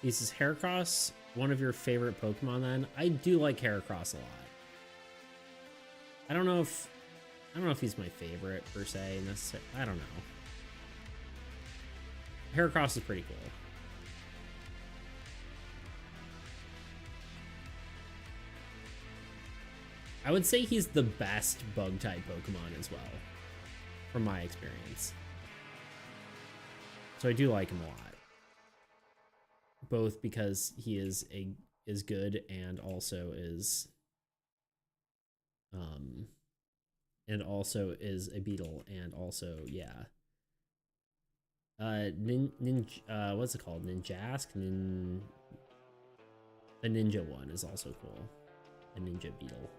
Is Heracross one of your favorite Pokemon then? I do like Heracross a lot. I don't know if he's my favorite per se necessarily. I don't know. Heracross is pretty cool. I would say he's the best bug type Pokemon as well, from my experience. So I do like him a lot. Both because he is good and also is a beetle, and also what's it called? Ninjask? The ninja one is also cool. A ninja beetle.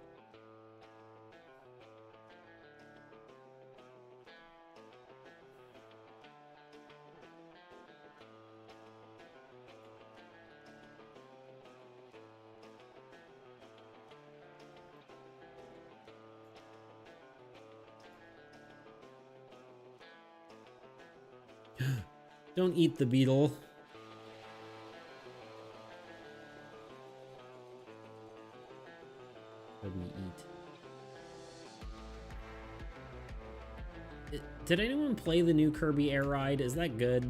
Don't eat the beetle. What do we eat? Did anyone play the new Kirby Air Ride? Is that good?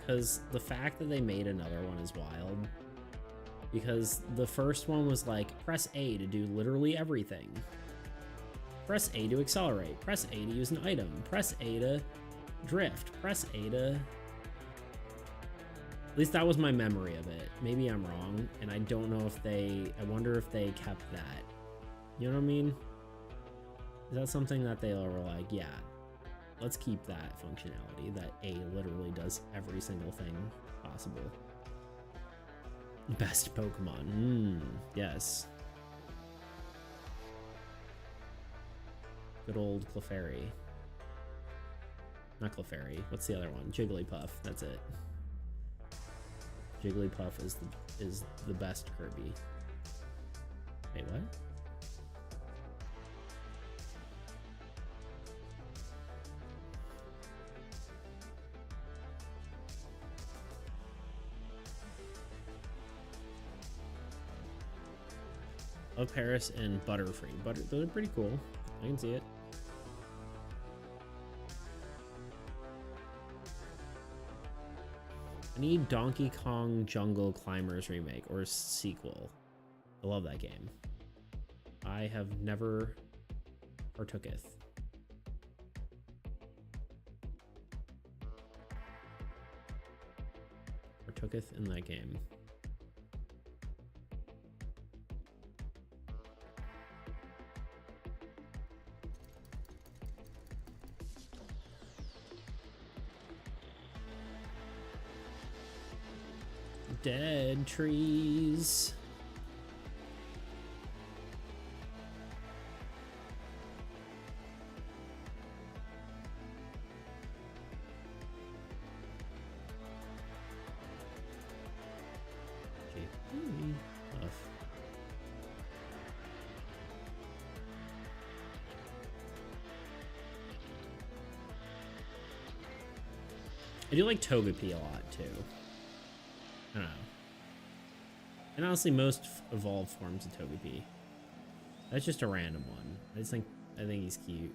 Because the fact that they made another one is wild. Because the first one was like, press A to do literally everything. Press A to accelerate. Press A to use an item. Press A to drift. Press A to... At least that was my memory of it. Maybe I'm wrong, and I don't know if they... I wonder if they kept that. You know what I mean? Is that something that they were like, yeah, let's keep that functionality, that A literally does every single thing possible. Best Pokemon. Yes. Good old Clefairy. Not Clefairy. What's the other one? Jigglypuff. That's it. Jigglypuff is the best Kirby. Wait, what? Love Paris and Butterfree. Those are pretty cool. I can see it. I need Donkey Kong Jungle Climbers remake or sequel. I love that game. I have never partooketh. Partooketh in that game. Dead trees. I do like Togepi a lot too. I don't know. And honestly, most evolved forms of Togepi. That's just a random one. I think he's cute.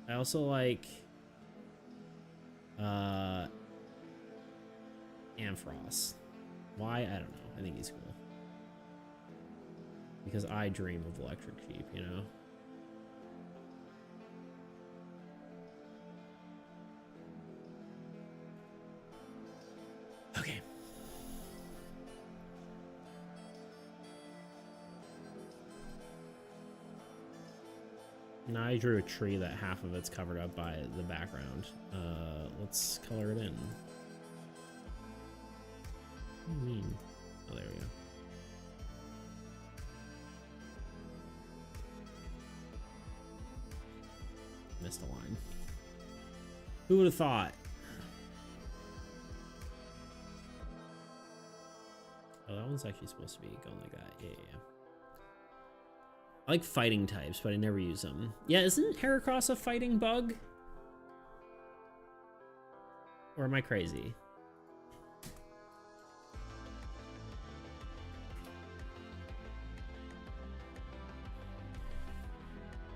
I also like Ampharos. Why? I don't know. I think he's cool. Because I dream of Electric Sheep, you know? Okay. Now I drew a tree that half of it's covered up by the background. Let's color it in. What do you mean? Oh, there we go. Missed a line. Who would have thought? Oh, that one's actually supposed to be going like that. Yeah, yeah, yeah. I like fighting types, but I never use them. Yeah, isn't Heracross a fighting bug? Or am I crazy?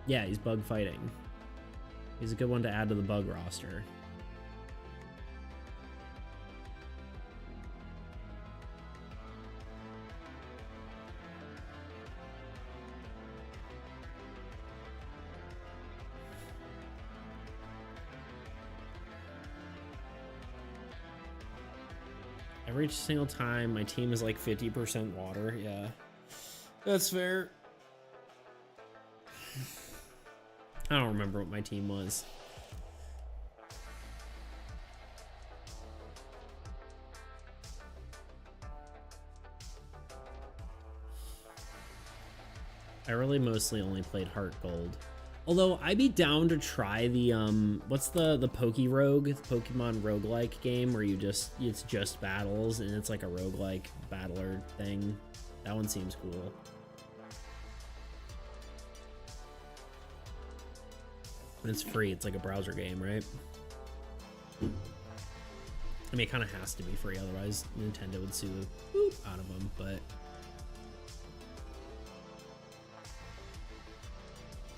Yeah, he's bug fighting. He's a good one to add to the bug roster. Every single time my team is like 50% water. Yeah, that's fair. I don't remember what my team was. I really mostly only played Heart Gold. Although I'd be down to try the what's the Pokerogue, Pokemon roguelike game where it's just battles and it's like a roguelike battler thing. That one seems cool. And it's free. It's like a browser game, right? I mean, it kind of has to be free, otherwise Nintendo would sue the boop out of them, but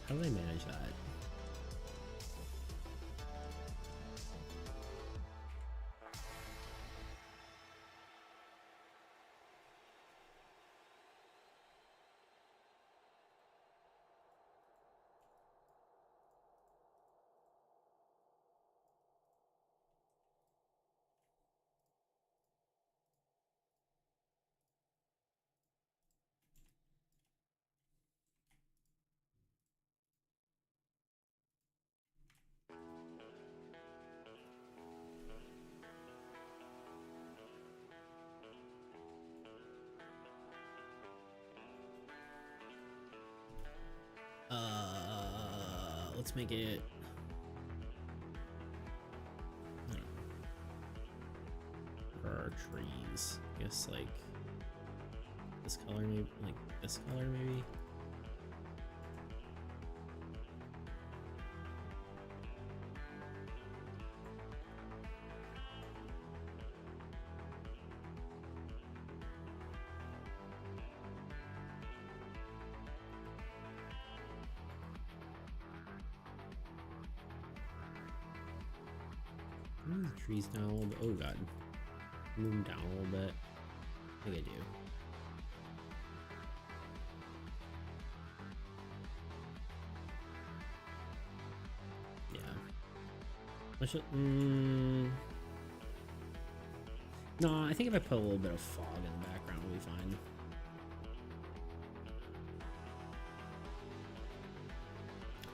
how do they manage that? Let's make it. For our trees, I guess like this color, maybe like this color, maybe. Move the trees down a little bit. Oh god. Move them down a little bit. I think I do. Yeah. I should. No, I think if I put a little bit of fog in the background, we'll be fine.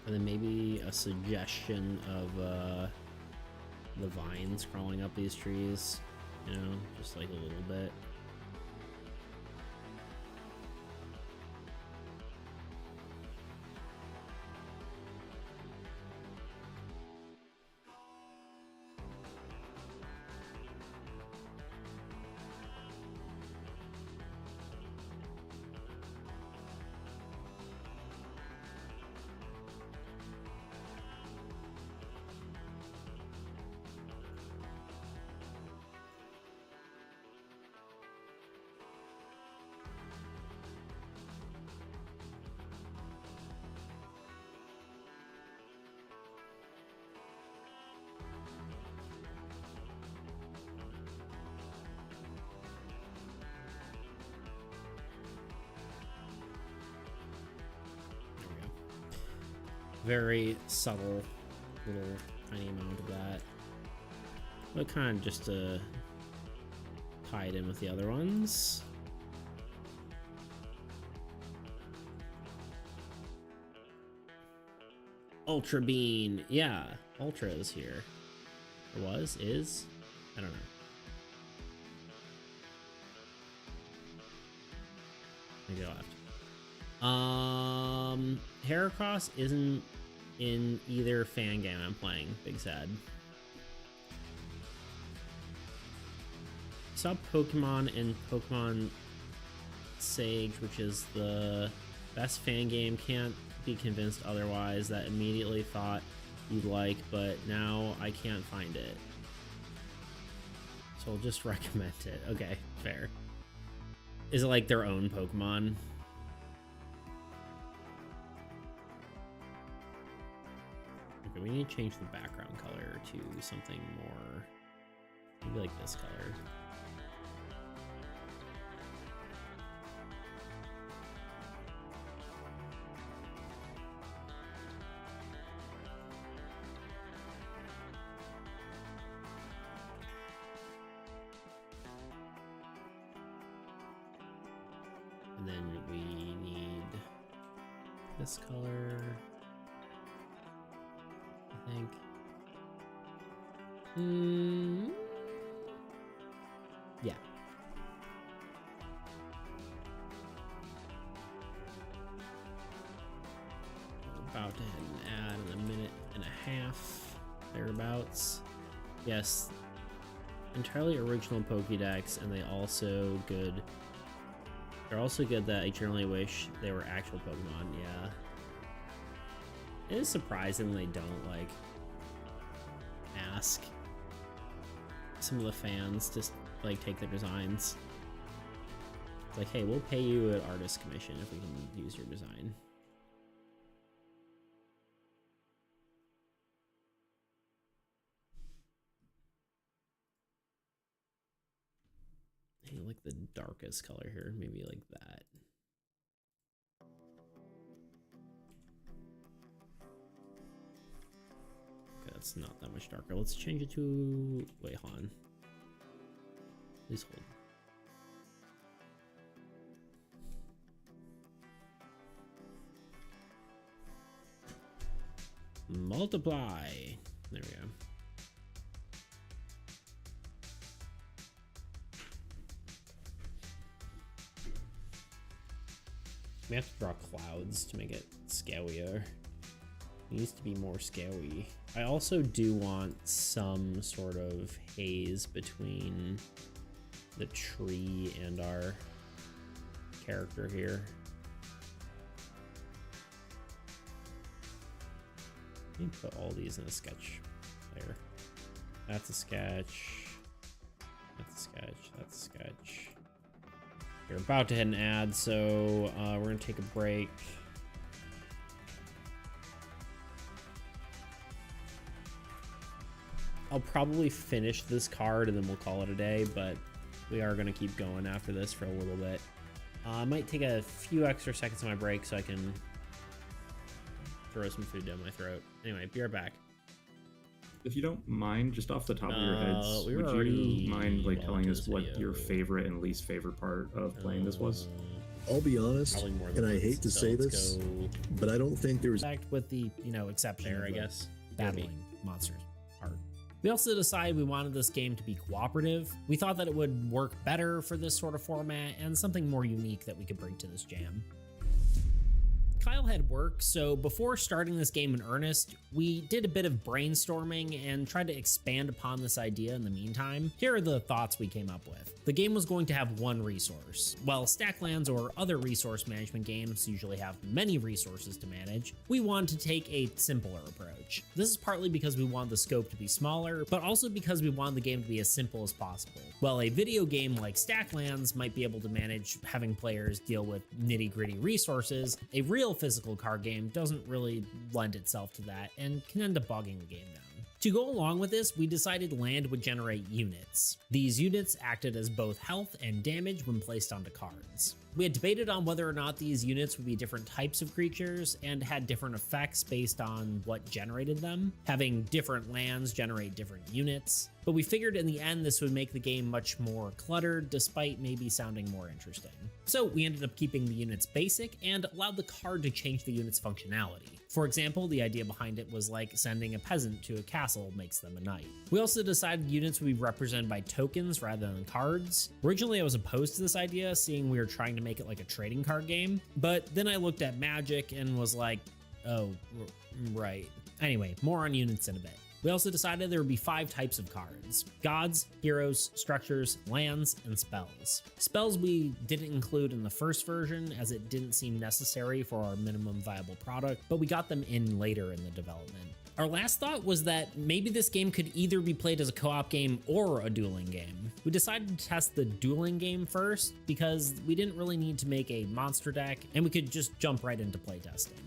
And then maybe a suggestion of the vines crawling up these trees, you know, just like a little bit. Very subtle little tiny amount of that. But kind of just to tie it in with the other ones. Ultra Bean. Yeah, Ultra is here. Or was? Is? I don't know. Maybe left. Heracross isn't in either fan game I'm playing. Big sad. Saw Pokemon in Pokemon Sage, which is the best fan game. Can't be convinced otherwise. That immediately thought you'd like, but now I can't find it. So I'll just recommend it. Okay, fair. Is it like their own Pokemon? Okay, we need to change the background color to something more, maybe like this color. And then we need this color, I think. Yeah. We're about to hit an ad in a minute and a half, thereabouts. Yes, entirely original Pokédex, and they also good. They're also good that I generally wish they were actual Pokemon, yeah. It is surprising they don't, like, ask some of the fans to, like, take their designs. It's like, hey, we'll pay you an artist commission if we can use your design. I like the darkest color here, maybe like that. Okay, that's not that much darker. Let's change it to, wait, hold on. Please hold. Multiply. There we go. We have to draw clouds to make it scalier. It needs to be more scaly. I also do want some sort of haze between the tree and our character here. Let me put all these in a sketch layer. That's a sketch. That's a sketch. That's a sketch. We're about to hit an ad, so we're gonna take a break. I'll probably finish this card and then we'll call it a day, but we are gonna keep going after this for a little bit. I might take a few extra seconds on my break so I can throw some food down my throat. Anyway, be right back. If you don't mind, just off the top of your heads, would you mind like telling us what your favorite and least favorite part of playing this was? I'll be honest, and I hate to say this, but I don't think there was with the, you know, exception there, of I guess, battling monsters part. We also decided we wanted this game to be cooperative. We thought that it would work better for this sort of format and something more unique that we could bring to this jam. Kyle had work, so before starting this game in earnest, we did a bit of brainstorming and tried to expand upon this idea in the meantime. Here are the thoughts we came up with. The game was going to have one resource. While Stacklands or other resource management games usually have many resources to manage, we wanted to take a simpler approach. This is partly because we want the scope to be smaller, but also because we want the game to be as simple as possible. While a video game like Stacklands might be able to manage having players deal with nitty-gritty resources, a real physical card game doesn't really lend itself to that and can end up bogging the game down. To go along with this, we decided land would generate units. These units acted as both health and damage when placed onto cards. We had debated on whether or not these units would be different types of creatures and had different effects based on what generated them, having different lands generate different units, but we figured in the end this would make the game much more cluttered despite maybe sounding more interesting. So we ended up keeping the units basic and allowed the card to change the unit's functionality. For example, the idea behind it was like sending a peasant to a castle makes them a knight. We also decided units would be represented by tokens rather than cards. Originally I was opposed to this idea, seeing we were trying to make it like a trading card game, but then I looked at Magic and was like, oh, right. Anyway, more on units in a bit. We also decided there would be 5 types of cards: gods, heroes, structures, lands, and spells. Spells we didn't include in the first version as it didn't seem necessary for our minimum viable product, but we got them in later in the development. Our last thought was that maybe this game could either be played as a co-op game or a dueling game. We decided to test the dueling game first because we didn't really need to make a monster deck and we could just jump right into playtesting.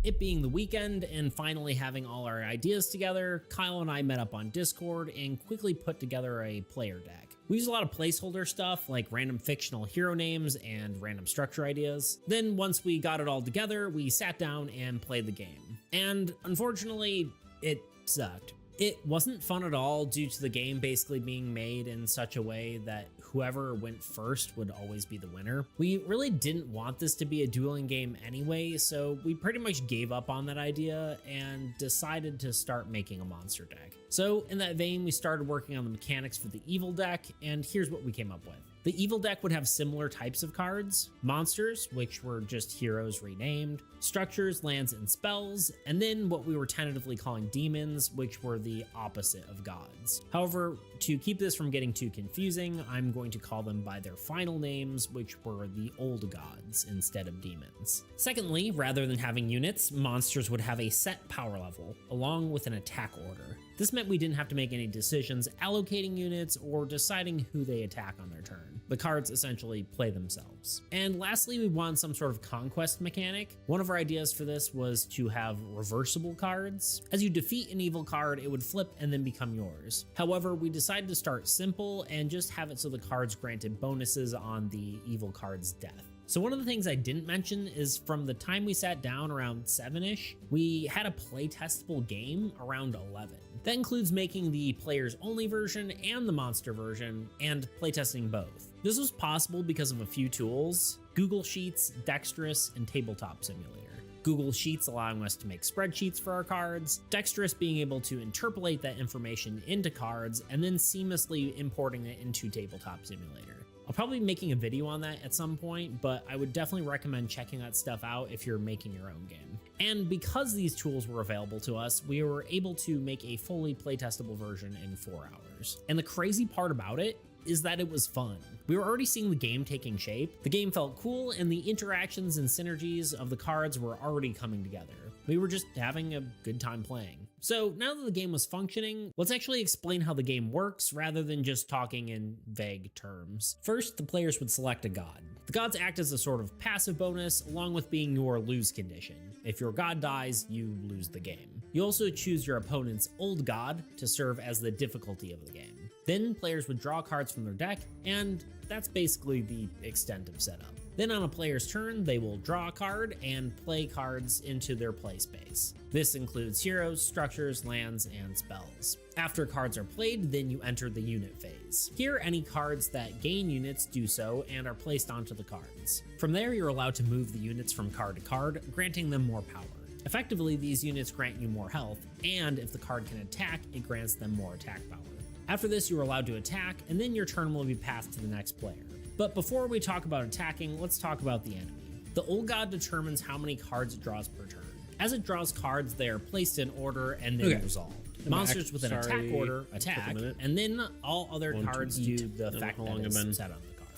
It being the weekend and finally having all our ideas together, Kyle and I met up on Discord and quickly put together a player deck. We used a lot of placeholder stuff like random fictional hero names and random structure ideas. Then once we got it all together, we sat down and played the game. And unfortunately, it sucked. It wasn't fun at all due to the game basically being made in such a way that whoever went first would always be the winner. We really didn't want this to be a dueling game anyway, so we pretty much gave up on that idea and decided to start making a monster deck. So in that vein, we started working on the mechanics for the evil deck, and here's what we came up with. The evil deck would have similar types of cards: monsters, which were just heroes renamed, structures, lands, and spells, and then what we were tentatively calling demons, which were the opposite of gods. However, to keep this from getting too confusing, I'm going to call them by their final names, which were the old gods instead of demons. Secondly, rather than having units, monsters would have a set power level, along with an attack order. This meant we didn't have to make any decisions allocating units or deciding who they attack on their turn. The cards essentially play themselves. And lastly, we wanted some sort of conquest mechanic. One of our ideas for this was to have reversible cards. As you defeat an evil card, it would flip and then become yours. However, we decided to start simple and just have it so the cards granted bonuses on the evil card's death. So one of the things I didn't mention is from the time we sat down around 7-ish, we had a playtestable game around 11. That includes making the players only version and the monster version and playtesting both. This was possible because of a few tools: Google Sheets, Dexterous, and Tabletop Simulator. Google Sheets allowing us to make spreadsheets for our cards, Dexterous being able to interpolate that information into cards, and then seamlessly importing it into Tabletop Simulator. I'll probably be making a video on that at some point, but I would definitely recommend checking that stuff out if you're making your own game. And because these tools were available to us, we were able to make a fully playtestable version in 4 hours. And the crazy part about it is that it was fun. We were already seeing the game taking shape, the game felt cool, and the interactions and synergies of the cards were already coming together. We were just having a good time playing. So now that the game was functioning, let's actually explain how the game works rather than just talking in vague terms. First, the players would select a god. The gods act as a sort of passive bonus, along with being your lose condition. If your god dies, you lose the game. You also choose your opponent's old god to serve as the difficulty of the game. Then players would draw cards from their deck, and that's basically the extent of setup. Then on a player's turn, they will draw a card and play cards into their play space. This includes heroes, structures, lands, and spells. After cards are played, then you enter the unit phase. Here, any cards that gain units do so and are placed onto the cards. From there, you're allowed to move the units from card to card, granting them more power. Effectively, these units grant you more health, and if the card can attack, it grants them more attack power. After this, you are allowed to attack, and then your turn will be passed to the next player. But before we talk about attacking, let's talk about the enemy. The old god determines how many cards it draws per turn. As it draws cards, they are placed in order and then resolved. Monsters with an attack order attack, and then all other cards do the effect that is set on the card.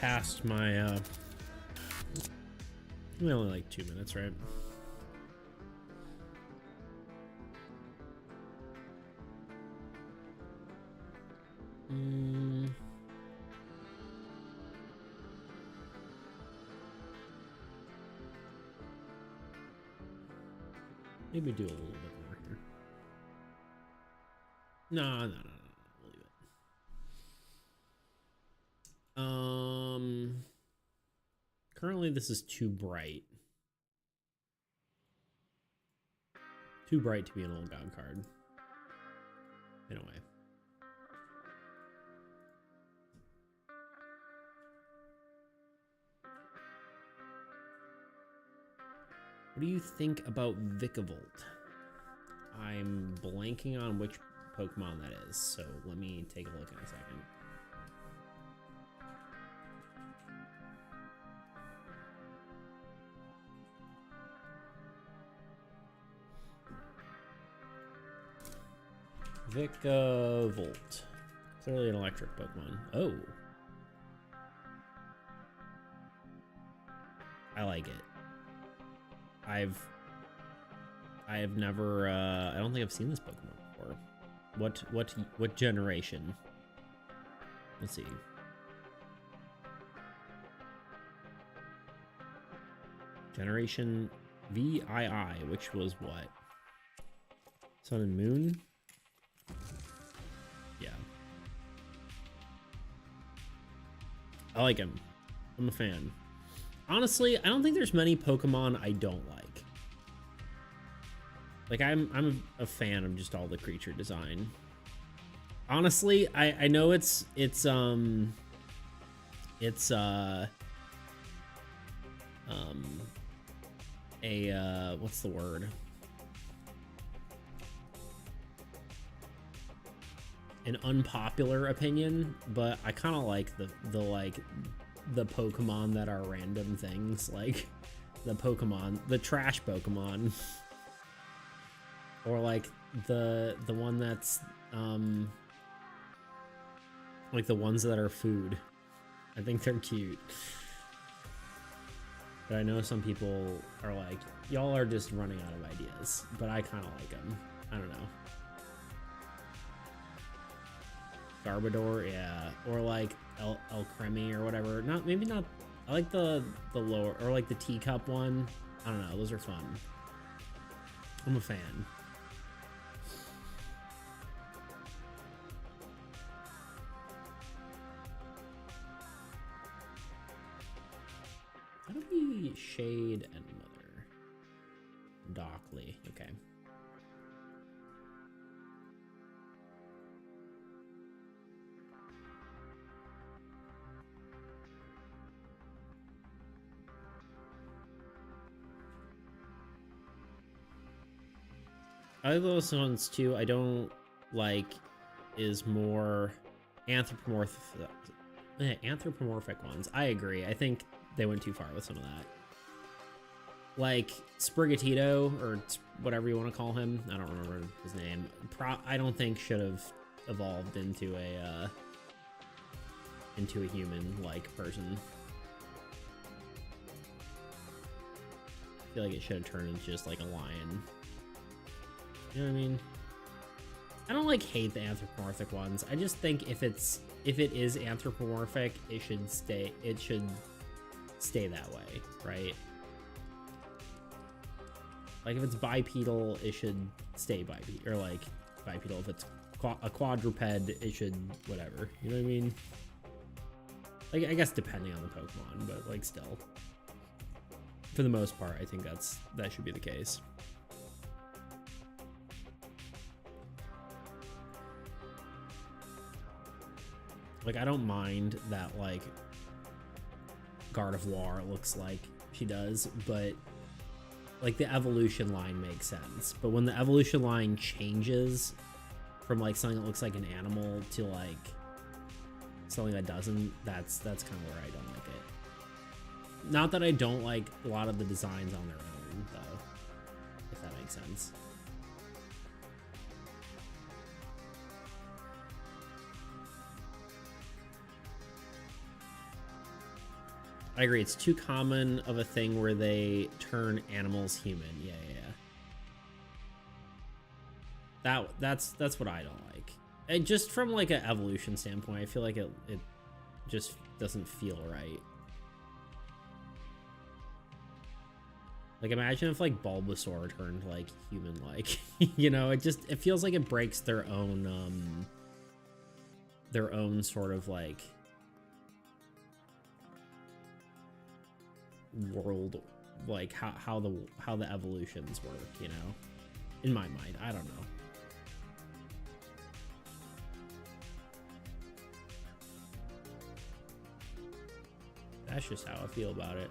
Past my, only like 2 minutes, right? Maybe do a little bit more here. No, no, no, no, no. We'll leave it. Currently this is too bright. Too bright to be an old god card. In a way. What do you think about Vikavolt? I'm blanking on which Pokemon that is, so let me take a look in a second. Vikavolt. Clearly an electric Pokemon. Oh. I like it. I have never I don't think I've seen this Pokemon before. What generation? Let's see. Generation VII, which was what? Sun and Moon? Yeah. I like him. I'm a fan. Honestly, I don't think there's many Pokemon I don't like. Like, I'm a fan of just all the creature design. Honestly, I know it's what's the word? An unpopular opinion, but I kind of like the Pokemon that are random things, like the trash Pokemon. Or like the one that's like the ones that are food. I think they're cute. But I know some people are like, y'all are just running out of ideas, but I kind of like them. I don't know. Garbodor, yeah, or like El Cremi or whatever. Maybe not. I like the lower, or like the teacup one. I don't know. Those are fun. I'm a fan. How do we shade and mother? Dockley. Okay. I like those ones too. I don't like is more anthropomorphic ones. I agree. I think they went too far with some of that. Like Sprigatito, or whatever you want to call him. I don't remember his name. I don't think should have evolved into a human-like person. I feel like it should have turned into just like a lion. You know what I mean? I don't like hate the anthropomorphic ones. I just think if it is anthropomorphic, it should stay that way, right? Like if it's bipedal, it should stay bipedal, or like bipedal. If it's a quadruped, it should whatever. You know what I mean? Like I guess depending on the Pokemon, but like still, for the most part, I think that should be the case. Like, I don't mind that, like, Gardevoir looks like she does, but, like, the evolution line makes sense. But when the evolution line changes from, like, something that looks like an animal to, like, something that doesn't, that's kind of where I don't like it. Not that I don't like a lot of the designs on their own, though, if that makes sense. I agree. It's too common of a thing where they turn animals human. Yeah. That's what I don't like. And just from like an evolution standpoint, I feel like it just doesn't feel right. Like, imagine if, like, Bulbasaur turned, like, human-like. You know, it feels like it breaks their own sort of, like, world, like, how the evolutions work, you know? In my mind, I don't know. That's just how I feel about it.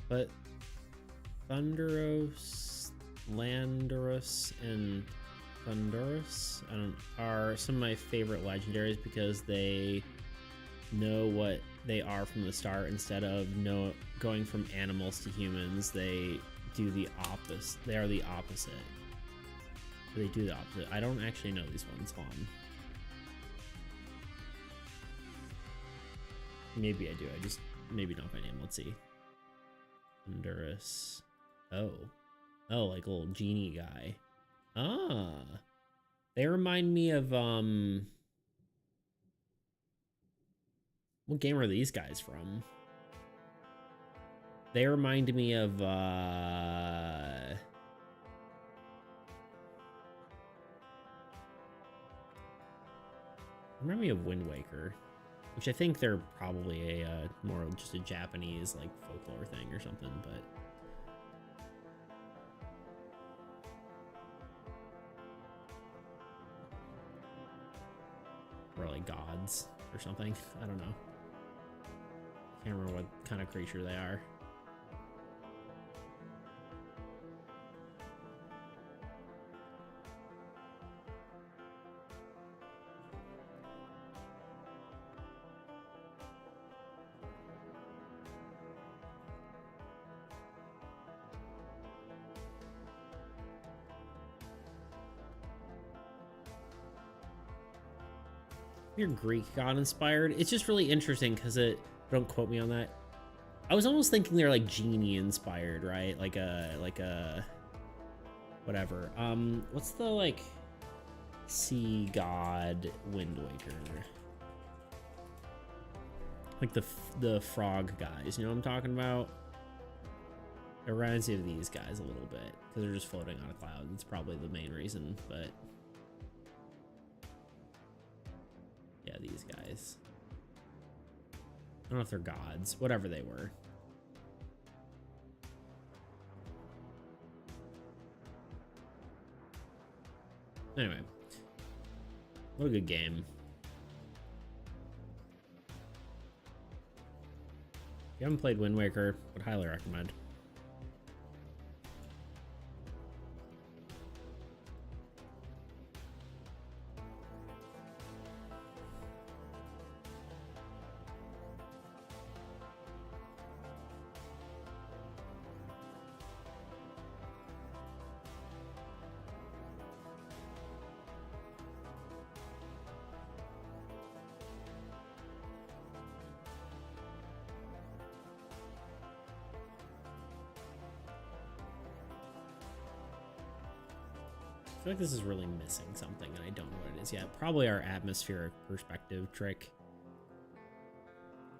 But Thunderos, Landorus, and Thunderous are some of my favorite legendaries because they know what they are from the start. Instead of going from animals to humans, they do the opposite. They are the opposite. They do the opposite. I don't actually know these ones. Hold on. Maybe I do. I just maybe not by name. Let's see. Thunderous. Oh, like a little genie guy. Ah, they remind me of what game are these guys from? They remind me of remind me of Wind Waker. Which I think they're probably a more just a Japanese like folklore thing or something, but or like gods or something. I don't know. Can't remember what kind of creature they are. You're Greek god inspired. It's just really interesting because don't quote me on that. I was almost thinking they're like genie inspired, right? Like a whatever. What's the like sea god Wind Waker? Like the frog guys, you know what I'm talking about? It reminds me of these guys a little bit because they're just floating on a cloud. It's probably the main reason, but yeah, these guys. I don't know if they're gods, whatever they were. Anyway, what a good game. If you haven't played Wind Waker, would highly recommend. I feel like this is really missing something, and I don't know what it is yet. Probably our atmospheric perspective trick.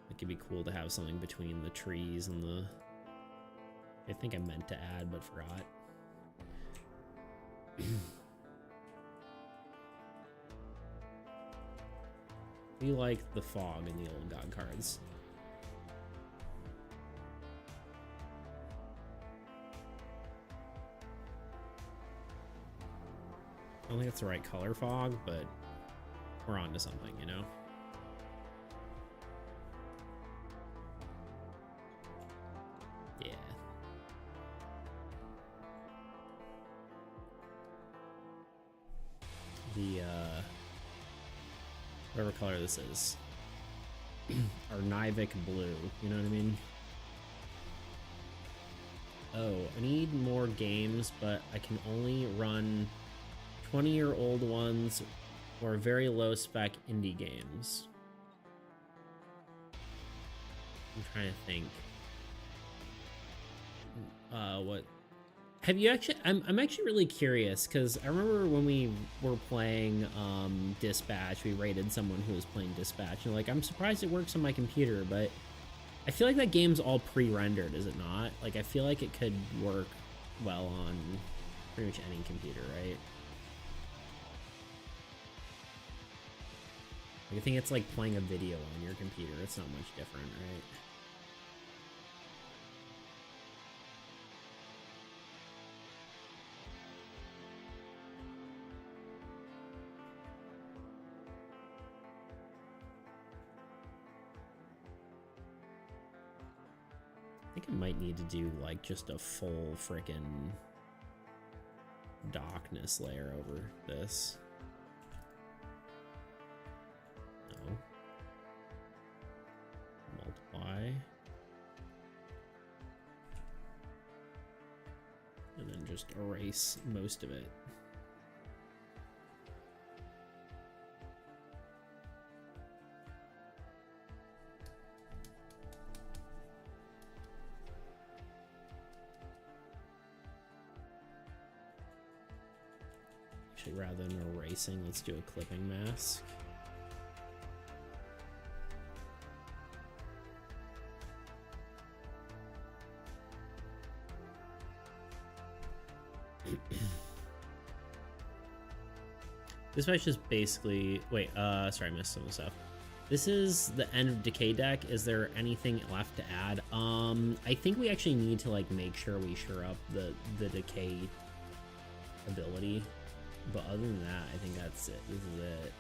It could be cool to have something between the trees and the... I think I meant to add, but forgot. We like the fog in the old god cards. I don't think it's the right color fog, but we're on to something, you know? Yeah. the whatever color this is, or Nivik blue, you know what I mean? Oh, I need more games, but I can only run 20-year-old ones or very low spec indie games. I'm trying to think. What have you actually? I'm actually really curious, because I remember when we were playing Dispatch, we rated someone who was playing Dispatch, and like, I'm surprised it works on my computer, but I feel like that game's all pre-rendered, is it not? Like, I feel like it could work well on pretty much any computer, right? Like, I think it's like playing a video on your computer. It's not much different, right? I think I might need to do like just a full frickin' darkness layer over this. No. Multiply. And then just erase most of it. Actually, rather than erasing, let's do a clipping mask. This match is basically, wait, sorry, I missed some of the stuff. This is the end of Decay deck. Is there anything left to add? I think we actually need to like make sure we shore up the Decay ability. But other than that, I think that's it. This is it.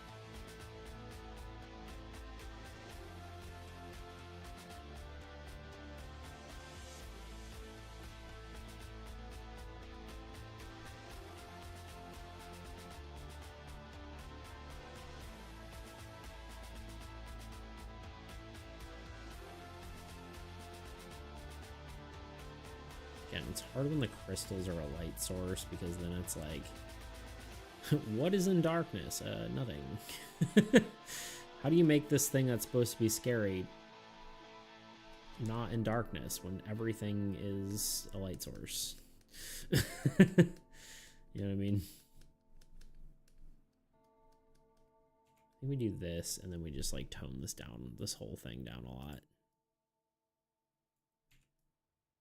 Again, it's hard when the crystals are a light source, because then it's like, what is in darkness? Nothing. How do you make this thing that's supposed to be scary not in darkness when everything is a light source? You know what I mean? I think we do this, and then we just like tone this whole thing down a lot.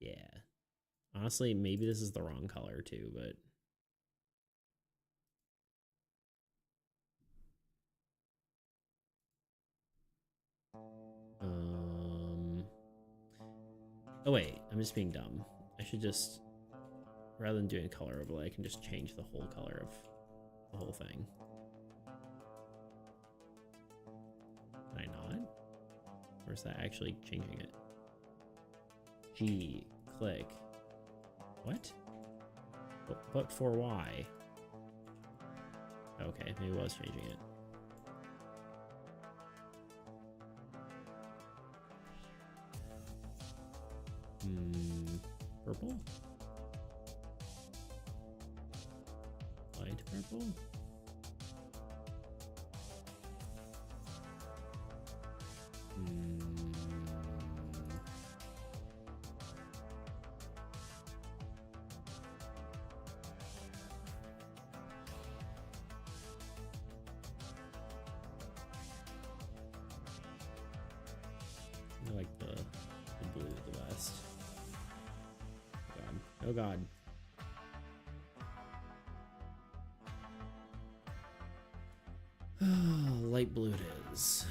Yeah. Honestly, maybe this is the wrong color too, but oh wait, I'm just being dumb. I should just, rather than doing a color overlay, I can just change the whole color of the whole thing. Can I not? Or is that actually changing it? G, click. What? But for why? Okay, maybe it was changing it. Purple? Light purple? I like the blue the best. Oh god. Light blue it is.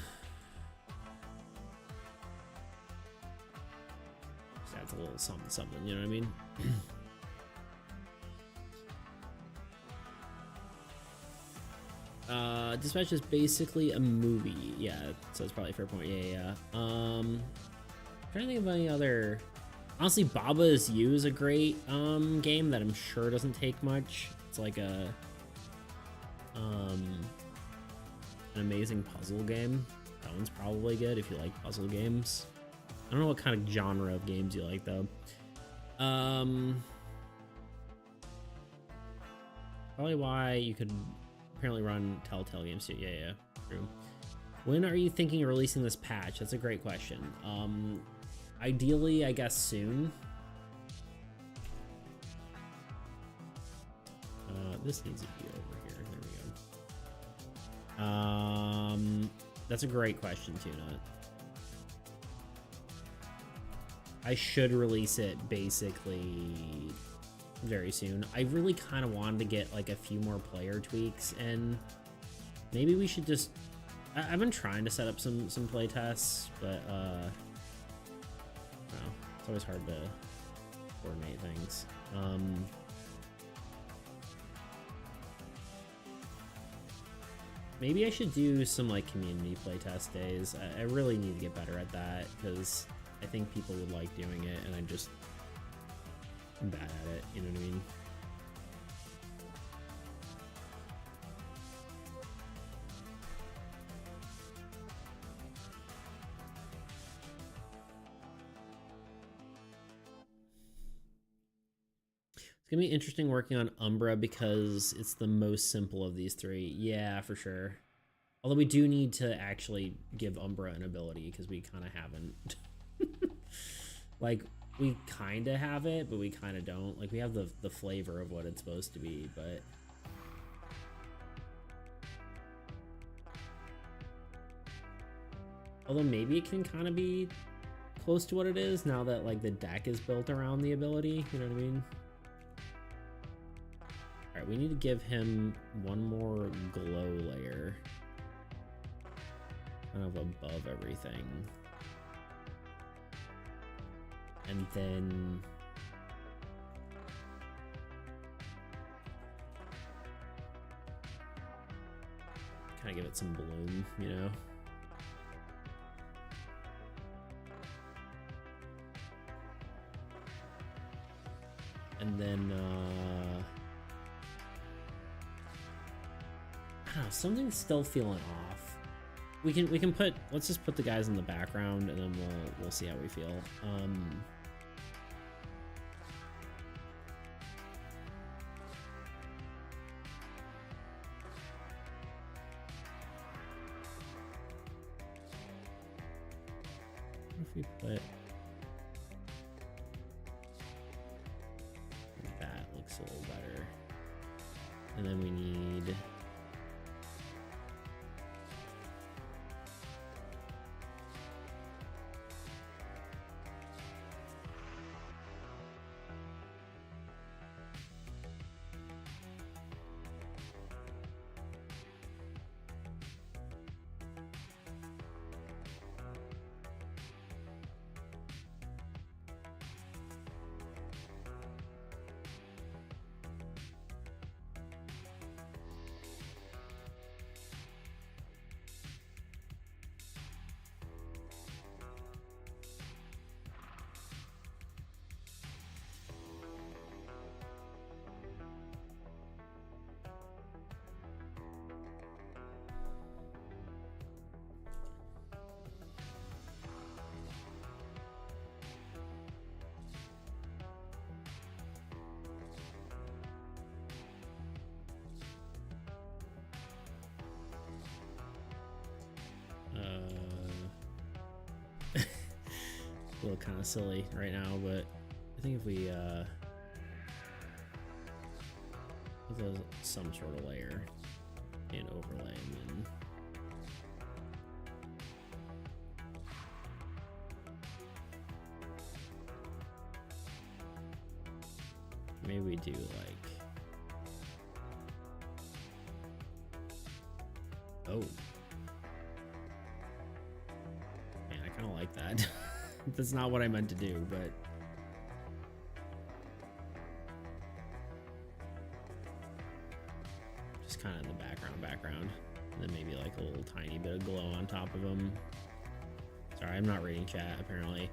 Just adds a little something, something, you know what I mean? Dispatch is basically a movie. Yeah, so it's probably a fair point. Yeah. I'm trying to think of any other. Honestly, Baba Is You is a great game that I'm sure doesn't take much. It's like a An amazing puzzle game. That one's probably good if you like puzzle games. I don't know what kind of genre of games you like though. Probably why you could apparently run Telltale games too. Yeah, true. When are you thinking of releasing this patch? That's a great question. Ideally, I guess soon. This needs to be over here. There we go. That's a great question, Tuna. I should release it basically very soon. I really kind of wanted to get like a few more player tweaks, and maybe we should just... I've been trying to set up some play tests, but no, it's always hard to coordinate things. Maybe I should do some like community playtest days. I really need to get better at that because I think people would like doing it, and I'm bad at it. You know what I mean? It's gonna be interesting working on Umbra because it's the most simple of these three. Yeah, for sure. Although we do need to actually give Umbra an ability because we kind of haven't. Like, we kind of have it, but we kind of don't. Like, we have the flavor of what it's supposed to be, but... Although maybe it can kind of be close to what it is now that, like, the deck is built around the ability. You know what I mean? Alright, we need to give him one more glow layer. Kind of above everything. And then... kind of give it some bloom, you know? And then, I don't know, something's still feeling off. We can put, let's just put the guys in the background and then we'll see how we feel. What if we put that? Looks a little better. And then we need a little kind of silly right now, but I think if we put some sort of layer and overlay, and then maybe we do like, oh man, I kind of like that. That's not what I meant to do, but just kind of in the background, and then maybe like a little tiny bit of glow on top of them. Sorry, I'm not reading chat apparently.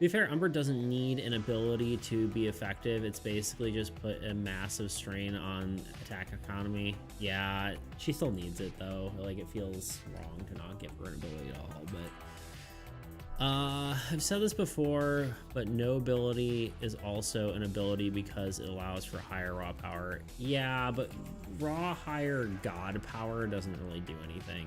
be fair, Umbra doesn't need an ability to be effective. It's basically just put a massive strain on attack economy. Yeah, she still needs it though. Like, it feels wrong to not give her an ability at all, but I've said this before, but no ability is also an ability because it allows for higher raw power. Yeah, but raw higher god power doesn't really do anything.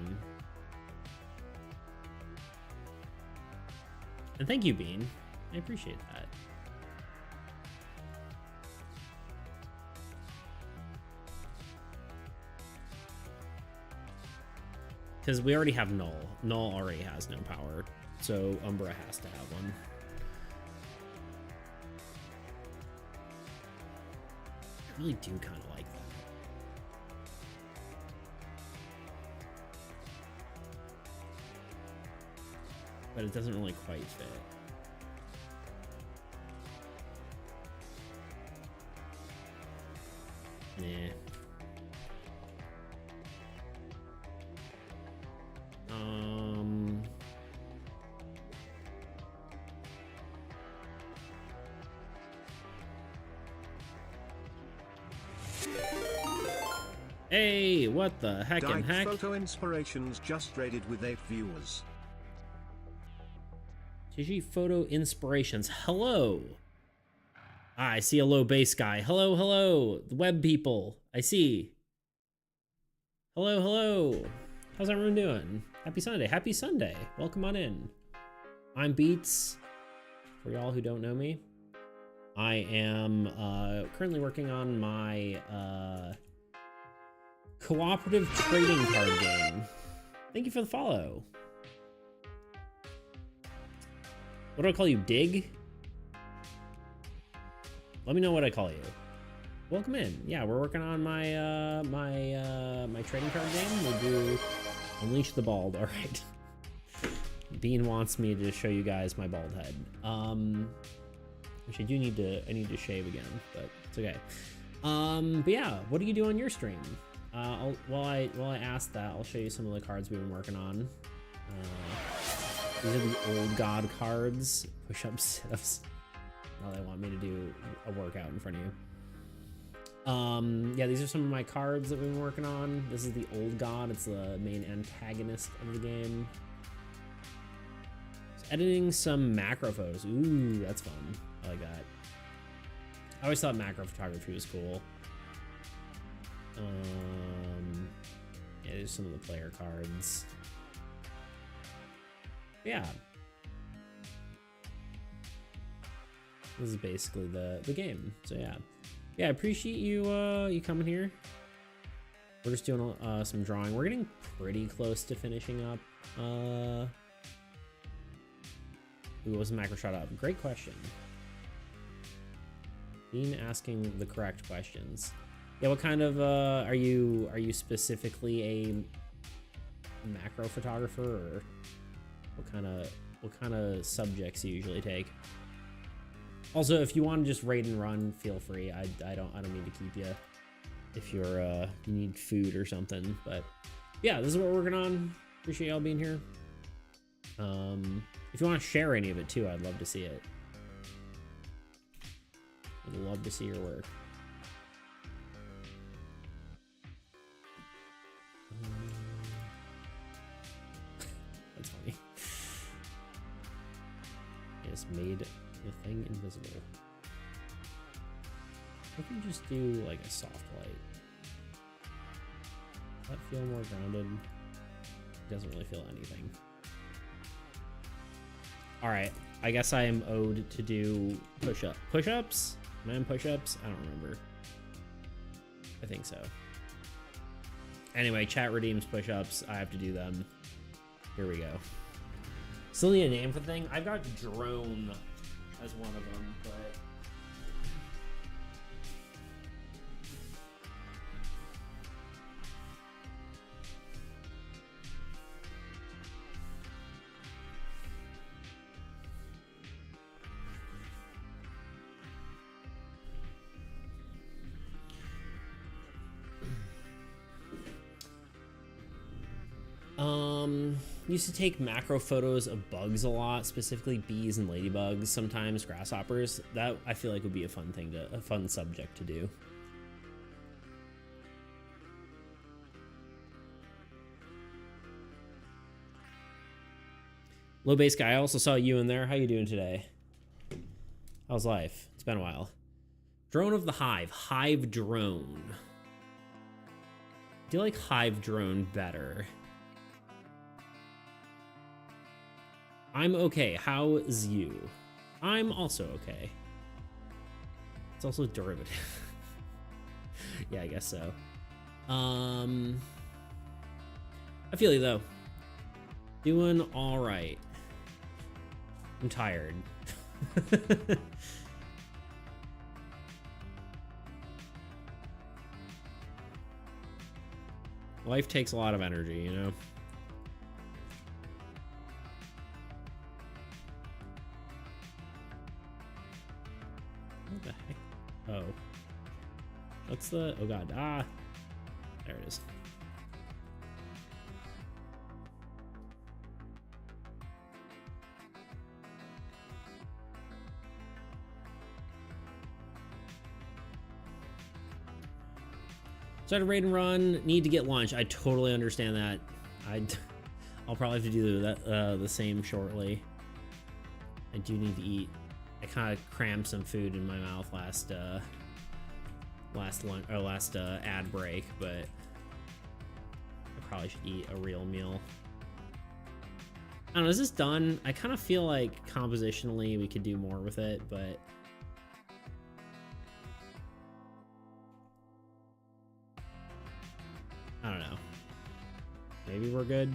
And thank you, Bean. I appreciate that. Because we already have Null. Null already has no power, so Umbra has to have one. I really do kind of like that. But it doesn't really quite fit. Nah. Hey, what the heck and heck? Photo Inspirations just raided with 8 viewers. GG Photo Inspirations. Hello. Ah, I see a low base guy. Hello, hello. The web people. I see. Hello, hello. How's everyone doing? Happy Sunday. Happy Sunday. Welcome on in. I'm Beats. For y'all who don't know me, I am currently working on my cooperative trading card game. Thank you for the follow. What do I call you? Dig? Let me know what I call you. Welcome in. Yeah, we're working on my my trading card game. We'll do Unleash the Bald. All right. Bean wants me to show you guys my bald head. Which I need to shave again, but it's okay. But yeah, what do you do on your stream? While I ask that, I'll show you some of the cards we've been working on. These are the old god cards. Push-ups, sit-ups. Now they want me to do a workout in front of you. Yeah, these are some of my cards that we've been working on. This is the old god. It's the main antagonist of the game. Just editing some macro photos. Ooh, that's fun. I like that. I always thought macro photography was cool. Yeah, there's some of the player cards. Yeah. This is basically the game. So yeah. Yeah, I appreciate you coming here. We're just doing some drawing. We're getting pretty close to finishing up. Who was a macro shot up? Great question. Bean asking the correct questions. Yeah, what kind of are you specifically a macro photographer, or what kind of subjects you usually take? Also, if you want to just raid and run, feel free. I don't mean to keep you if you're you need food or something. But yeah, this is what we're working on. Appreciate y'all being here. If you want to share any of it too, I'd love to see it. I'd love to see your work. That's funny. I just made the thing invisible. What if you just do like a soft light? Does that feel more grounded? It doesn't really feel anything. All right, I guess I am owed to do push-ups. Am I in push-ups? I don't remember. I think so. Anyway, chat redeems push-ups. I have to do them. Here we go. Still need a name for the thing. I've got drone as one of them, but used to take macro photos of bugs a lot, specifically bees and ladybugs, sometimes grasshoppers. That I feel like would be a fun subject to do. Low base guy, I also saw you in there. How you doing today? How's life? It's been a while. Drone of the Hive. Hive drone. I do like Hive drone better. I'm okay. How's you? I'm also okay. It's also a derivative. Yeah, I guess so. I feel you though. Doing all right. I'm tired. Life takes a lot of energy, you know? What the heck? Oh. What's the... Oh god. Ah. There it is. Started raid and run, need to get lunch. I totally understand that. I'll probably have to do that the same shortly. I do need to eat. I kind of crammed some food in my mouth last ad break, but I probably should eat a real meal. I don't know, is this done? I kind of feel like compositionally we could do more with it, but I don't know. Maybe we're good.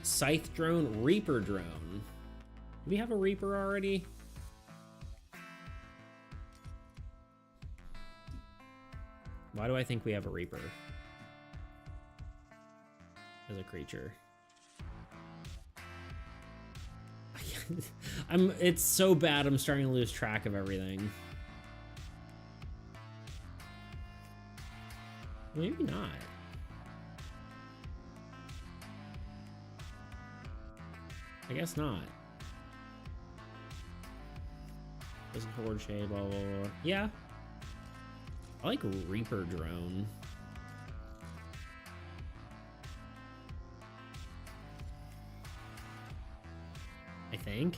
Scythe drone, Reaper drone. Do we have a Reaper already? Why do I think we have a Reaper as a creature? It's so bad I'm starting to lose track of everything. Maybe not. I guess not. Doesn't forward shade, blah, blah, blah. Yeah. I like Reaper drone. I think.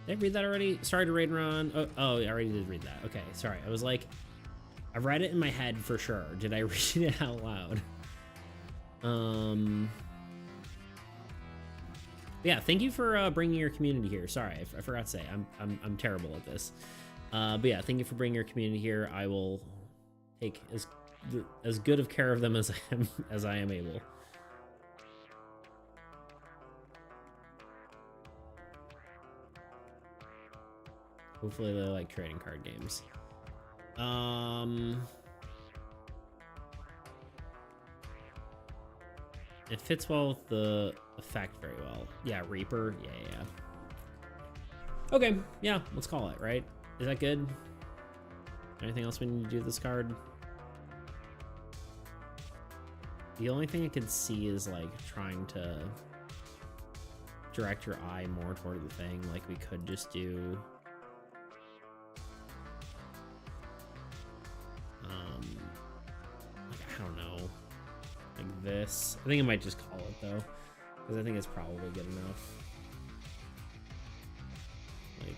Did I read that already? Sorry to raid and run. Oh, I already did read that. Okay, sorry. I was like, I read it in my head for sure. Did I read it out loud? Yeah, thank you for bringing your community here. Sorry, I forgot to say. I'm terrible at this. But yeah, thank you for bringing your community here. I will take as good of care of them as I am able. Hopefully they like trading card games. It fits well with the effect very well. Yeah, Reaper. Yeah. Okay, yeah, let's call it, right? Is that good? Anything else we need to do with this card? The only thing I could see is like trying to direct your eye more toward the thing. Like we could just do like, I don't know, like this. I think I might just call it though, because I think it's probably good enough. Like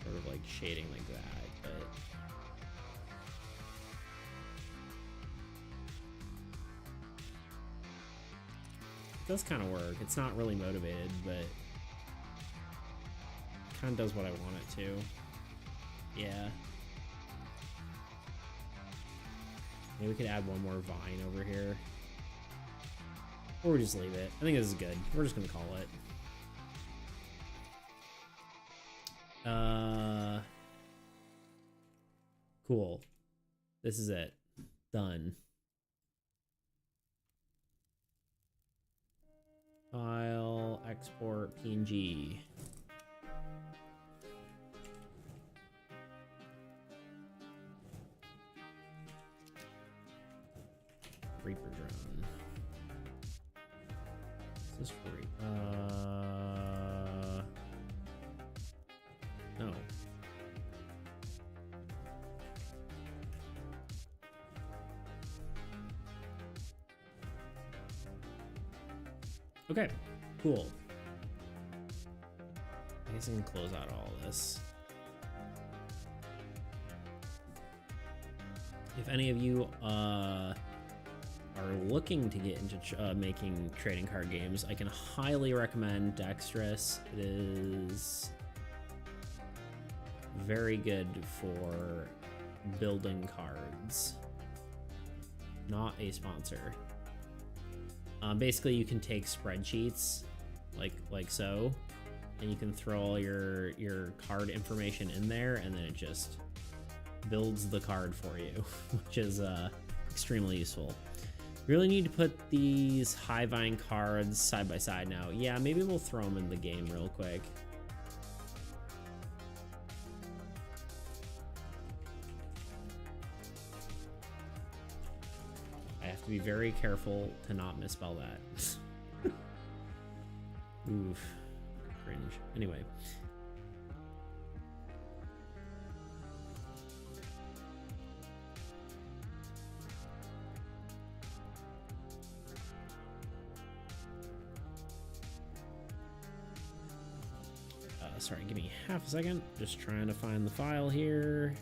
sort of like shading like that, but it does kind of work. It's not really motivated, but it kind of does what I want it to. Yeah. Maybe we could add one more vine over here. Or we just leave it. I think this is good. We're just gonna call it. Cool. This is it. Done. File, export, PNG. drone. Is this free? No. Okay, cool. I guess I can close out all this. If any of you are looking to get into making trading card games, I can highly recommend Dexterous. It is very good for building cards. Not a sponsor. Basically, you can take spreadsheets like so, and you can throw all your card information in there, and then it just builds the card for you, which is extremely useful. Really need to put these Highvine cards side by side now. Yeah, maybe we'll throw them in the game real quick. I have to be very careful to not misspell that. Oof, cringe. Anyway. Sorry, give me half a second. Just trying to find the file here.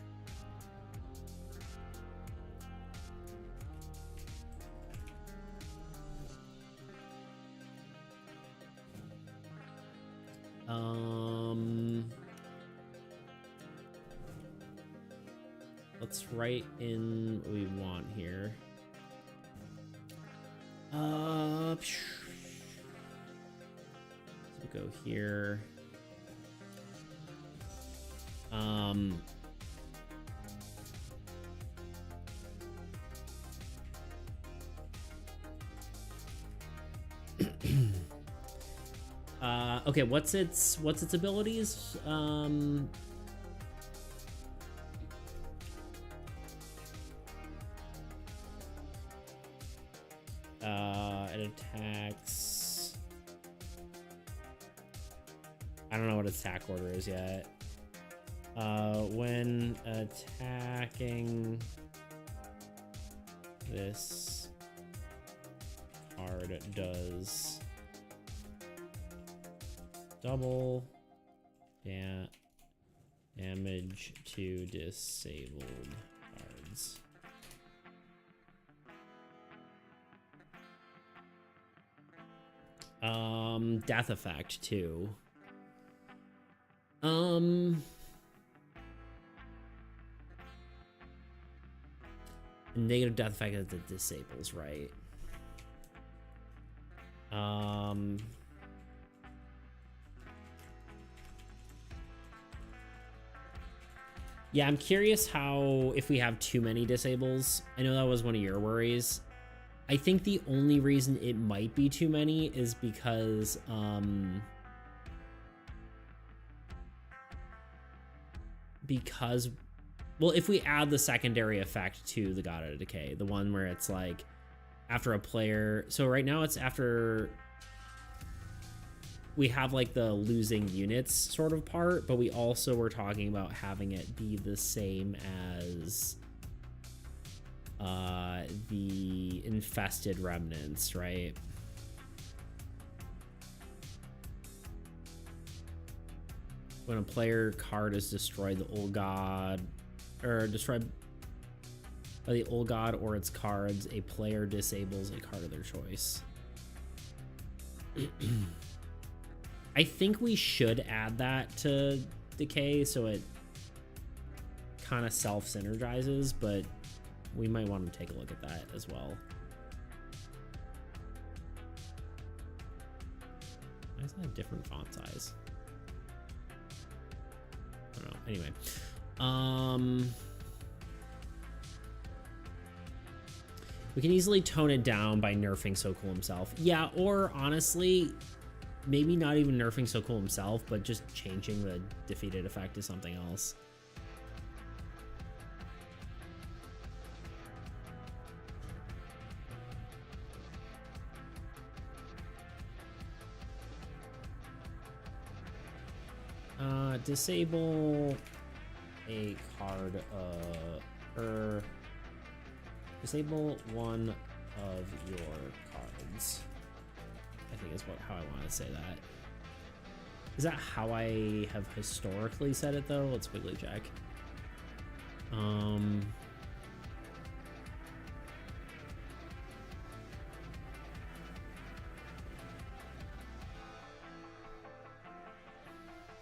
Let's write in what we want here. So go here. Okay, what's its abilities? It attacks. I don't know what its attack order is yet. When attacking this card does double damage to disabled cards. Death effect too. Negative death effect that disables, right? Yeah, I'm curious how, if we have too many disables. I know that was one of your worries. I think the only reason it might be too many is because well, if we add the secondary effect to the God of Decay, the one where it's like after a player, so right now it's after we have like the losing units sort of part, but we also were talking about having it be the same as the infested remnants, right? When a player card is destroyed, the old god, or destroyed by the old god or its cards, a player disables a card of their choice. I think we should add that to Decay so it kind of self-synergizes, but we might want to take a look at that as well. Why is that a different font size? I don't know. Anyway. We can easily tone it down by nerfing So Cool himself. Yeah, or honestly, maybe not even nerfing So Cool himself, but just changing the defeated effect to something else. Disable a card, disable one of your cards. I think is how I want to say that. Is that how I have historically said it though? Let's quickly check.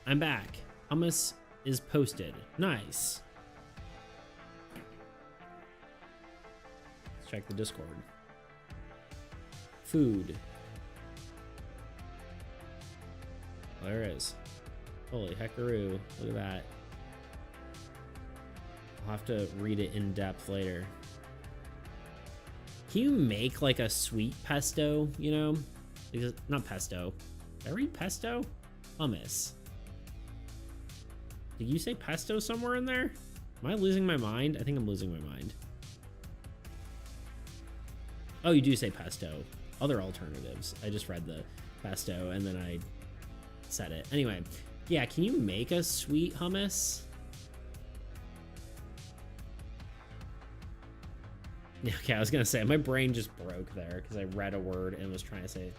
I'm back. Hummus is posted. Nice. Let's check the Discord. Food. Well, there it is. Holy heckaroo. Look at that. I'll have to read it in depth later. Can you make like a sweet pesto, you know? Because, not pesto. Did I read pesto? Hummus. Did you say pesto somewhere in there? Am I losing my mind? I think I'm losing my mind. Oh, you do say pesto. Other alternatives. I just read the pesto and then I said it. Anyway, yeah, can you make a sweet hummus? Yeah, okay, I was gonna say, my brain just broke there because I read a word and was trying to say...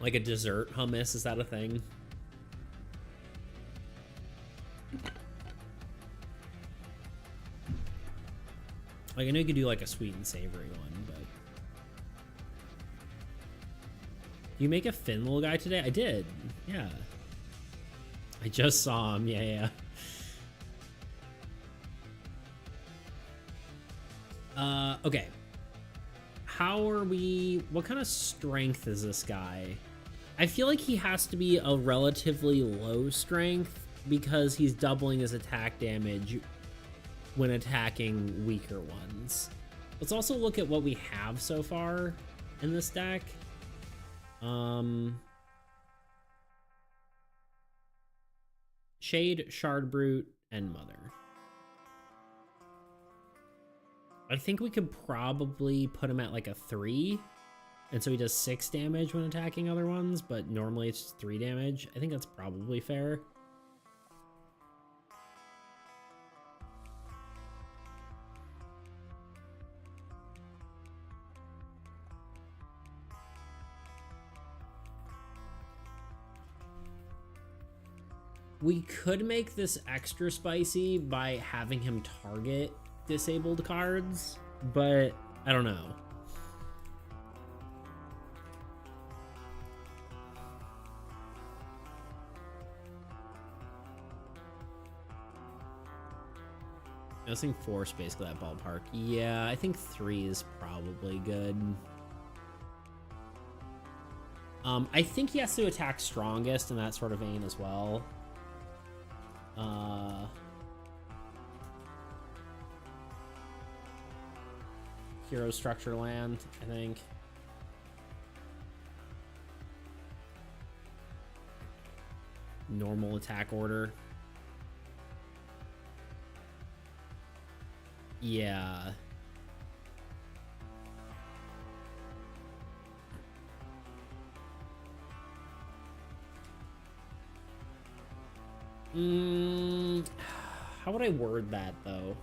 Like a dessert hummus, is that a thing? Like, I know you could do like a sweet and savory one, but... You make a thin little guy today? I did, yeah. I just saw him, yeah. Okay. How are we... What kind of strength is this guy? I feel like he has to be a relatively low strength because he's doubling his attack damage when attacking weaker ones. Let's also look at what we have so far in this deck. Shade, Shard Brute, and Mother. I think we could probably put him at like a 3. And so he does 6 damage when attacking other ones, but normally it's just 3 damage. I think that's probably fair. We could make this extra spicy by having him target disabled cards, but I don't know. I think 4 is basically that ballpark. Yeah, I think 3 is probably good. I think he has to attack strongest in that sort of vein as well. Hero structure land, I think. Normal attack order. Yeah. How would I word that though?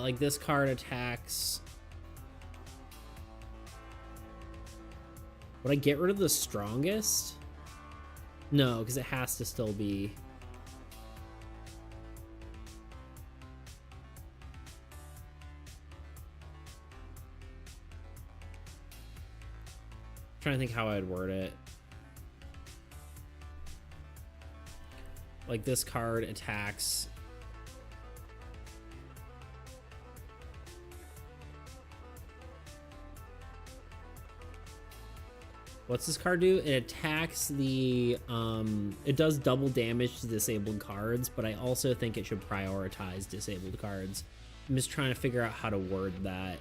Like this card attacks. Would I get rid of the strongest? No, because it has to still be. I'm trying to think how I'd word it. Like this card attacks. What's this card do? It attacks the, it does double damage to disabled cards, but I also think it should prioritize disabled cards. I'm just trying to figure out how to word that.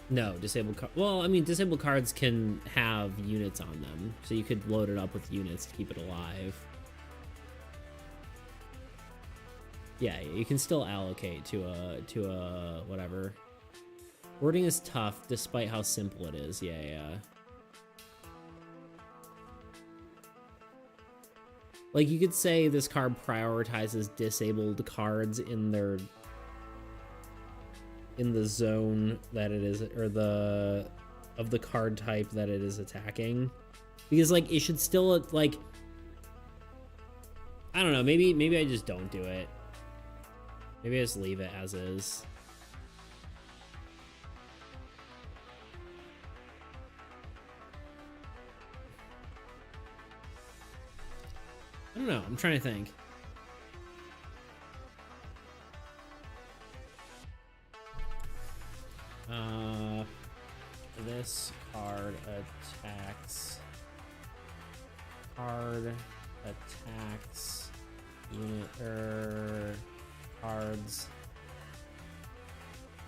No, disabled card. Well, I mean, disabled cards can have units on them, so you could load it up with units to keep it alive. Yeah, you can still allocate to a whatever. Wording is tough, despite how simple it is. Yeah, yeah. Like, you could say this card prioritizes disabled cards in the zone that it is, or of the card type that it is attacking, because like it should still, like, I don't know, maybe I just don't do it. Maybe I just leave it as is. I don't know, I'm trying to think. This card attacks unit cards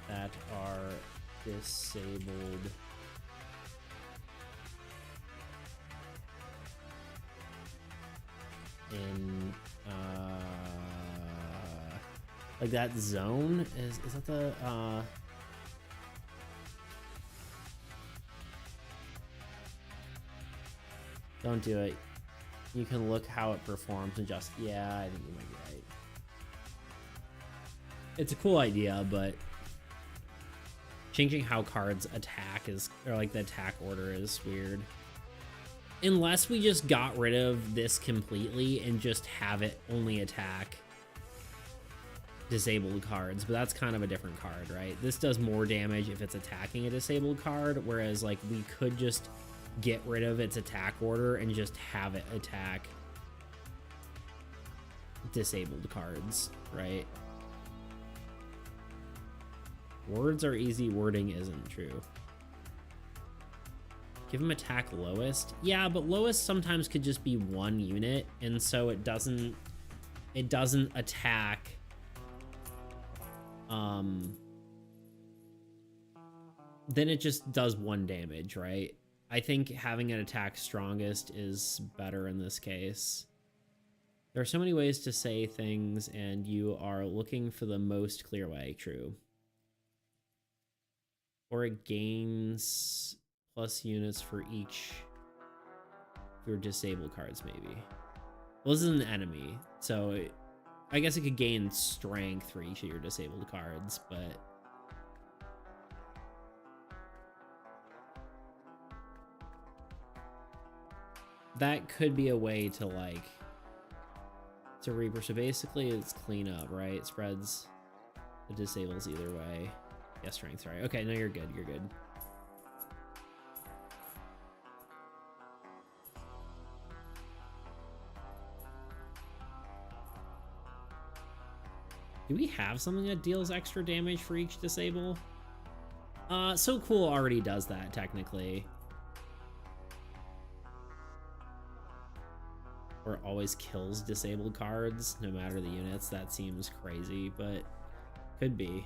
that are disabled in like that zone. Is that the don't do it. You can look how it performs and just, yeah, I think you might be right. It's a cool idea, but changing how cards attack is, or like the attack order is weird. Unless we just got rid of this completely and just have it only attack disabled cards, but that's kind of a different card, right? This does more damage if it's attacking a disabled card, whereas like we could just get rid of its attack order and just have it attack disabled cards, right? Words are easy, wording isn't. True. Give him attack lowest. Yeah, but lowest sometimes could just be one unit, and so it doesn't attack then it just does one damage, right? I think having an attack strongest is better in this case. There are so many ways to say things, and you are looking for the most clear way. True. Or it gains plus units for each of your disabled cards, maybe. Well, this is an enemy, so I guess it could gain strength for each of your disabled cards, but that could be a way to, like, to Reaper. So basically it's clean up, right? It spreads the disables either way. Yeah, strength, right? Okay, no, you're good. You're good. Do we have something that deals extra damage for each disable? So Cool already does that, technically. Or it always kills disabled cards, no matter the units. That seems crazy, but could be.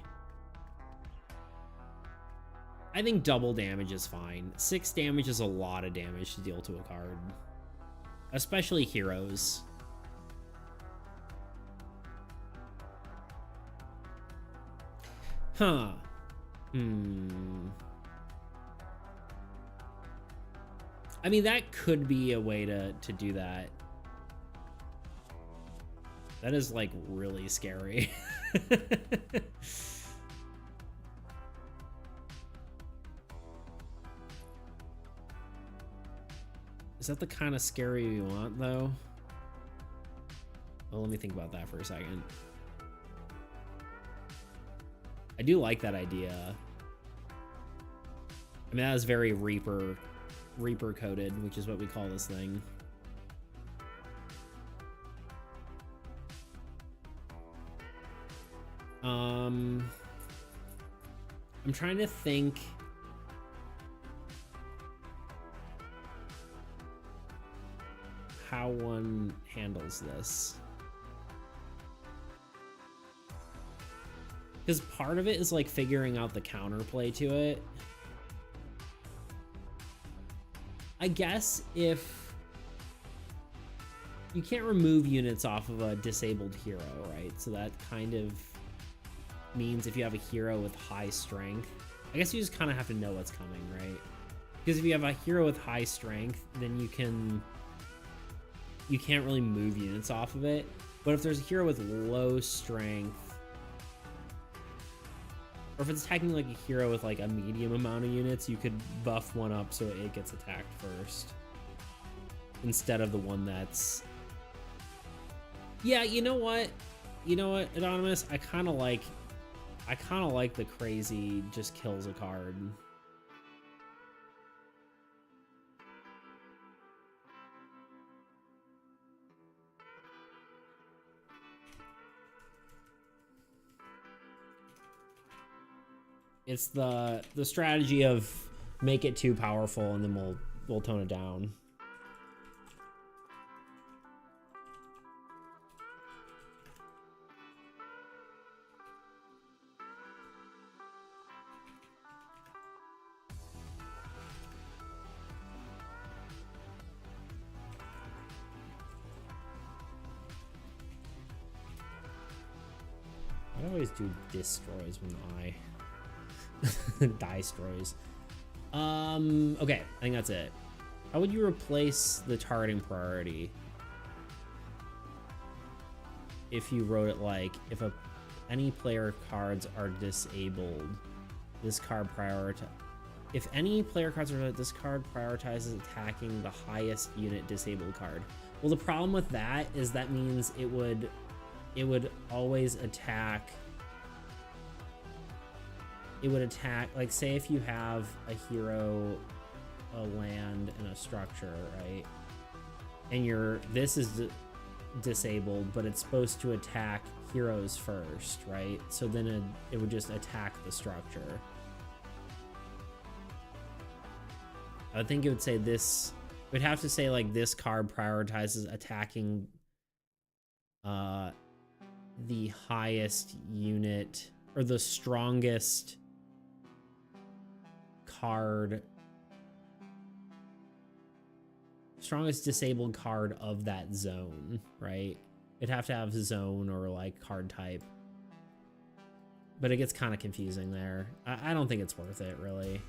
I think double damage is fine. 6 damage is a lot of damage to deal to a card. Especially heroes. Huh. I mean, that could be a way to do that. That is, like, really scary. Is that the kind of scary we want, though? Well, let me think about that for a second. I do like that idea. I mean, that is very Reaper coded, which is what we call this thing. I'm trying to think. How one handles this. Because part of it is like figuring out the counterplay to it. I guess if you can't remove units off of a disabled hero, right? So that kind of means if you have a hero with high strength, I guess you just kind of have to know what's coming, right? Because if you have a hero with high strength, then you can't really move units off of it. But if there's a hero with low strength, or if it's attacking like a hero with like a medium amount of units, you could buff one up so it gets attacked first instead of the one that's... Yeah, you know what, Anonymous, I kind of like the crazy just kills a card. It's the strategy of make it too powerful and then we'll tone it down. I always do destroys when I destroys. Okay, I think that's it. How would you replace the targeting priority if you wrote it like if any player cards are disabled, this card if any player cards are this card prioritizes attacking the highest unit disabled card. Well, the problem with that is that means it would always attack. It would attack, like, say if you have a hero, a land, and a structure, right? And this is disabled, but it's supposed to attack heroes first, right? So then it would just attack the structure. I think it would say this, it would have to say, like, this card prioritizes attacking the highest unit, or the strongest strongest disabled card of that zone, right? It'd have to have zone or like card type, but it gets kind of confusing there. I don't think it's worth it, really.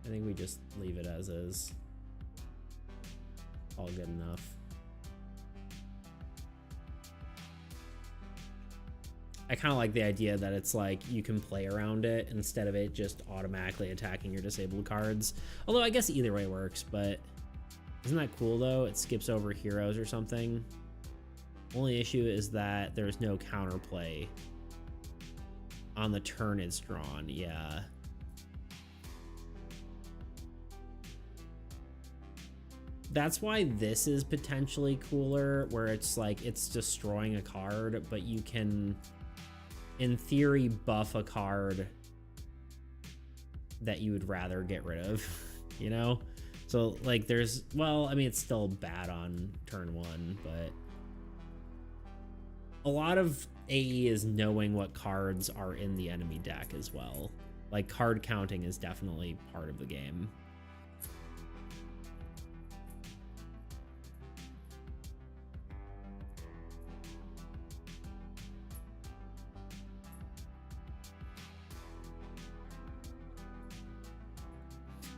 I think we just leave it as is. All good enough. I kind of like the idea that it's like you can play around it instead of it just automatically attacking your disabled cards. Although I guess either way works, but isn't that cool though? It skips over heroes or something. Only issue is that there's no counterplay on the turn it's drawn. Yeah. That's why this is potentially cooler, where it's like it's destroying a card, but you can, in theory, buff a card that you would rather get rid of, you know? So, like, there's, well, I mean, it's still bad on turn one, but a lot of AE is knowing what cards are in the enemy deck as well. Like, card counting is definitely part of the game.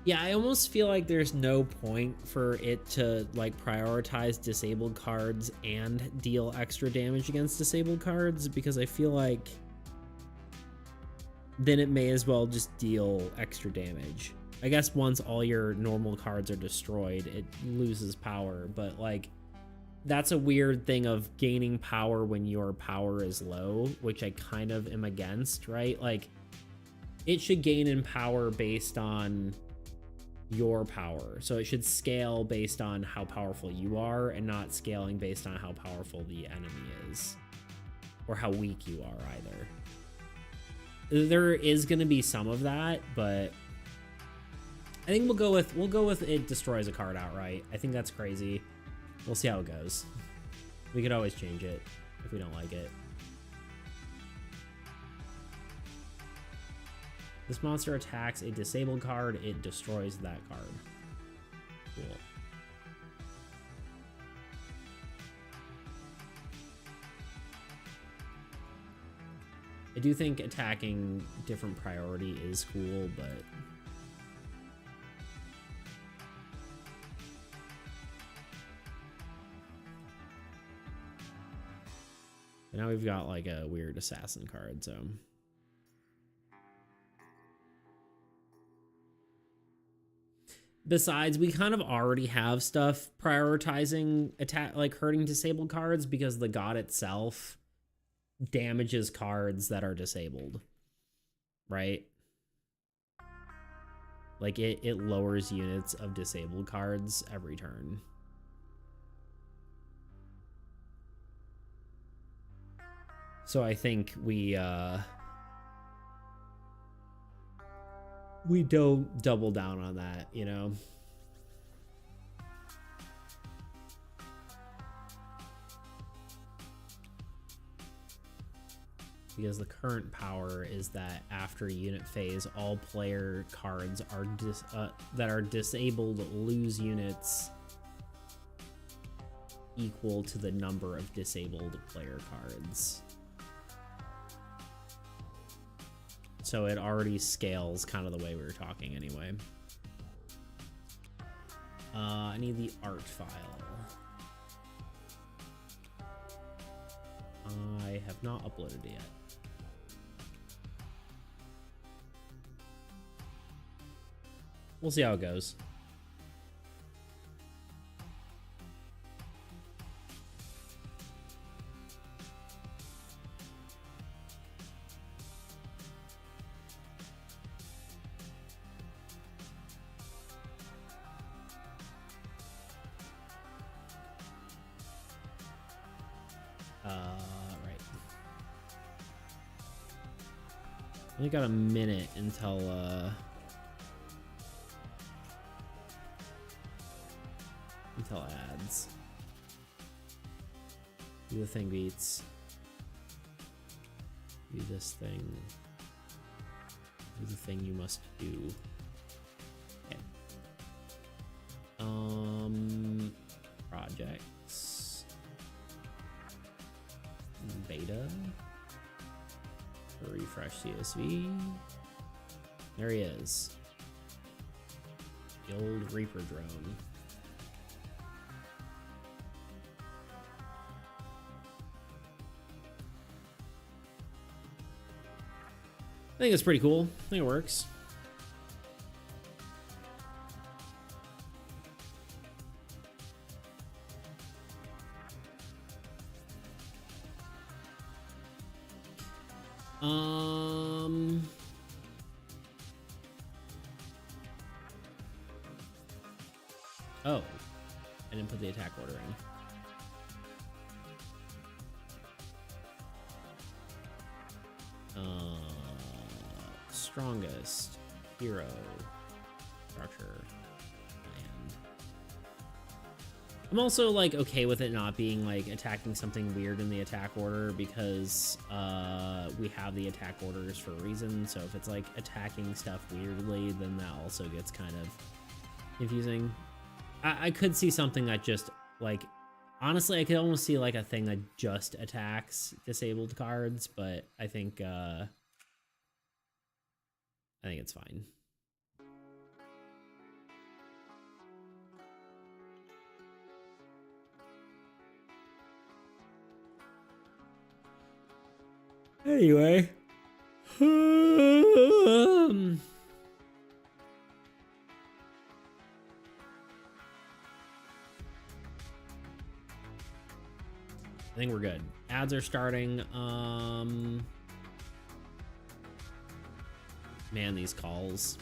Yeah, I almost feel like there's no point for it to like prioritize disabled cards and deal extra damage against disabled cards, because I feel like then it may as well just deal extra damage. I guess once all your normal cards are destroyed, it loses power, but like that's a weird thing of gaining power when your power is low, which I kind of am against, right? Like it should gain in power based on your power, so it should scale based on how powerful you are and not scaling based on how powerful the enemy is or how weak you are either. There is going to be some of that, but I think we'll go with it destroys a card outright. I think that's crazy. We'll see how it goes. We could always change it if we don't like it. This monster attacks a disabled card, it destroys that card. Cool. I do think attacking different priority is cool, but and now we've got like a weird assassin card, so besides, we kind of already have stuff prioritizing attack, like hurting disabled cards, because the god itself damages cards that are disabled, right? Like it lowers units of disabled cards every turn. So I think we don't double down on that, you know? Because the current power is that after unit phase, all player cards are that are disabled lose units equal to the number of disabled player cards. So it already scales kind of the way we were talking anyway. I need the art file. I have not uploaded it yet. We'll see how it goes. Right. Only got a minute until ads. Do the thing beats. Do this thing. Do the thing you must do. Okay. Projects. Beta. Refresh CSV. There he is. The old Reaper drone. I think it's pretty cool. I think it works. Oh, I didn't put the attack order in. Strongest hero structure land. I'm also like okay with it not being like attacking something weird in the attack order, because we have the attack orders for a reason. So if it's like attacking stuff weirdly, then that also gets kind of confusing. I could see something that just like, honestly, I could almost see like a thing that just attacks disabled cards, but I think it's fine. Anyway. I think we're good. Ads are starting. Man, these calls.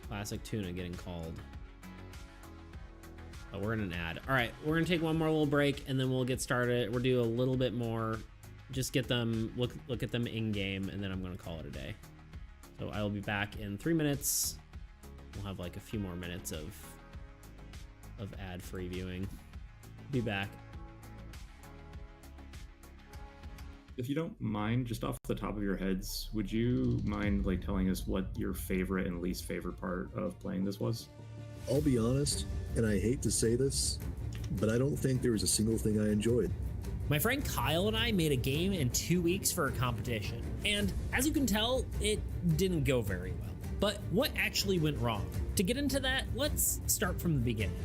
Classic tuna getting called. Oh, we're in an ad. All right, we're gonna take one more little break and then we'll get started. We'll do a little bit more. Just get them, look at them in game, and then I'm gonna call it a day. So I will be back in 3 minutes. We'll have like a few more minutes of ad-free viewing. Be back. If you don't mind, just off the top of your heads, would you mind like telling us what your favorite and least favorite part of playing this was? I'll be honest, and I hate to say this, but I don't think there was a single thing I enjoyed. My friend Kyle and I made a game in 2 weeks for a competition, and as you can tell, it didn't go very well. But what actually went wrong? To get into that, let's start from the beginning.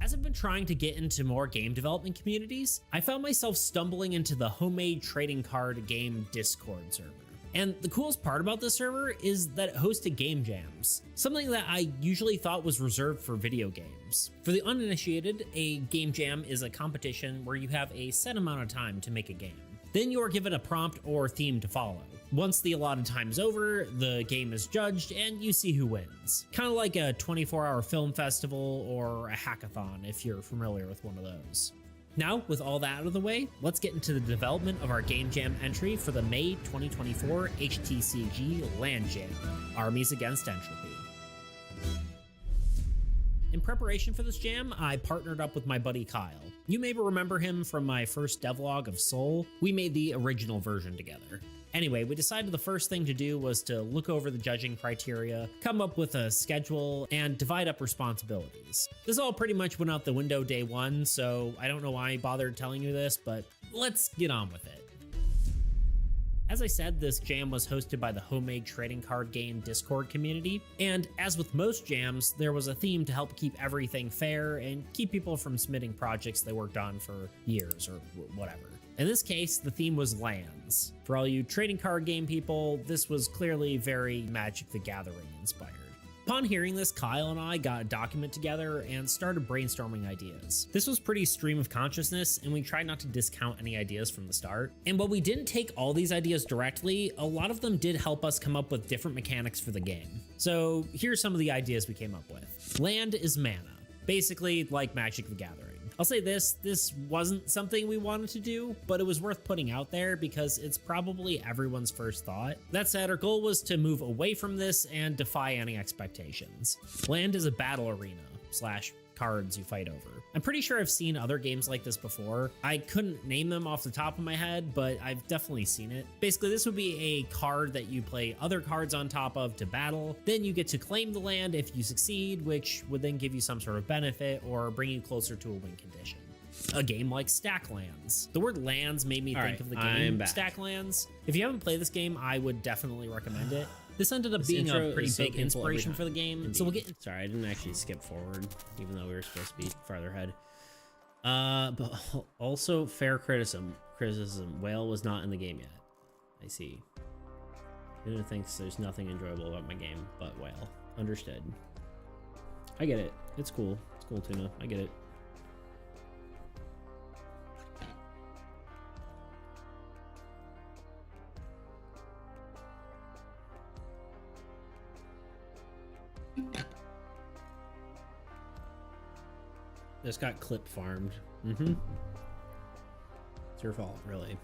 As I've been trying to get into more game development communities, I found myself stumbling into the homemade trading card game Discord server. And the coolest part about this server is that it hosted game jams, something that I usually thought was reserved for video games. For the uninitiated, a game jam is a competition where you have a set amount of time to make a game. Then you are given a prompt or theme to follow. Once the allotted time is over, the game is judged and you see who wins. Kind of like a 24-hour film festival or a hackathon if you're familiar with one of those. Now, with all that out of the way, let's get into the development of our Game Jam entry for the May 2024 HTCG Land Jam, Armies Against Entropy. In preparation for this jam, I partnered up with my buddy Kyle. You may remember him from my first devlog of Soul. We made the original version together. Anyway, we decided the first thing to do was to look over the judging criteria, come up with a schedule, and divide up responsibilities. This all pretty much went out the window day one, so I don't know why I bothered telling you this, but let's get on with it. As I said, this jam was hosted by the homemade trading card game Discord community, and as with most jams, there was a theme to help keep everything fair and keep people from submitting projects they worked on for years or whatever. In this case, the theme was lands. For all you trading card game people, this was clearly very Magic the Gathering inspired. Upon hearing this, Kyle and I got a document together and started brainstorming ideas. This was pretty stream of consciousness, and we tried not to discount any ideas from the start. And while we didn't take all these ideas directly, a lot of them did help us come up with different mechanics for the game. So here's some of the ideas we came up with. Land is mana, basically like Magic the Gathering. I'll say this wasn't something we wanted to do, but it was worth putting out there because it's probably everyone's first thought. That said, our goal was to move away from this and defy any expectations. Land is a battle arena / cards you fight over. I'm pretty sure I've seen other games like this before. I couldn't name them off the top of my head, but I've definitely seen it. Basically, this would be a card that you play other cards on top of to battle. Then you get to claim the land if you succeed, which would then give you some sort of benefit or bring you closer to a win condition. A game like Stack Lands. The word lands made me think of the game Stack Lands. If you haven't played this game, I would definitely recommend it. This ended up being a pretty big inspiration for the game, so we'll get... Sorry, I didn't actually skip forward, even though we were supposed to be farther ahead. But also, fair criticism. Whale was not in the game yet. I see. Nuna thinks there's nothing enjoyable about my game, but Whale. Understood. I get it. It's cool. It's cool, Tuna. I get it. This got clip farmed. It's your fault, really.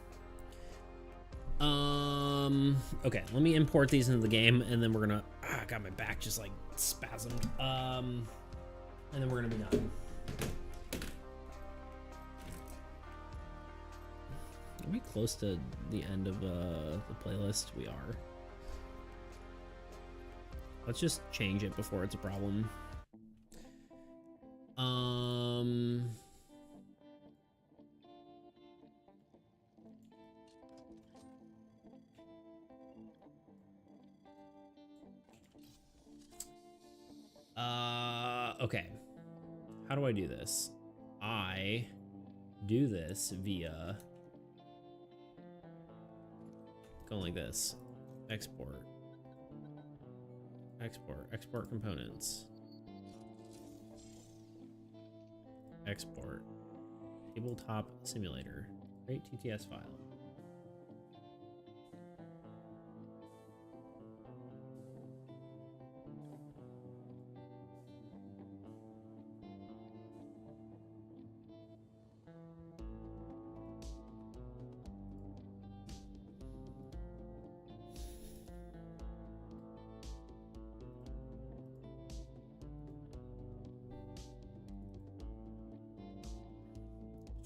Okay, let me import these into the game, and then we're gonna... got my back just like spasmed. And then we're gonna be done. Are we close to the end of the playlist? We are. Let's just change it before it's a problem. Okay. How do I do this? I do this via going like this. Export components. Export tabletop simulator. Create TTS file.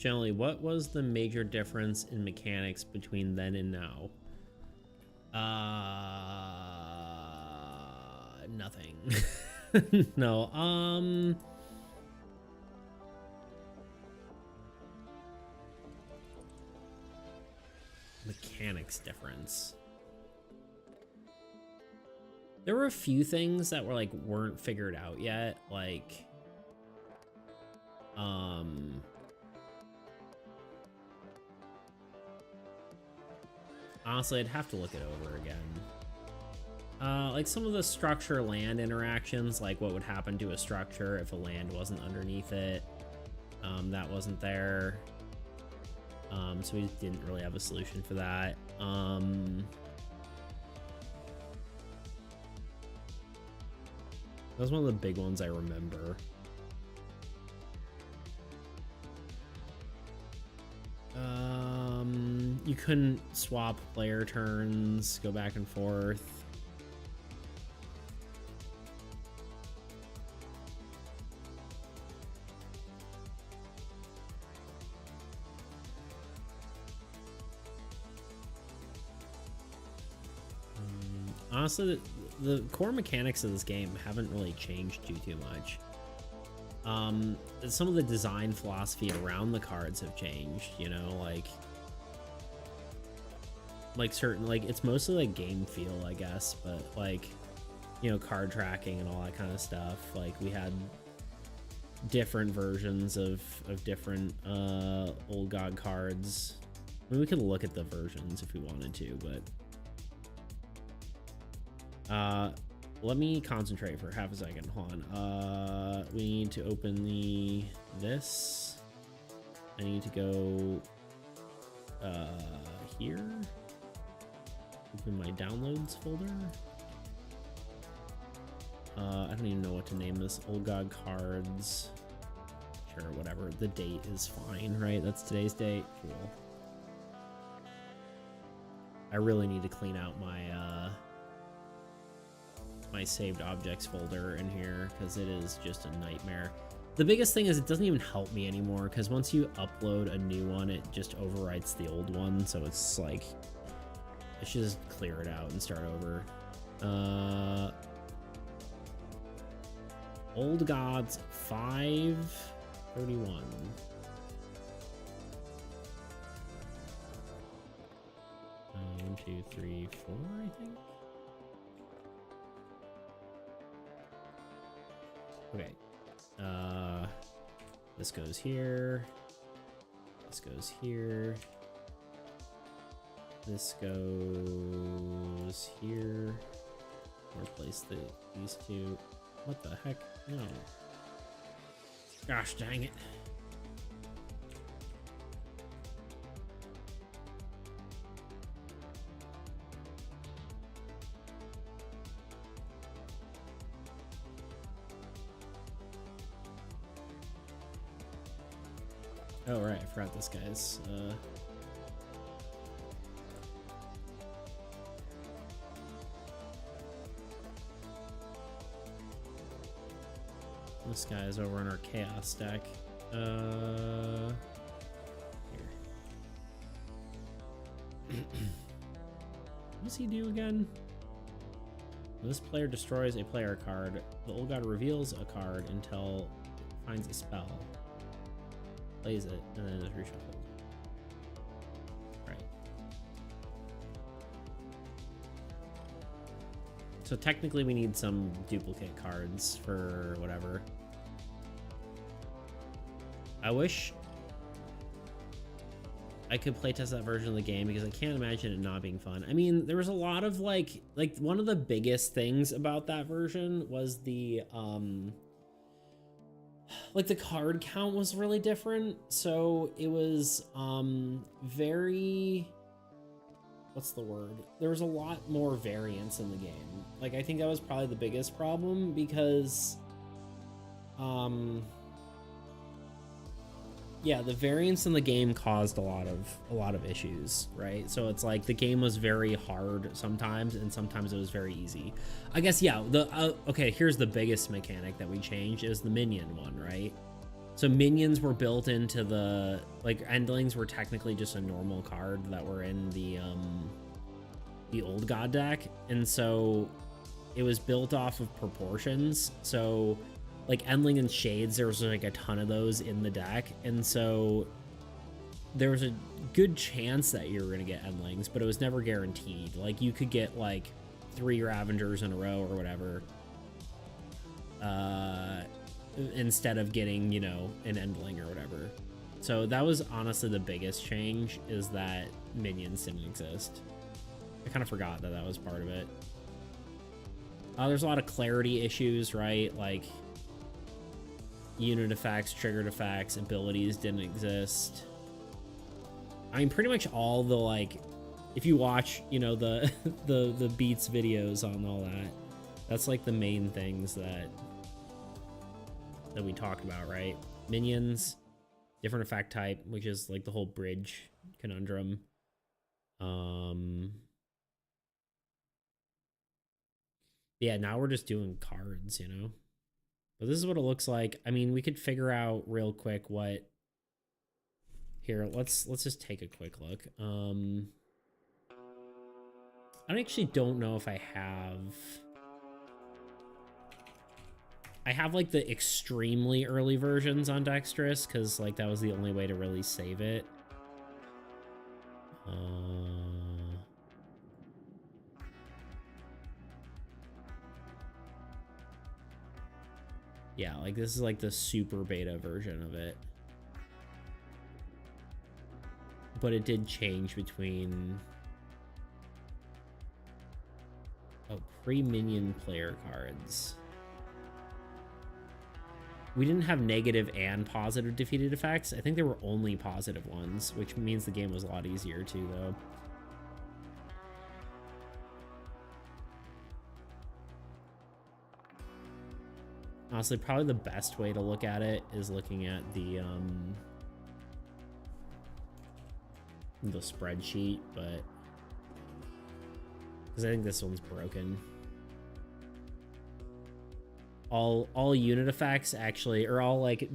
Generally, what was the major difference in mechanics between then and now? Nothing. No, mechanics difference. There were a few things that were like weren't figured out yet, like honestly, I'd have to look it over again. Like some of the structure land interactions, like what would happen to a structure if a land wasn't underneath it. That wasn't there. So we didn't really have a solution for that. That was one of the big ones I remember. You couldn't swap player turns, go back and forth. Honestly, the core mechanics of this game haven't really changed too much. Some of the design philosophy around the cards have changed, you know, like certain, like it's mostly like game feel, I guess, but like, you know, card tracking and all that kind of stuff. Like we had different versions of different Old God cards. I mean, we could look at the versions if we wanted to, but let me concentrate for half a second. Hold on. We need to open this. I need to go here. Open my downloads folder. I don't even know what to name this. Old God cards. Sure, whatever. The date is fine, right? That's today's date. Cool. I really need to clean out my my saved objects folder in here because it is just a nightmare. The biggest thing is it doesn't even help me anymore because once you upload a new one, it just overwrites the old one. So it's like, I should just clear it out and start over. Old Gods 531. 1, 2, 3, 4, I think. Okay, this goes here, this goes here, this goes here, replace these two. What the heck? No. Gosh dang it. Oh, right, I forgot this guy's, this guy is over in our chaos stack. Here. What does he do again? When this player destroys a player card, the Old God reveals a card until it finds a spell. Plays it, and then it's reshuffled. Right. So technically we need some duplicate cards for whatever. I wish I could playtest that version of the game because I can't imagine it not being fun. I mean, there was a lot of like one of the biggest things about that version was the like the card count was really different. So it was very, what's the word? There was a lot more variance in the game. Like I think that was probably the biggest problem because yeah, the variance in the game caused a lot of issues, right? So it's like the game was very hard sometimes, and sometimes it was very easy. I guess, yeah, okay, here's the biggest mechanic that we changed is the minion one, right? So minions were built into the, like, endlings were technically just a normal card that were in the old god deck, and so it was built off of proportions. So like endling and shades, there was like a ton of those in the deck, and so there was a good chance that you were going to get endlings, but it was never guaranteed. Like you could get like 3 Ravengers in a row or whatever, instead of getting, you know, an endling or whatever. So that was honestly the biggest change, is that minions didn't exist. I kind of forgot that that was part of it. There's a lot of clarity issues, right? Like unit effects, triggered effects, abilities didn't exist. I mean, pretty much all the, like, if you watch, you know, the the beats videos on all that, that's like the main things that we talked about, right? Minions, different effect type, which is like the whole bridge conundrum. Yeah, now we're just doing cards, you know? But this is what it looks like. I mean, we could figure out real quick what... Here, let's just take a quick look. I actually don't know if I have like the extremely early versions on Dexterous, because like that was the only way to really save it. Yeah, like this is like the super beta version of it. But it did change between... Oh, pre-minion player cards. We didn't have negative and positive defeated effects. I think there were only positive ones, which means the game was a lot easier too, though. Honestly, probably the best way to look at it is looking at the spreadsheet, but because I think this one's broken. All unit effects actually, or all like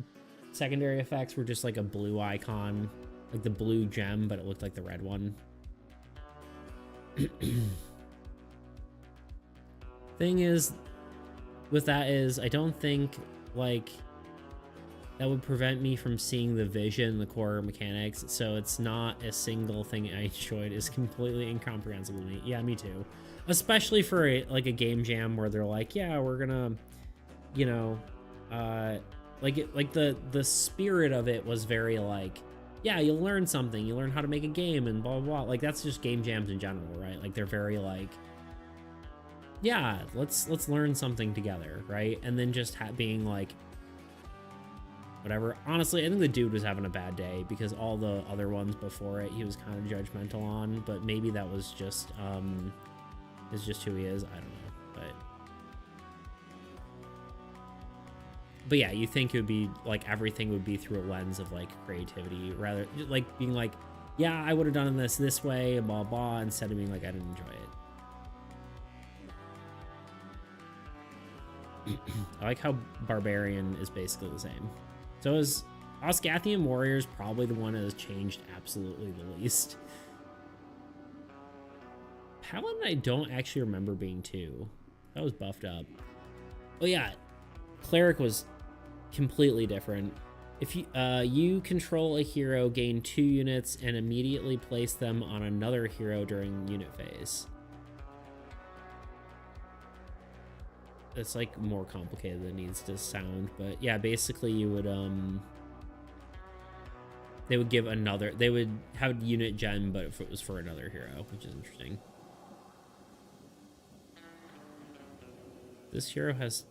secondary effects, were just like a blue icon, like the blue gem, but it looked like the red one. Thing is, with that is, I don't think like that would prevent me from seeing the vision, the core mechanics. So it's not a single thing I enjoyed. Is completely incomprehensible to me. Yeah, me too. Especially for like a game jam where they're like, yeah, we're gonna, you know, like the spirit of it was very like, yeah, you'll learn something. You learn how to make a game and blah, blah, blah. Like that's just game jams in general, right? Like they're very like, yeah, let's learn something together, right? And then just being like, whatever. Honestly, I think the dude was having a bad day because all the other ones before it he was kind of judgmental on, but maybe that was just is just who he is. I don't know, but yeah, you think it would be like everything would be through a lens of like creativity, rather like being like, yeah, I would have done this way and blah blah, instead of being like, I didn't enjoy it. I like how Barbarian is basically the same. So is Osgathian Warriors probably the one that has changed absolutely the least. Paladin I don't actually remember being 2. That was buffed up. Oh yeah, Cleric was completely different. If you control a hero, gain 2 units and immediately place them on another hero during unit phase. It's like more complicated than it needs to sound, but yeah, basically you would they would give another, they would have unit gen, but if it was for another hero, which is interesting. This hero has,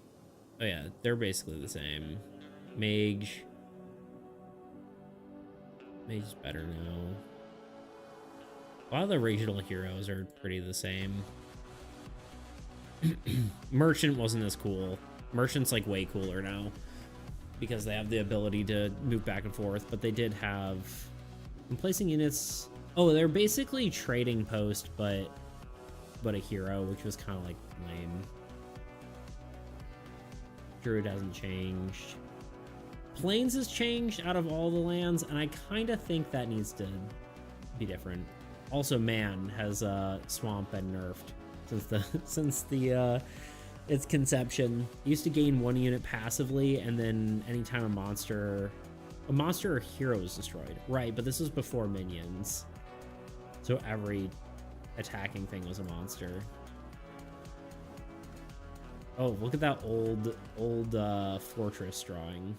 oh yeah, they're basically the same. Mage is better now. A lot of the regional heroes are pretty the same. Merchant wasn't as cool. Merchant's like way cooler now because they have the ability to move back and forth, but they did have, I'm placing units. Oh, they're basically trading post, but a hero, which was kind of like lame. Druid hasn't changed. Plains has changed out of all the lands, and I kind of think that needs to be different. Also, man has swamp been nerfed since its conception. It used to gain 1 unit passively, and then anytime a monster or hero is destroyed. Right, but this was before minions, so every attacking thing was a monster. Oh, look at that old fortress drawing.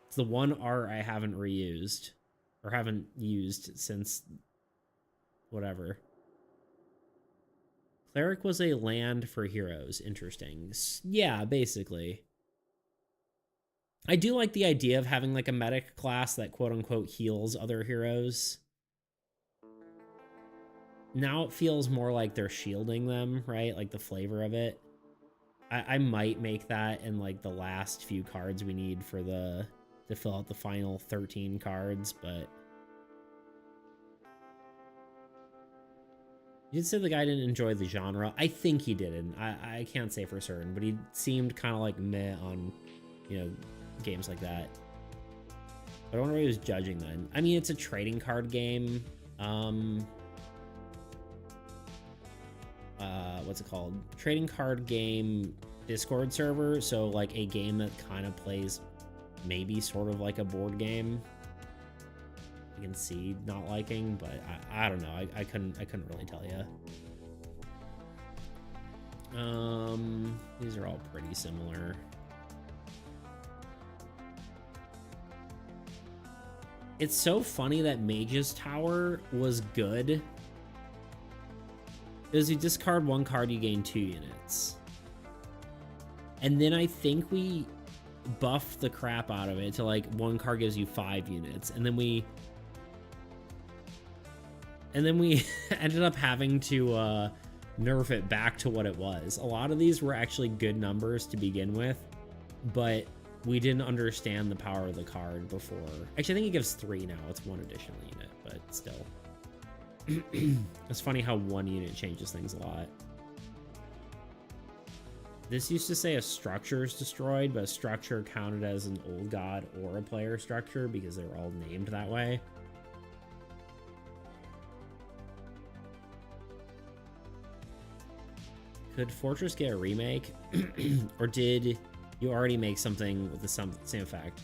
It's the one art I haven't reused, or haven't used since whatever. Cleric was a land for heroes. Interesting. Yeah, basically. I do like the idea of having like a medic class that quote unquote heals other heroes. Now it feels more like they're shielding them, right? Like the flavor of it. I might make that in like the last few cards we need for to fill out the final 13 cards, but you did say the guy didn't enjoy the genre. I think he didn't. I can't say for certain, but he seemed kind of like meh on, you know, games like that. But I wonder what he was judging then. I mean, it's a trading card game. What's it called? Trading card game Discord server. So like a game that kind of plays maybe sort of like a board game. I can see not liking, but I don't know. I couldn't really tell you. These are all pretty similar. It's so funny that Mage's Tower was good. Because you discard 1 card, you gain 2 units. And then I think we buffed the crap out of it to like 1 card gives you 5 units. And then we ended up having to nerf it back to what it was. A lot of these were actually good numbers to begin with, but we didn't understand the power of the card before. Actually, I think it gives 3 now. It's 1 additional unit, but still. It's funny how 1 unit changes things a lot. This used to say a structure is destroyed, but a structure counted as an old god or a player structure because they were all named that way. Could Fortress get a remake? Or did you already make something with the same effect?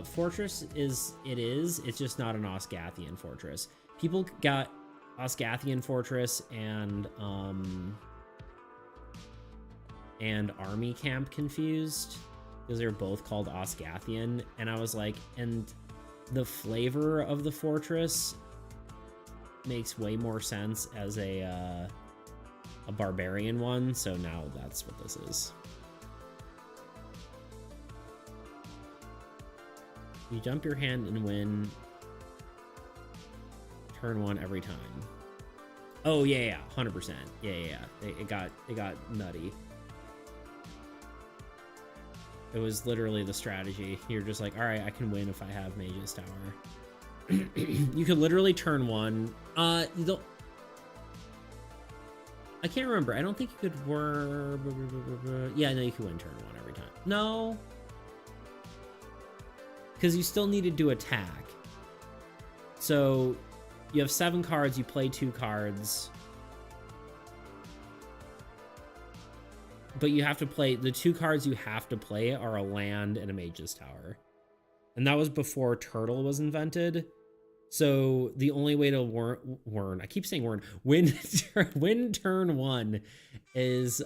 Fortress it's just not an Osgathian fortress. People got Osgathian fortress and army camp confused because they're both called Osgathian, and I was like, and the flavor of the fortress makes way more sense as a barbarian one, so now that's what this is. You dump your hand and win turn 1 every time. Oh yeah, 100%. Yeah. It got nutty. It was literally the strategy. You're just like, all right, I can win if I have Mage's Tower. You could literally turn 1. I can't remember. I don't think you could yeah, no, you could win turn 1 every time. No. Because you still needed to attack. So you have 7 cards, you play 2 cards. But you have to play, the 2 cards you have to play are a land and a Mage's Tower. And that was before Turtle was invented. So the only way to win turn 1 is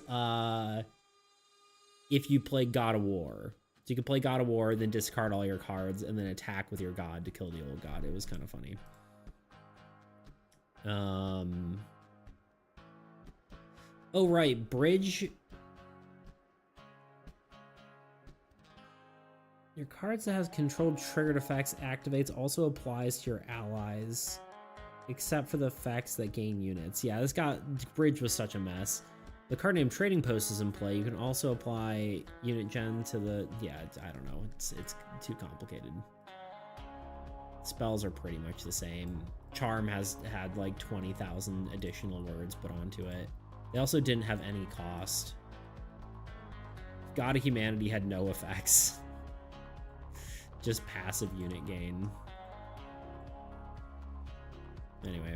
if you play God of War. So you can play God of War, then discard all your cards, and then attack with your god to kill the old god. It was kind of funny. Oh, right. Bridge. Your cards that has controlled triggered effects activates also applies to your allies, except for the effects that gain units. Yeah, Bridge was such a mess. The card name Trading Post is in play. You can also apply unit gen to the... Yeah, I don't know. It's too complicated. Spells are pretty much the same. Charm has had like 20,000 additional words put onto it. They also didn't have any cost. God of Humanity had no effects. Just passive unit gain. Anyway.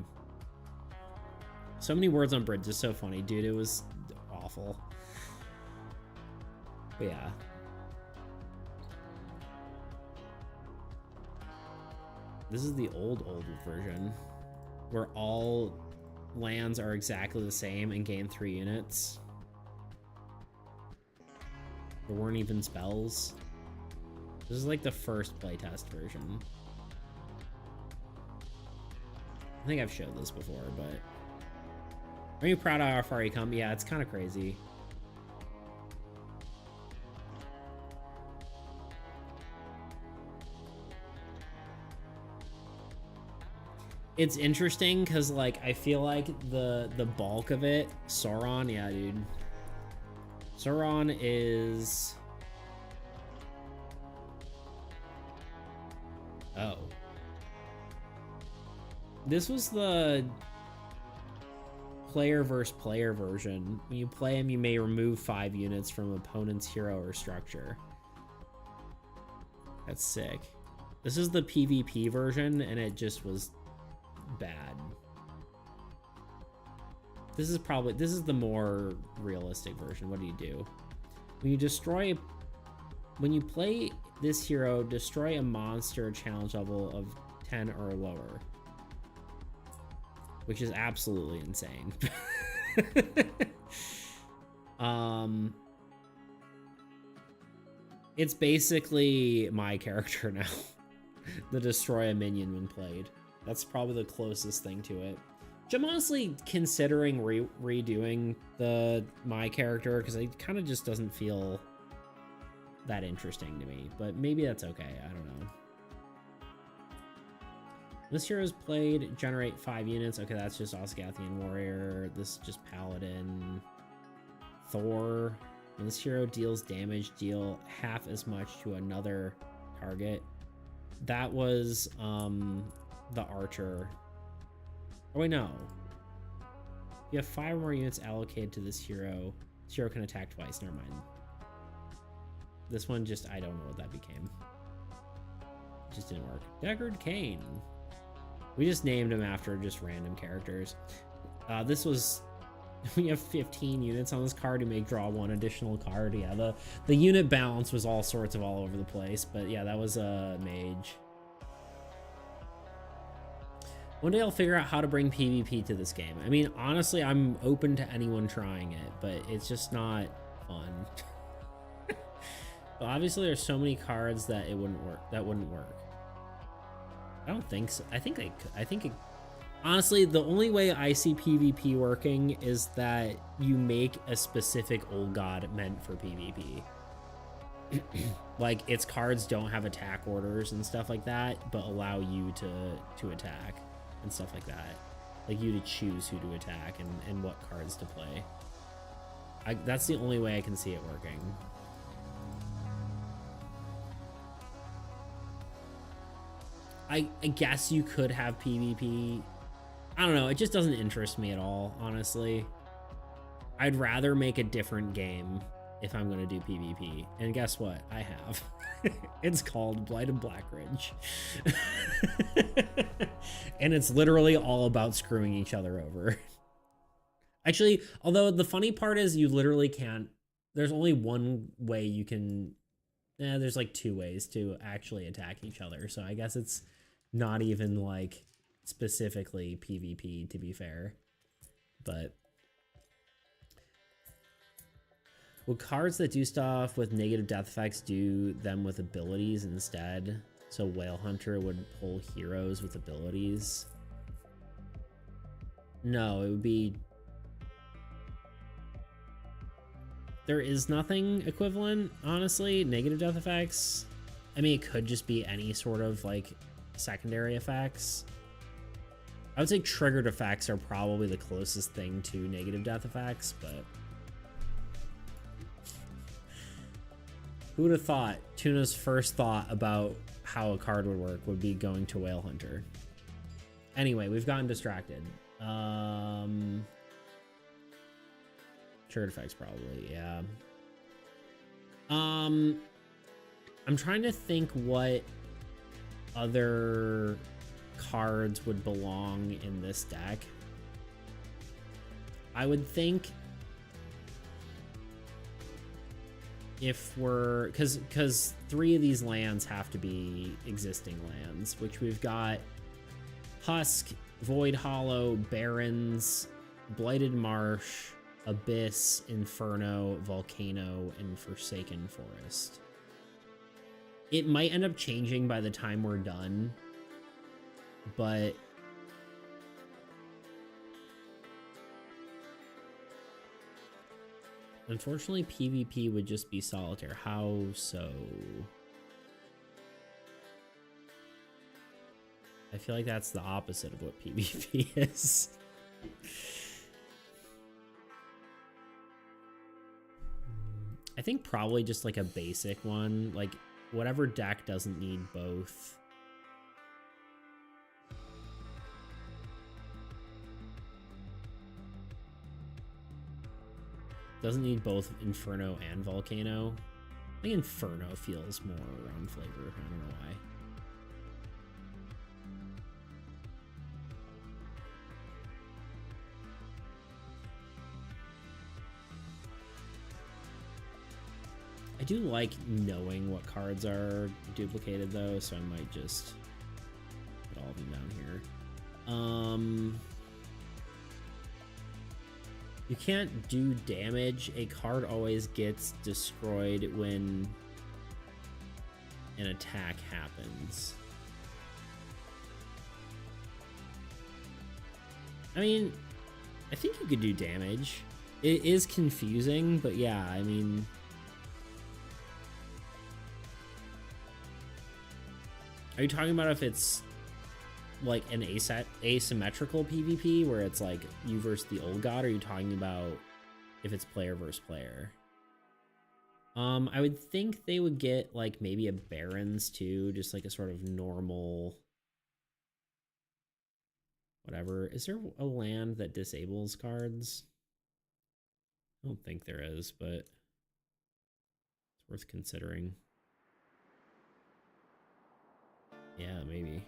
So many words on bridge is so funny, dude. It was awful. But yeah. This is the old version where all lands are exactly the same and gain 3 units. There weren't even spells. This is like the first playtest version. I think I've showed this before, but are you proud of how far you come? Yeah, it's kind of crazy. It's interesting because, like, I feel like the bulk of it, Sauron, yeah, dude. Sauron is... Oh. This was the player versus player version. When you play him, you may remove 5 units from opponent's hero or structure. That's sick. This is the PvP version, and it just was bad. This is the more realistic version. What do you do? When you play this hero, destroy a monster challenge level of 10 or lower. Which is absolutely insane. It's basically my character now. The destroy a minion when played. That's probably the closest thing to it. Which I'm honestly considering redoing my character because it kind of just doesn't feel that interesting to me. But maybe that's okay. I don't know. This hero is played, generate 5 units. Okay, that's just Osgathian Warrior. This is just Paladin. Thor. When this hero deals damage, deal half as much to another target. That was the Archer. Oh wait, no. You have 5 more units allocated to this hero. This hero can attack twice. Never mind. This one just, I don't know what that became. It just didn't work. Deckard Cain. We just named him after just random characters. This was, we have 15 units on this card. You may draw 1 additional card. Yeah, the unit balance was all sorts of all over the place. But yeah, that was a mage. One day I'll figure out how to bring PvP to this game. I mean, honestly, I'm open to anyone trying it, but it's just not fun. But obviously, there's so many cards that it wouldn't work. That wouldn't work. I don't think so. I think it, honestly, the only way I see PvP working is that you make a specific old god meant for PvP. Like, its cards don't have attack orders and stuff like that, but allow you to attack and stuff like that. Like, you to choose who to attack and what cards to play. That's the only way I can see it working. I guess you could have PvP. I don't know. It just doesn't interest me at all, honestly. I'd rather make a different game if I'm going to do PvP. And guess what? I have. It's called Blighted Blackridge. And it's literally all about screwing each other over. Actually, although the funny part is you literally can't. There's only one way you can. There's like 2 ways to actually attack each other. So I guess it's not even like specifically PvP, to be fair. But will cards that do stuff with negative death effects do them with abilities instead? So Whale Hunter would pull heroes with abilities? No, it would be... There is nothing equivalent, honestly. Negative death effects. I mean, it could just be any sort of like secondary effects. I would say triggered effects are probably the closest thing to negative death effects, but who would have thought Tuna's first thought about how a card would work would be going to Whale Hunter? Anyway, we've gotten distracted. Triggered effects probably, yeah. I'm trying to think what other cards would belong in this deck. I would think if we're, because 3 of these lands have to be existing lands, which we've got Husk, Void Hollow, Barrens, Blighted Marsh, Abyss, Inferno, Volcano, and Forsaken Forest. It might end up changing by the time we're done, but unfortunately PvP would just be solitaire. How so? I feel like that's the opposite of what PvP is. I think probably just like a basic one, like whatever deck doesn't need both. Doesn't need both Inferno and Volcano. I think Inferno feels more on flavor. I don't know why. I do like knowing what cards are duplicated though, so I might just put all of them down here. You can't do damage. A card always gets destroyed when an attack happens. I mean, I think you could do damage. It is confusing, but yeah, I mean... Are you talking about if it's like an asymmetrical PvP where it's like you versus the old god, or are you talking about if it's player versus player? I would think they would get like maybe a Barrens too, just like a sort of normal whatever. Is there a land that disables cards? I don't think there is, but it's worth considering. Yeah, maybe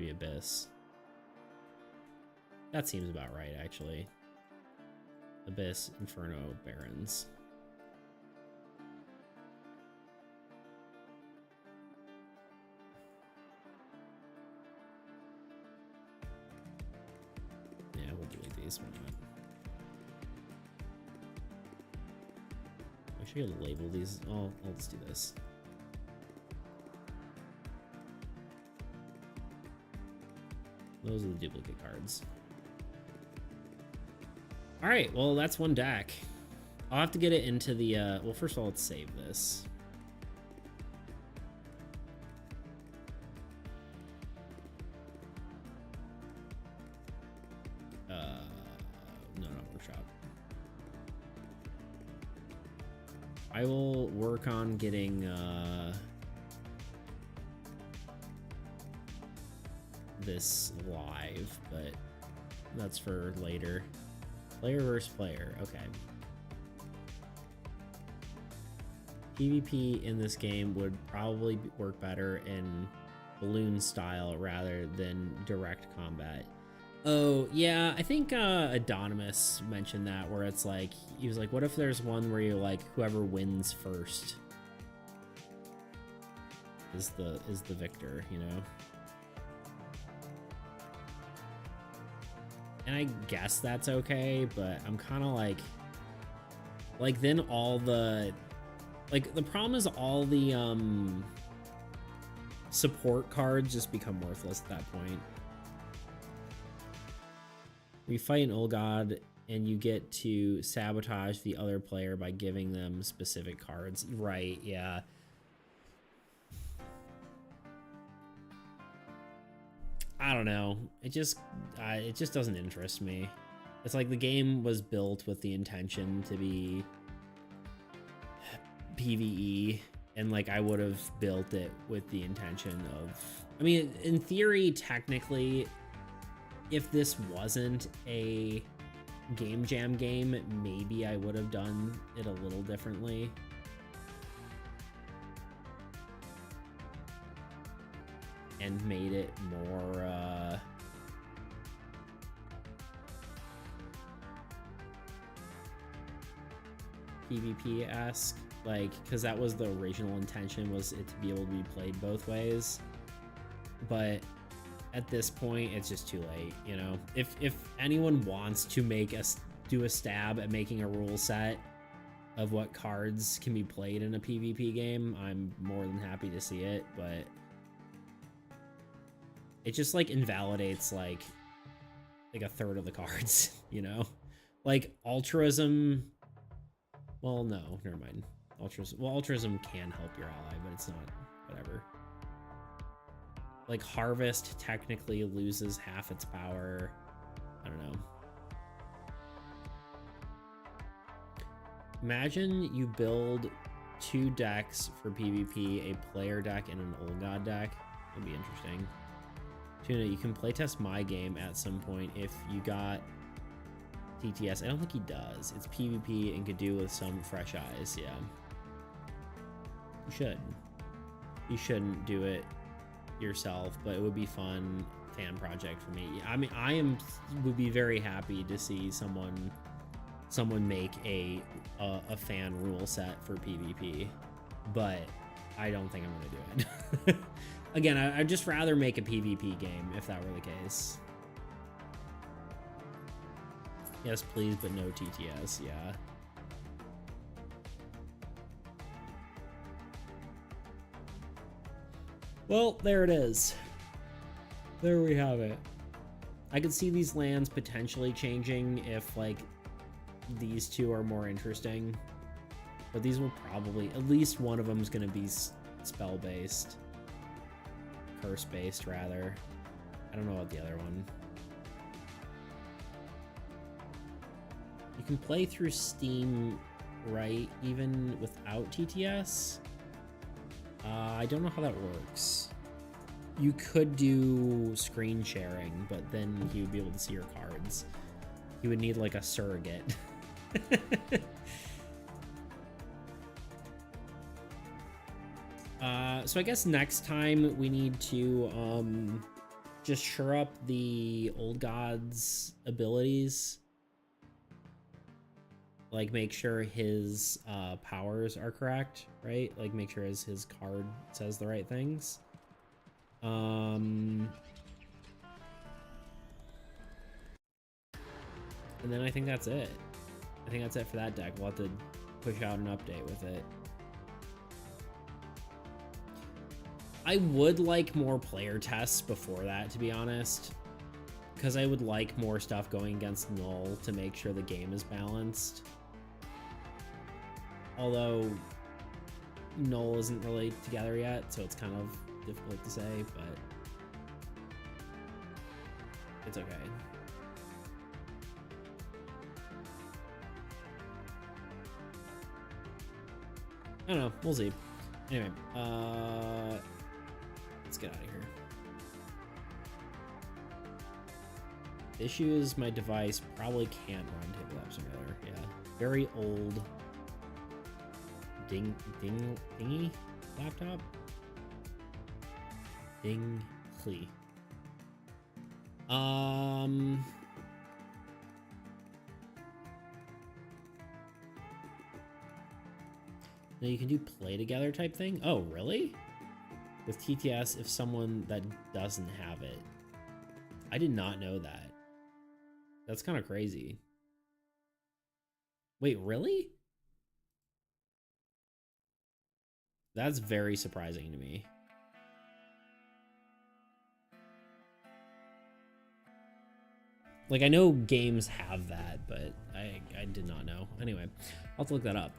Abyss. That seems about right, actually. Abyss, Inferno, Barrens. Yeah, we'll delete these. Why not? Actually, I gotta label these. Oh, let's do this. Those are the duplicate cards. All right, well, that's one deck. I'll have to get it into the, well, first of all, let's save this. No, not workshop. I will work on getting, this live, but that's for later. Player versus player. Okay. PvP in this game would probably work better in balloon style rather than direct combat. Oh yeah, I think Adonimus mentioned that, where it's like, he was like, what if there's one where you're like, whoever wins first is the victor, you know? And I guess that's okay, but I'm kind of like then all the, like, the problem is all the support cards just become worthless at that point. We fight an old god and you get to sabotage the other player by giving them specific cards. Right, yeah. I don't know. It just doesn't interest me. It's like the game was built with the intention to be PvE, and like I would have built it with the intention of, I mean, in theory, technically, if this wasn't a game jam game, maybe I would have done it a little differently. and made it more PvP-esque, like, because that was the original intention, was it to be able to be played both ways. But at this point, it's just too late, you know. If anyone wants to do a stab at making a rule set of what cards can be played in a PvP game, I'm more than happy to see it, but it just like invalidates like a third of the cards, you know? Like altruism, well, no, never mind. Altruism can help your ally, but it's not, whatever. Like harvest technically loses half its power. I don't know. Imagine you build 2 decks for PvP, a player deck and an Old God deck. That'd be interesting. Tuna, you can playtest my game at some point if you got TTS. I don't think he does. It's PvP and could do with some fresh eyes, yeah. You should. You shouldn't do it yourself, but it would be fun fan project for me. I mean, would be very happy to see someone make a fan rule set for PvP, but I don't think I'm gonna do it. Again, I'd just rather make a PvP game if that were the case. Yes, please, but no TTS, yeah. Well, there it is. There we have it. I could see these lands potentially changing if, like, these two are more interesting. But these will probably, at least one of them is going to be spell-based. Curse-based, rather. I don't know about the other one. You can play through Steam, right, even without TTS? I don't know how that works. You could do screen sharing, but then you would be able to see your cards. You would need like a surrogate. So I guess next time we need to just shore up the Old God's abilities. Like make sure his powers are correct, right? Like make sure his card says the right things. And then I think that's it. I think that's it for that deck. We'll have to push out an update with it. I would like more player tests before that, to be honest, because I would like more stuff going against Null to make sure the game is balanced. Although Null isn't really together yet, so it's kind of difficult to say, but it's okay. I don't know, we'll see. Anyway, let's get out of here. The issue is my device probably can't run Tabletop Simulator. Yeah, very old dingy laptop. Dingy. Now you can do play together type thing. Oh, really? With TTS if someone that doesn't have it. I did not know that. That's kind of crazy. Wait, really? That's very surprising to me. Like, I know games have that, but I did not know. Anyway, I'll have to look that up,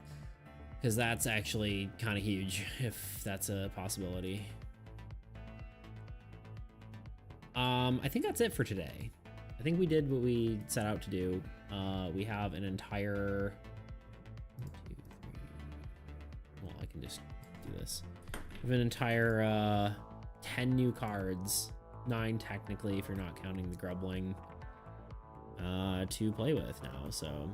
because that's actually kind of huge, if that's a possibility. I think that's it for today. I think we did what we set out to do. We have an entire... 1, 2, 3... Well, I can just do this. We have an entire 10 new cards, 9 technically if you're not counting the Grubling, to play with now, so...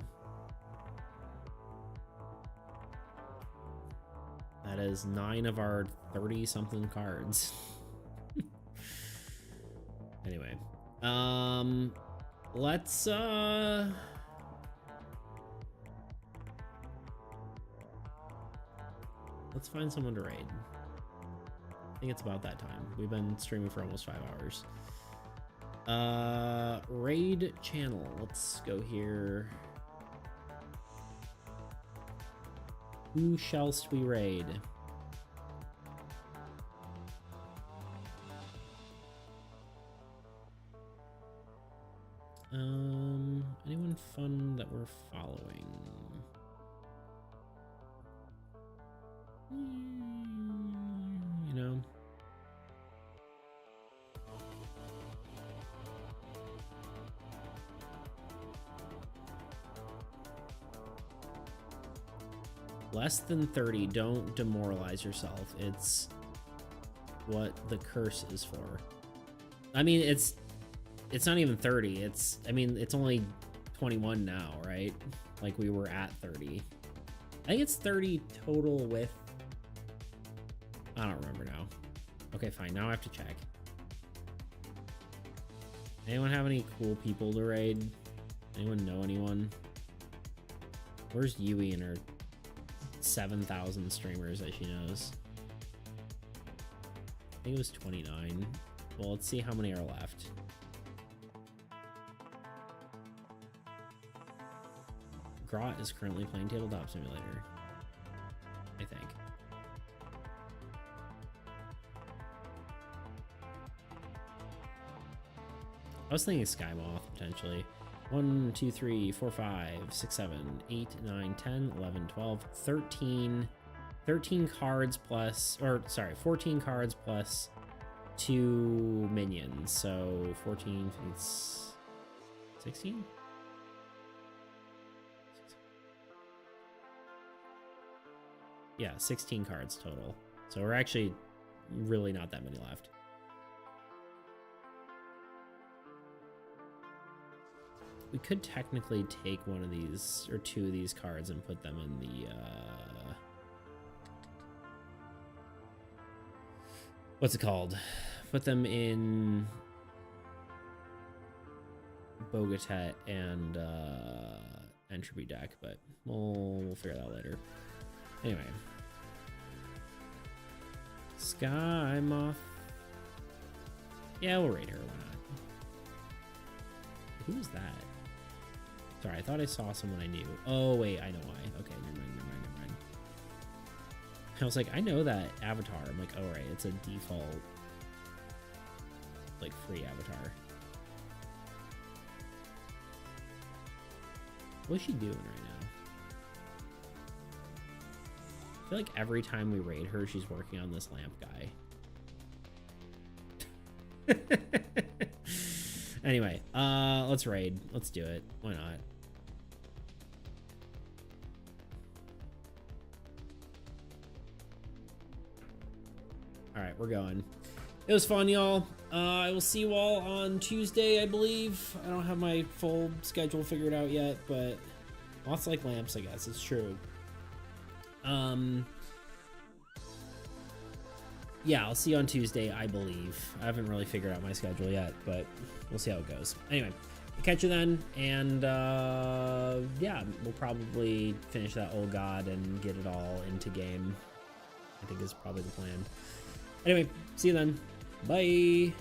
That is 9 of our 30-something cards. Anyway, let's find someone to raid. I think it's about that time. We've been streaming for almost 5 hours. Raid channel. Let's go here. Who shallst we raid? Anyone fun that we're following? You know. Less than 30, don't demoralize yourself. It's what the curse is for. I mean, it's not even 30. It's only 21 now, right? Like we were at 30. I think it's 30 total with, I don't remember now. Okay, fine. Now I have to check. Anyone have any cool people to raid? Anyone know anyone? Where's Yui and her 7,000 streamers that she knows? I think it was 29. Well, let's see how many are left. Grot is currently playing Tabletop Simulator, I think. I was thinking Sky Moth potentially. 1, 2, 3, 4, 5, 6, 7, 8, 9, 10, 11, 12, 13 cards plus, or sorry, 14 cards plus 2 minions. So 14, 16? Yeah, 16 cards total. So we're actually really not that many left. We could technically take one of these or 2 of these cards and put them in the what's it called? Put them in Bogatet and Entropy deck, but we'll figure that out later. Anyway, Sky Moth. Yeah, we'll raid her. Why not? Who was that? Sorry, I thought I saw someone I knew. Oh wait, I know why. Okay, never mind. I was like, I know that avatar. I'm like, oh right, it's a default, like, free avatar. What's she doing right now? I feel like every time we raid her, she's working on this lamp guy. Anyway, let's raid. Let's do it. Why not? All right, we're going. It was fun, y'all. I will see you all on Tuesday, I believe. I don't have my full schedule figured out yet, but lots like lamps, I guess. It's true. Yeah, I'll see you on Tuesday, I believe. I haven't really figured out my schedule yet, but we'll see how it goes. Anyway, I'll catch you then, and yeah, we'll probably finish that old god and get it all into game. I think is probably the plan. Anyway, see you then. Bye.